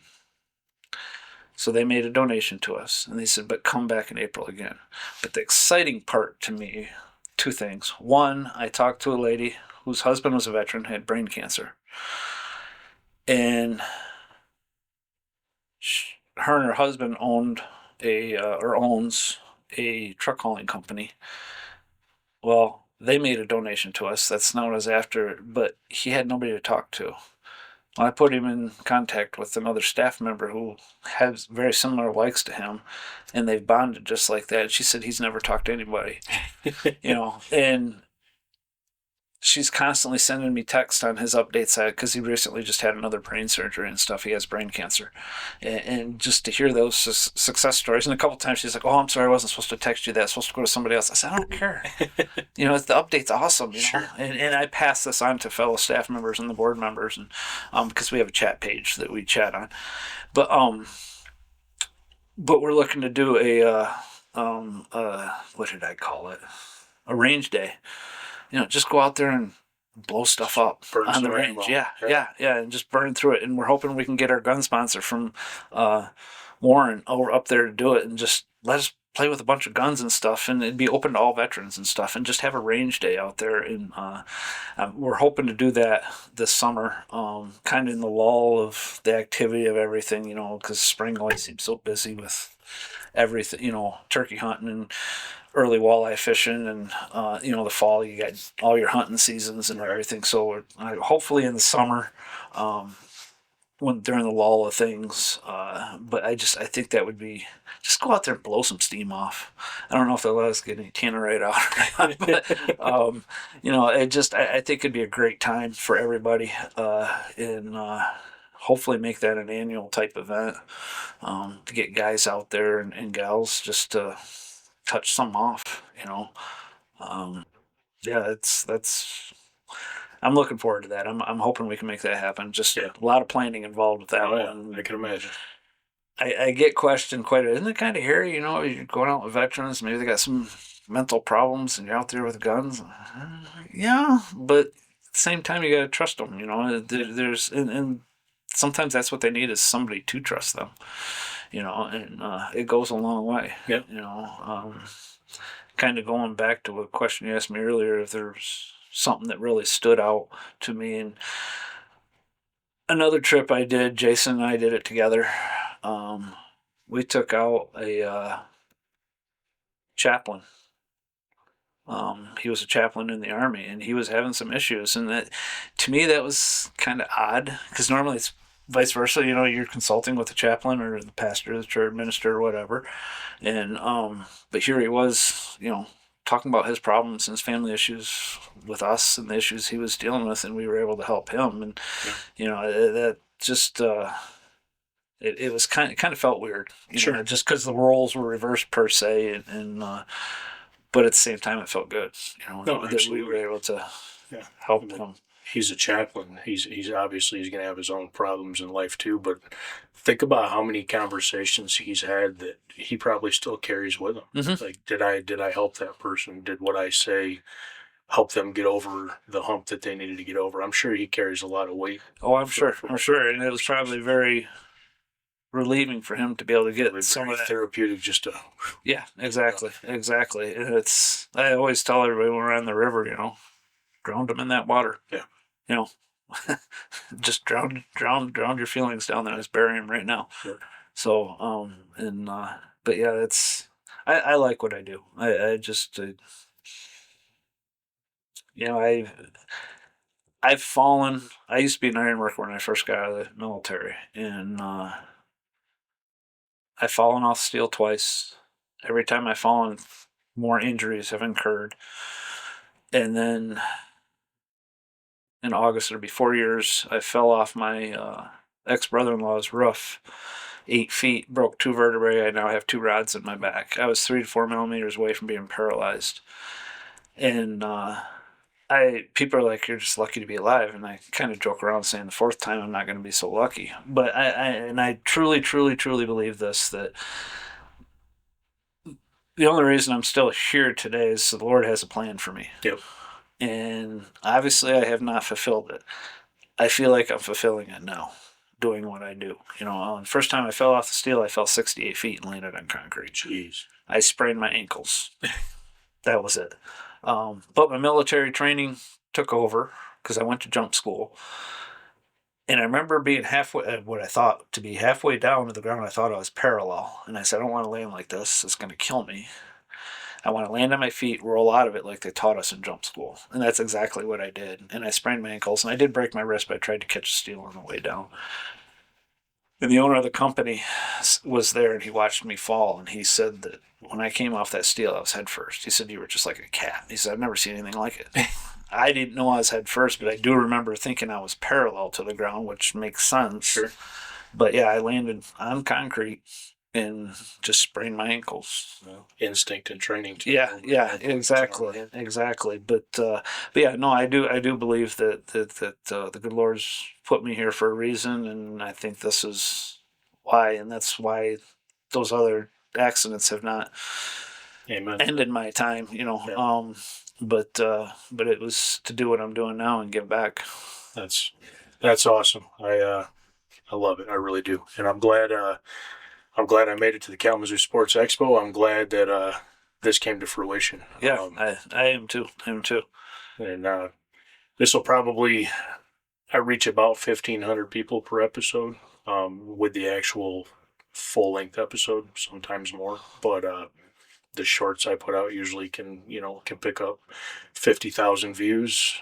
So they made a donation to us, and they said, but come back in April again. But the exciting part to me, two things. One, I talked to a lady whose husband was a veteran, had brain cancer. And her and her husband owns a truck hauling company. Well, they made a donation to us. That's known as after, but he had nobody to talk to. Well, I put him in contact with another staff member who has very similar likes to him, and they've bonded just like that. She said he's never talked to anybody, and she's constantly sending me texts on his update side, because he recently just had another brain surgery and stuff. He has brain cancer. And just to hear those success stories. And a couple times she's like, oh, I'm sorry, I wasn't supposed to text you that. I was supposed to go to somebody else. I said, I don't care. The update's awesome. Sure. And I pass this on to fellow staff members and the board members, and because we have a chat page that we chat on. But we're looking to do what did I call it? A range day. Just go out there and blow stuff up on the range. Yeah, and just burn through it. And we're hoping we can get our gun sponsor from Warren up there to do it, and just let us play with a bunch of guns and stuff, and it'd be open to all veterans and stuff, and just have a range day out there. And we're hoping to do that this summer, kind of in the lull of the activity of everything, because spring always seems so busy with everything, turkey hunting and early walleye fishing, and the fall you got all your hunting seasons and everything. So hopefully in the summer, when during the lull of things, but I think that would be just go out there and blow some steam off. I don't know if they'll let us get any tannerite out, but I think it'd be a great time for everybody, and hopefully make that an annual type event, to get guys out there and gals just to touch some off. Yeah, that's. I'm looking forward to that. I'm hoping we can make that happen. Just a lot of planning involved with that one. I can imagine. I get questioned quite a bit. Isn't it kind of hairy? You're going out with veterans. Maybe they got some mental problems, and you're out there with guns. Yeah, but at the same time, you got to trust them. There's and sometimes that's what they need is somebody to trust them. And it goes a long way. Yep. Kind of going back to a question you asked me earlier, if there's something that really stood out to me. And another trip I did, Jason and I did it together. We took out a chaplain. He was a chaplain in the Army, and he was having some issues. And that, to me, that was kind of odd, because normally it's vice versa. You're consulting with the chaplain or the pastor, the church minister, or whatever. And but here he was, talking about his problems and his family issues with us and the issues he was dealing with, and we were able to help him. And that just it was kind of felt weird, Sure. just because the roles were reversed per se, and but at the same time it felt good, that we were able to help him. He's a chaplain. He's obviously he's going to have his own problems in life too. But think about how many conversations he's had that he probably still carries with him. Mm-hmm. Like, did I help that person? Did what I say help them get over the hump that they needed to get over? I'm sure he carries a lot of weight. Oh, I'm sure, and it was probably very relieving for him to be able to get some of that therapeutic. Just to exactly. And I always tell everybody when we're on the river, drown them in that water. Yeah. Just drown your feelings down there. Just bury them right now. Sure. So, but yeah, I like what I do. I just, I've fallen. I used to be an iron worker when I first got out of the military, and I've fallen off steel twice. Every time I've fallen, more injuries have incurred. And then in August, it'll be 4 years, I fell off my ex-brother-in-law's roof, 8 feet, broke 2 vertebrae. I now have 2 rods in my back. I was 3 to 4 millimeters away from being paralyzed. And people are like, you're just lucky to be alive. And I kind of joke around saying the 4th time I'm not going to be so lucky. But I truly, truly, truly believe this, that the only reason I'm still here today is the Lord has a plan for me. Yep. And obviously I have not fulfilled it. I feel like I'm fulfilling it now, doing what I do. The first time I fell off the steel, I fell 68 feet and landed on concrete. Jeez. I sprained my ankles. That was it. But my military training took over because I went to jump school. And I remember being what I thought to be halfway down to the ground. I thought I was parallel. And I said, I don't want to land like this. It's going to kill me. I want to land on my feet, roll out of it like they taught us in jump school. And that's exactly what I did. And I sprained my ankles. And I did break my wrist, but I tried to catch a steel on the way down. And the owner of the company was there, and he watched me fall. And he said that when I came off that steel, I was head first. He said, you were just like a cat. He said, I've never seen anything like it. I didn't know I was head first, but I do remember thinking I was parallel to the ground, which makes sense. Sure. But yeah, I landed on concrete and just sprained my ankles. Instinct and training. Yeah, exactly. But yeah, no, I do believe that the good Lord's put me here for a reason, and I think this is why, and that's why those other accidents have not ended my time. Yeah. But it was to do what I'm doing now and give back. That's awesome. I love it. I really do, and I'm glad. I'm glad I made it to the Kalamazoo Sports Expo. I'm glad that this came to fruition. Yeah, I am too. I am too. And this will probably I reach about 1,500 people per episode with the actual full length episode, sometimes more. But the shorts I put out usually can pick up 50,000 views,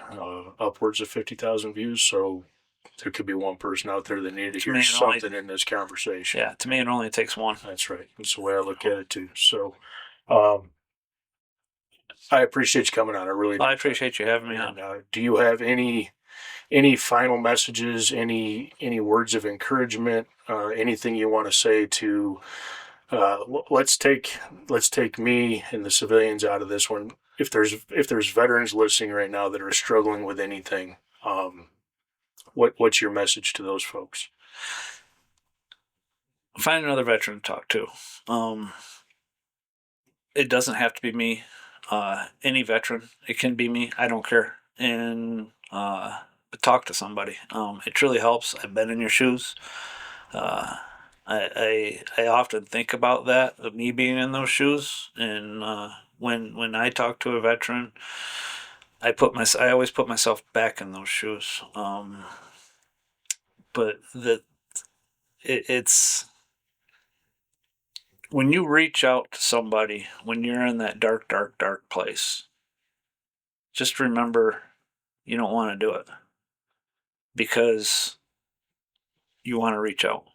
upwards of 50,000 views. So there could be one person out there that needed to hear something in this conversation. Yeah, to me it only takes one. That's right. That's the way I look at it too. So I appreciate you coming on. I really do. I appreciate you having me on. Do you have any final messages, any words of encouragement, anything you want to say to let's take me and the civilians out of this one. If there's veterans listening right now that are struggling with anything, what's your message to those folks? Find another veteran to talk to. It doesn't have to be me. Any veteran, it can be me. I don't care. And talk to somebody. It truly helps. I've been in your shoes. I often think about that, of me being in those shoes. And when I talk to a veteran, I always put myself back in those shoes. But it's when you reach out to somebody when you're in that dark, dark, dark place. Just remember, you don't want to do it because you want to reach out.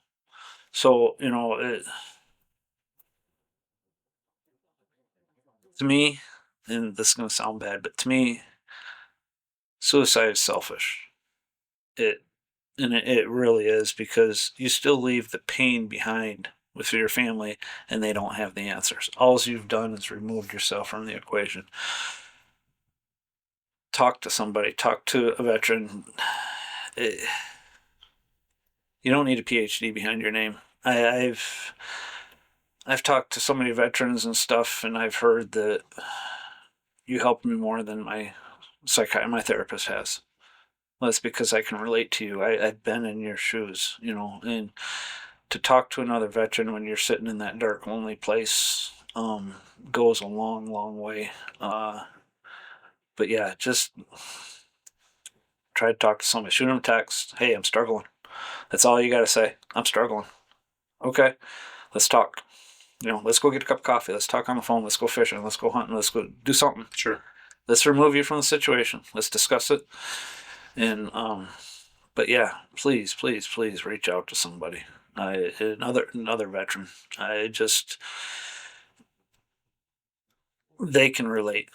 So, to me, and this is going to sound bad, but to me, suicide is selfish. It really is, because you still leave the pain behind with your family and they don't have the answers. All you've done is removed yourself from the equation. Talk to somebody, talk to a veteran. You don't need a PhD behind your name. I've talked to so many veterans and stuff, and I've heard that you helped me more than my therapist has. Well, that's because I can relate to you. I've been in your shoes, and to talk to another veteran when you're sitting in that dark, lonely place goes a long, long way. But yeah, just try to talk to somebody. Shoot them a text. Hey, I'm struggling. That's all you got to say. I'm struggling. Okay, let's talk. Let's go get a cup of coffee. Let's talk on the phone. Let's go fishing. Let's go hunting. Let's go do something. Sure. Let's remove you from the situation. Let's discuss it. And but yeah, please, please, please reach out to somebody. Another veteran. They can relate.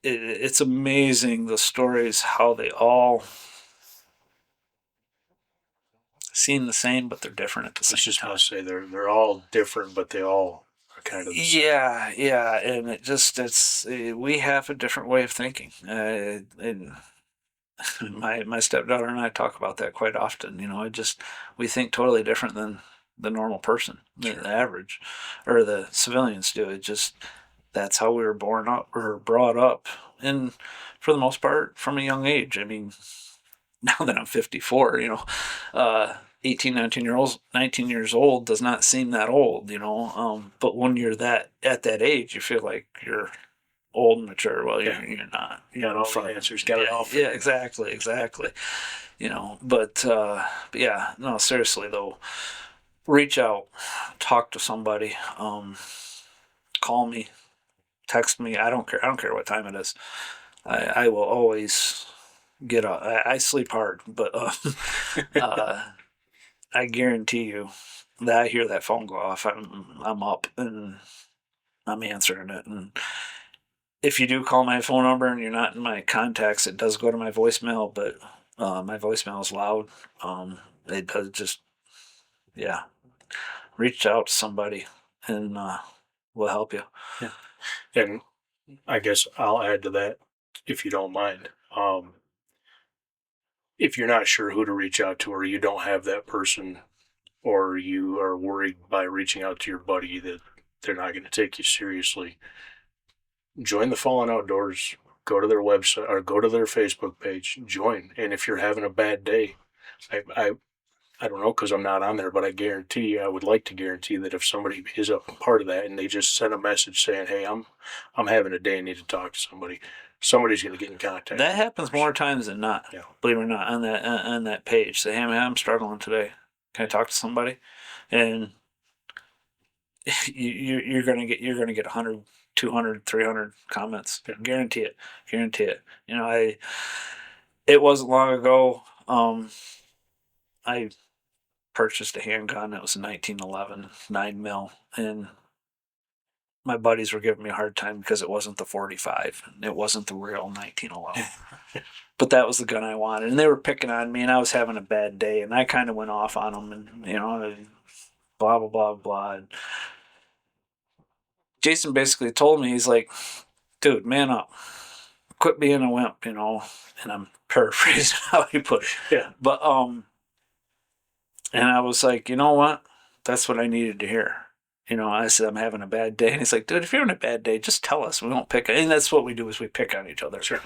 It's amazing the stories, how they all seem the same, but they're different at the same time. I just want to say they're all different, but they all are kind of the same. Yeah, and we have a different way of thinking. And my stepdaughter and I talk about that quite often. We think totally different than the normal person, the average, or the civilians do. That's how we were born up or brought up, and for the most part, from a young age. I mean, now that I'm 54, 18, 19 years old does not seem that old, but when you're at that age, you feel like you're old and mature. Well, you're not. You got all the answers. Got it all. Yeah, exactly. But yeah, no, seriously though, reach out, talk to somebody, call me, text me. I don't care what time it is. I will always get up. I sleep hard, but I guarantee you that I hear that phone go off, I'm up and I'm answering it. And if you do call my phone number and you're not in my contacts, it does go to my voicemail, but my voicemail is loud. It does just, reach out to somebody and we'll help you. Yeah. And I guess I'll add to that, if you don't mind. If you're not sure who to reach out to, or you don't have that person, or you are worried by reaching out to your buddy that they're not going to take you seriously, join the Fallen Outdoors. Go to their website or go to their Facebook page. Join. And if you're having a bad day, I I don't know because I'm not on there, but I would like to guarantee that if somebody is a part of that and they just send a message saying, "Hey, I'm having a day, I need to talk to somebody," somebody's going to get in contact. That happens more times than not. Yeah. Believe it or not, on that page, say, "Hey man, I'm struggling today. Can I talk to somebody?" And you're gonna get 100, 200, 300 comments. Yeah. Guarantee it. You know, it wasn't long ago. I purchased a handgun that was a 1911 9mm, and my buddies were giving me a hard time because it wasn't the 45. It wasn't the real 1911. But that was the gun I wanted, and they were picking on me, and I was having a bad day, and I kind of went off on them, and blah blah blah blah. And Jason basically told me, he's like, "Dude, man up, quit being a wimp," And I'm paraphrasing how he put it. Yeah. But and I was like, you know what? That's what I needed to hear. I said, I'm having a bad day. And he's like, dude, if you're having a bad day, just tell us. We won't pick. And that's what we do, is we pick on each other. Sure.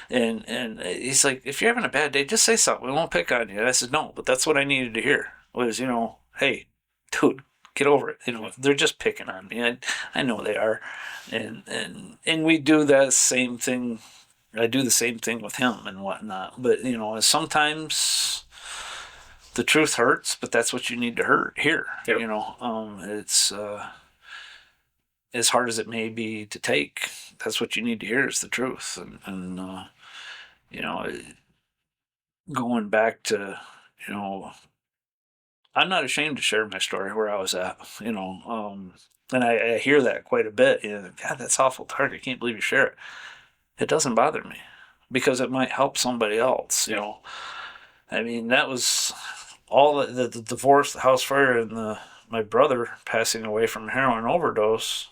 And he's like, if you're having a bad day, just say something. We won't pick on you. And I said, no, but that's what I needed to hear was, hey, dude, get over it. They're just picking on me. I know they are. And we do that same thing. I do the same thing with him and whatnot. But, sometimes the truth hurts, but that's what you need to hear. Yep. It's as hard as it may be to take. That's what you need to hear is the truth. And going back to, I'm not ashamed to share my story where I was at. And I hear that quite a bit. God, that's awful dark. I can't believe you share it. It doesn't bother me because it might help somebody else. I mean, that was all the divorce, the house fire, and my brother passing away from heroin overdose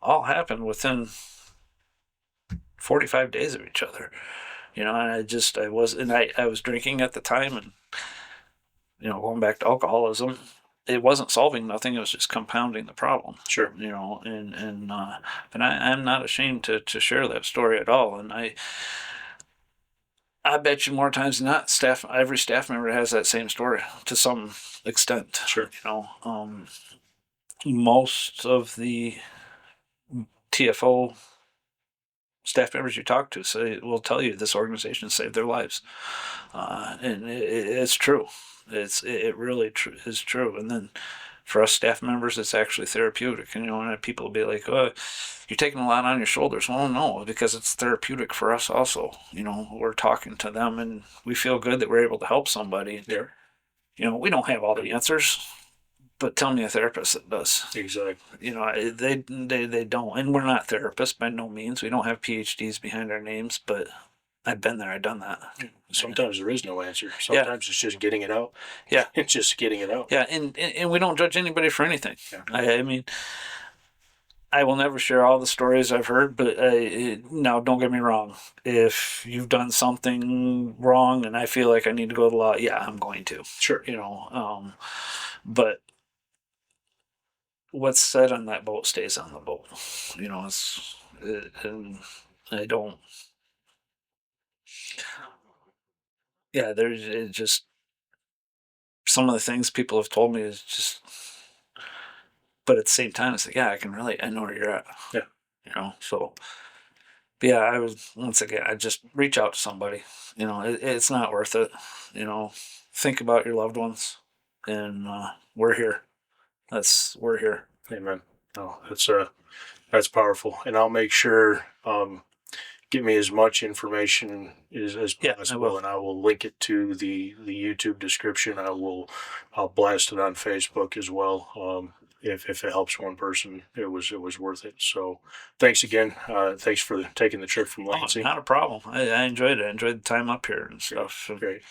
all happened within 45 days of each other. And I was drinking at the time, and going back to alcoholism, it wasn't solving nothing. It was just compounding the problem. Sure. But I'm not ashamed to share that story at all. And I bet you more times than not, every staff member has that same story to some extent. Sure. Most of the TFO staff members you talk to will tell you this organization saved their lives, and it's true. It really is true. And then for us staff members, it's actually therapeutic. And people will be like, "Oh, you're taking a lot on your shoulders." Well, no, because it's therapeutic for us also. We're talking to them, and we feel good that we're able to help somebody. Yeah. We don't have all the answers, but tell me a therapist that does. Exactly. They don't, and we're not therapists by no means. We don't have PhDs behind our names, but I've been there. I've done that. Sometimes there is no answer. Sometimes it's just getting it out. Yeah. It's just getting it out. Yeah, and we don't judge anybody for anything. Yeah. I mean, I will never share all the stories I've heard, but now don't get me wrong. If you've done something wrong and I feel like I need to go to the law, yeah, I'm going to. Sure. But what's said on that boat stays on the boat. And I don't. Yeah, there's just some of the things people have told me is just. But at the same time, it's like, yeah, I know where you're at. Yeah. So. But yeah, I just reach out to somebody. It's not worth it. Think about your loved ones, and we're here. We're here. Amen. Oh, that's powerful. And I'll make sure give me as much information as possible, and I will link it to the YouTube description. I'll blast it on Facebook as well. If it helps one person, it was worth it. So thanks again. Thanks for taking the trip from Lansing. Not a problem. I enjoyed it. I enjoyed the time up here and stuff. Great.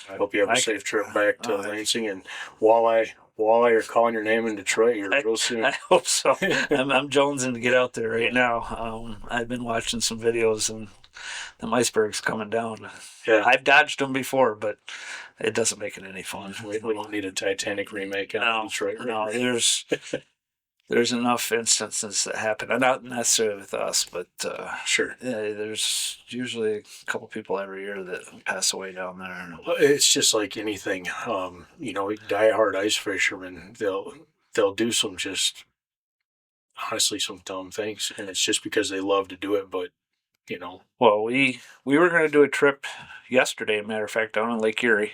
I hope you have a safe trip back to Lansing. And Walleye are calling your name in Detroit here real soon. I hope so. I'm jonesing to get out there right now. I've been watching some videos, and the iceberg's coming down. Yeah. I've dodged them before, but it doesn't make it any fun. We don't need a Titanic remake on Detroit. No, there's there's enough instances that happen. Not necessarily with us, but Sure. there's usually a couple people every year that pass away down there. It's just like anything. Diehard ice fishermen, they'll do some just honestly some dumb things, and it's just because they love to do it. But Well, we were going to do a trip yesterday, matter of fact, down in Lake Erie,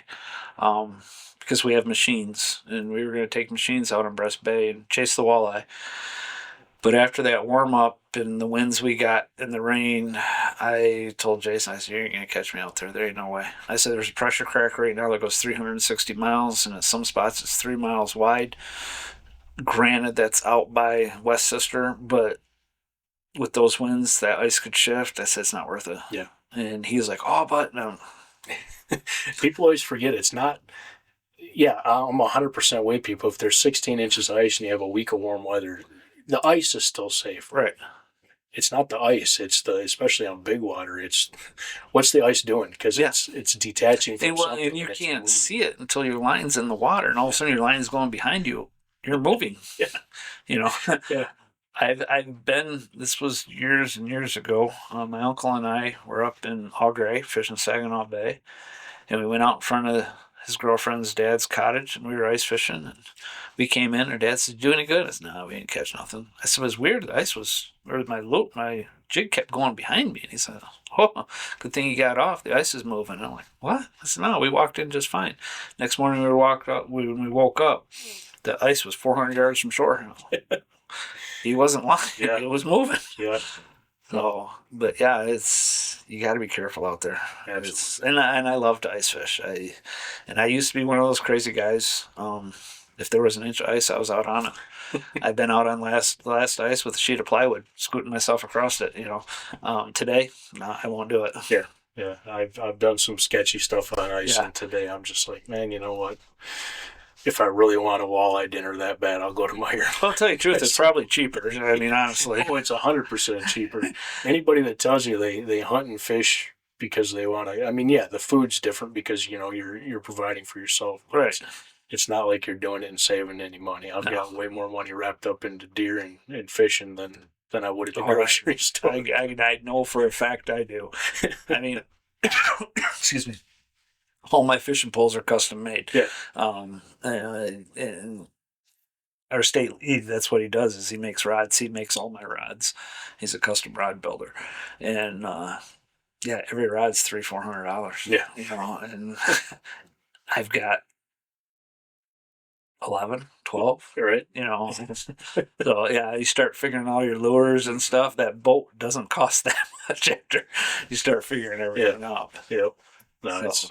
because we have machines, and we were going to take machines out on Breast Bay and chase the walleye. But after that warm up and the winds we got and the rain, I told Jason, I said, "You ain't gonna catch me out there. There ain't no way." I said, "There's a pressure crack right now that goes 360 miles, and at some spots it's 3 miles wide. Granted, that's out by West Sister, but with those winds, that ice could shift." I said, "It's not worth it." Yeah. And he's like, "Oh, but no." People always forget it's not. Yeah, I'm 100% with people. If there's 16 inches of ice and you have a week of warm weather, the ice is still safe. Right. It's not the ice. It's especially on big water. It's what's the ice doing? Because Yeah. it's detaching from something. And you it's can't moving. see it until your line's in the water, and all of a sudden your line's going behind you. You're moving. Yeah. You know. Yeah. I've been. This was years and years ago. My uncle and I were up in Hawgray fishing Saginaw Bay, and we went out in front of his girlfriend's dad's cottage, and we were ice fishing. And we came in. Her dad said, "You doing any good?" I said, "No, we didn't catch nothing." I said, "It was weird. The ice was, or my jig kept going behind me." And he said, "Oh, good thing you got off. The ice is moving." And I'm like, "What?" I said, "No, we walked in just fine." Next morning when we woke up, the ice was 400 yards from shore. He wasn't lying. Yeah. It was moving. Yeah. So, but yeah, you got to be careful out there. Absolutely. And I love to ice fish. I used to be one of those crazy guys. If there was an inch of ice, I was out on it. I've been out on last ice with a sheet of plywood, scooting myself across it. Today, no, I won't do it. Yeah. Yeah. I've done some sketchy stuff on ice, Yeah. and today I'm just like, man, you know what? If I really want a walleye dinner that bad, I'll go to Meyer. Well, I'll tell you the truth, it's probably cheaper. I mean, honestly. Oh, it's 100% cheaper. Anybody that tells you they hunt and fish because they want to, I mean, yeah, the food's different because you're providing for yourself. But Right. It's not like you're doing it and saving any money. I've got way more money wrapped up into deer and fishing than I would at the grocery store. I know for a fact I do. I mean, excuse me. All my fishing poles are custom made. Yeah. And our state lead, that's what he does, is he makes rods. He makes all my rods. He's a custom rod builder. And yeah, every rod's $300-400. Yeah. And I've got 11, 12. Right. So yeah, you start figuring all your lures and stuff. That boat doesn't cost that much after you start figuring everything out. Yep. No, So,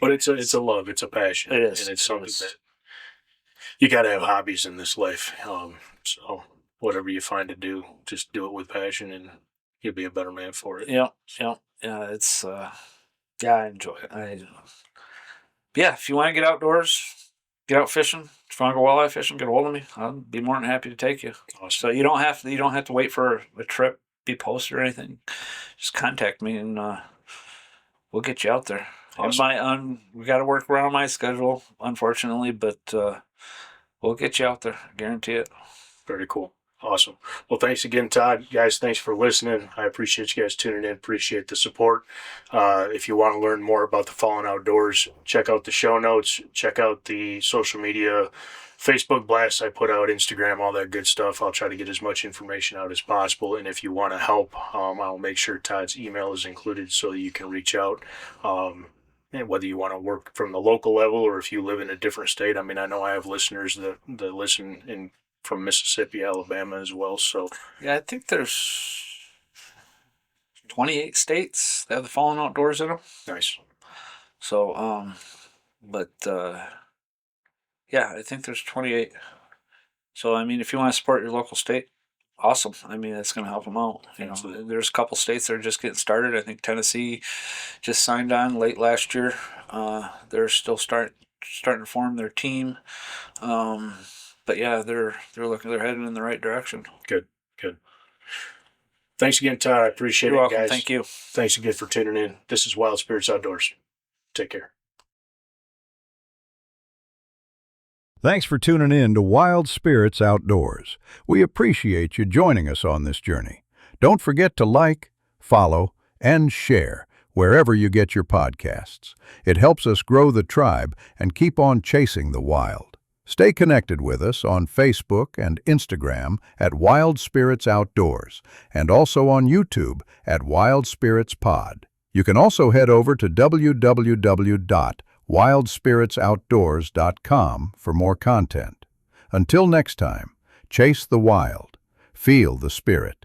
but it's a love, it's a passion. It is. And it's something that you got to have hobbies in this life. So whatever you find to do, just do it with passion, and you'll be a better man for it. Yeah. It's yeah, I enjoy it. Yeah, if you want to get outdoors, get out fishing. If you want to go walleye fishing, get a hold of me. I'll be more than happy to take you. Awesome. So you don't have to wait for a trip be posted or anything. Just contact me and we'll get you out there. Awesome. We got to work around my schedule, unfortunately, but we'll get you out there. I guarantee it. Very cool. Awesome. Well, thanks again, Todd. Guys, thanks for listening. I appreciate you guys tuning in. Appreciate the support. If you want to learn more about the Fallen Outdoors, check out the show notes. Check out the social media, Facebook blasts I put out, Instagram, all that good stuff. I'll try to get as much information out as possible. And if you want to help, I'll make sure Todd's email is included so that you can reach out. And whether you want to work from the local level or if you live in a different state. I mean, I know I have listeners that listen from Mississippi, Alabama as well. So yeah, I think there's 28 states that have the Fallen Outdoors in them. Nice. So, yeah, I think there's 28. So, I mean, if you want to support your local state, awesome. I mean, it's going to help them out. There's a couple states that are just getting started. I think Tennessee just signed on late last year. They're still starting to form their team. But yeah, they're heading in the right direction. Good. Thanks again, Todd. I appreciate You're it, welcome. guys. Thank you. Thanks again for tuning in. This is Wild Spirits Outdoors. Take care. Thanks for tuning in to Wild Spirits Outdoors. We appreciate you joining us on this journey. Don't forget to like, follow, and share wherever you get your podcasts. It helps us grow the tribe and keep on chasing the wild. Stay connected with us on Facebook and Instagram at Wild Spirits Outdoors, and also on YouTube at Wild Spirits Pod. You can also head over to www.wildspiritsoutdoors.com for more content. Until next time, chase the wild, feel the spirit.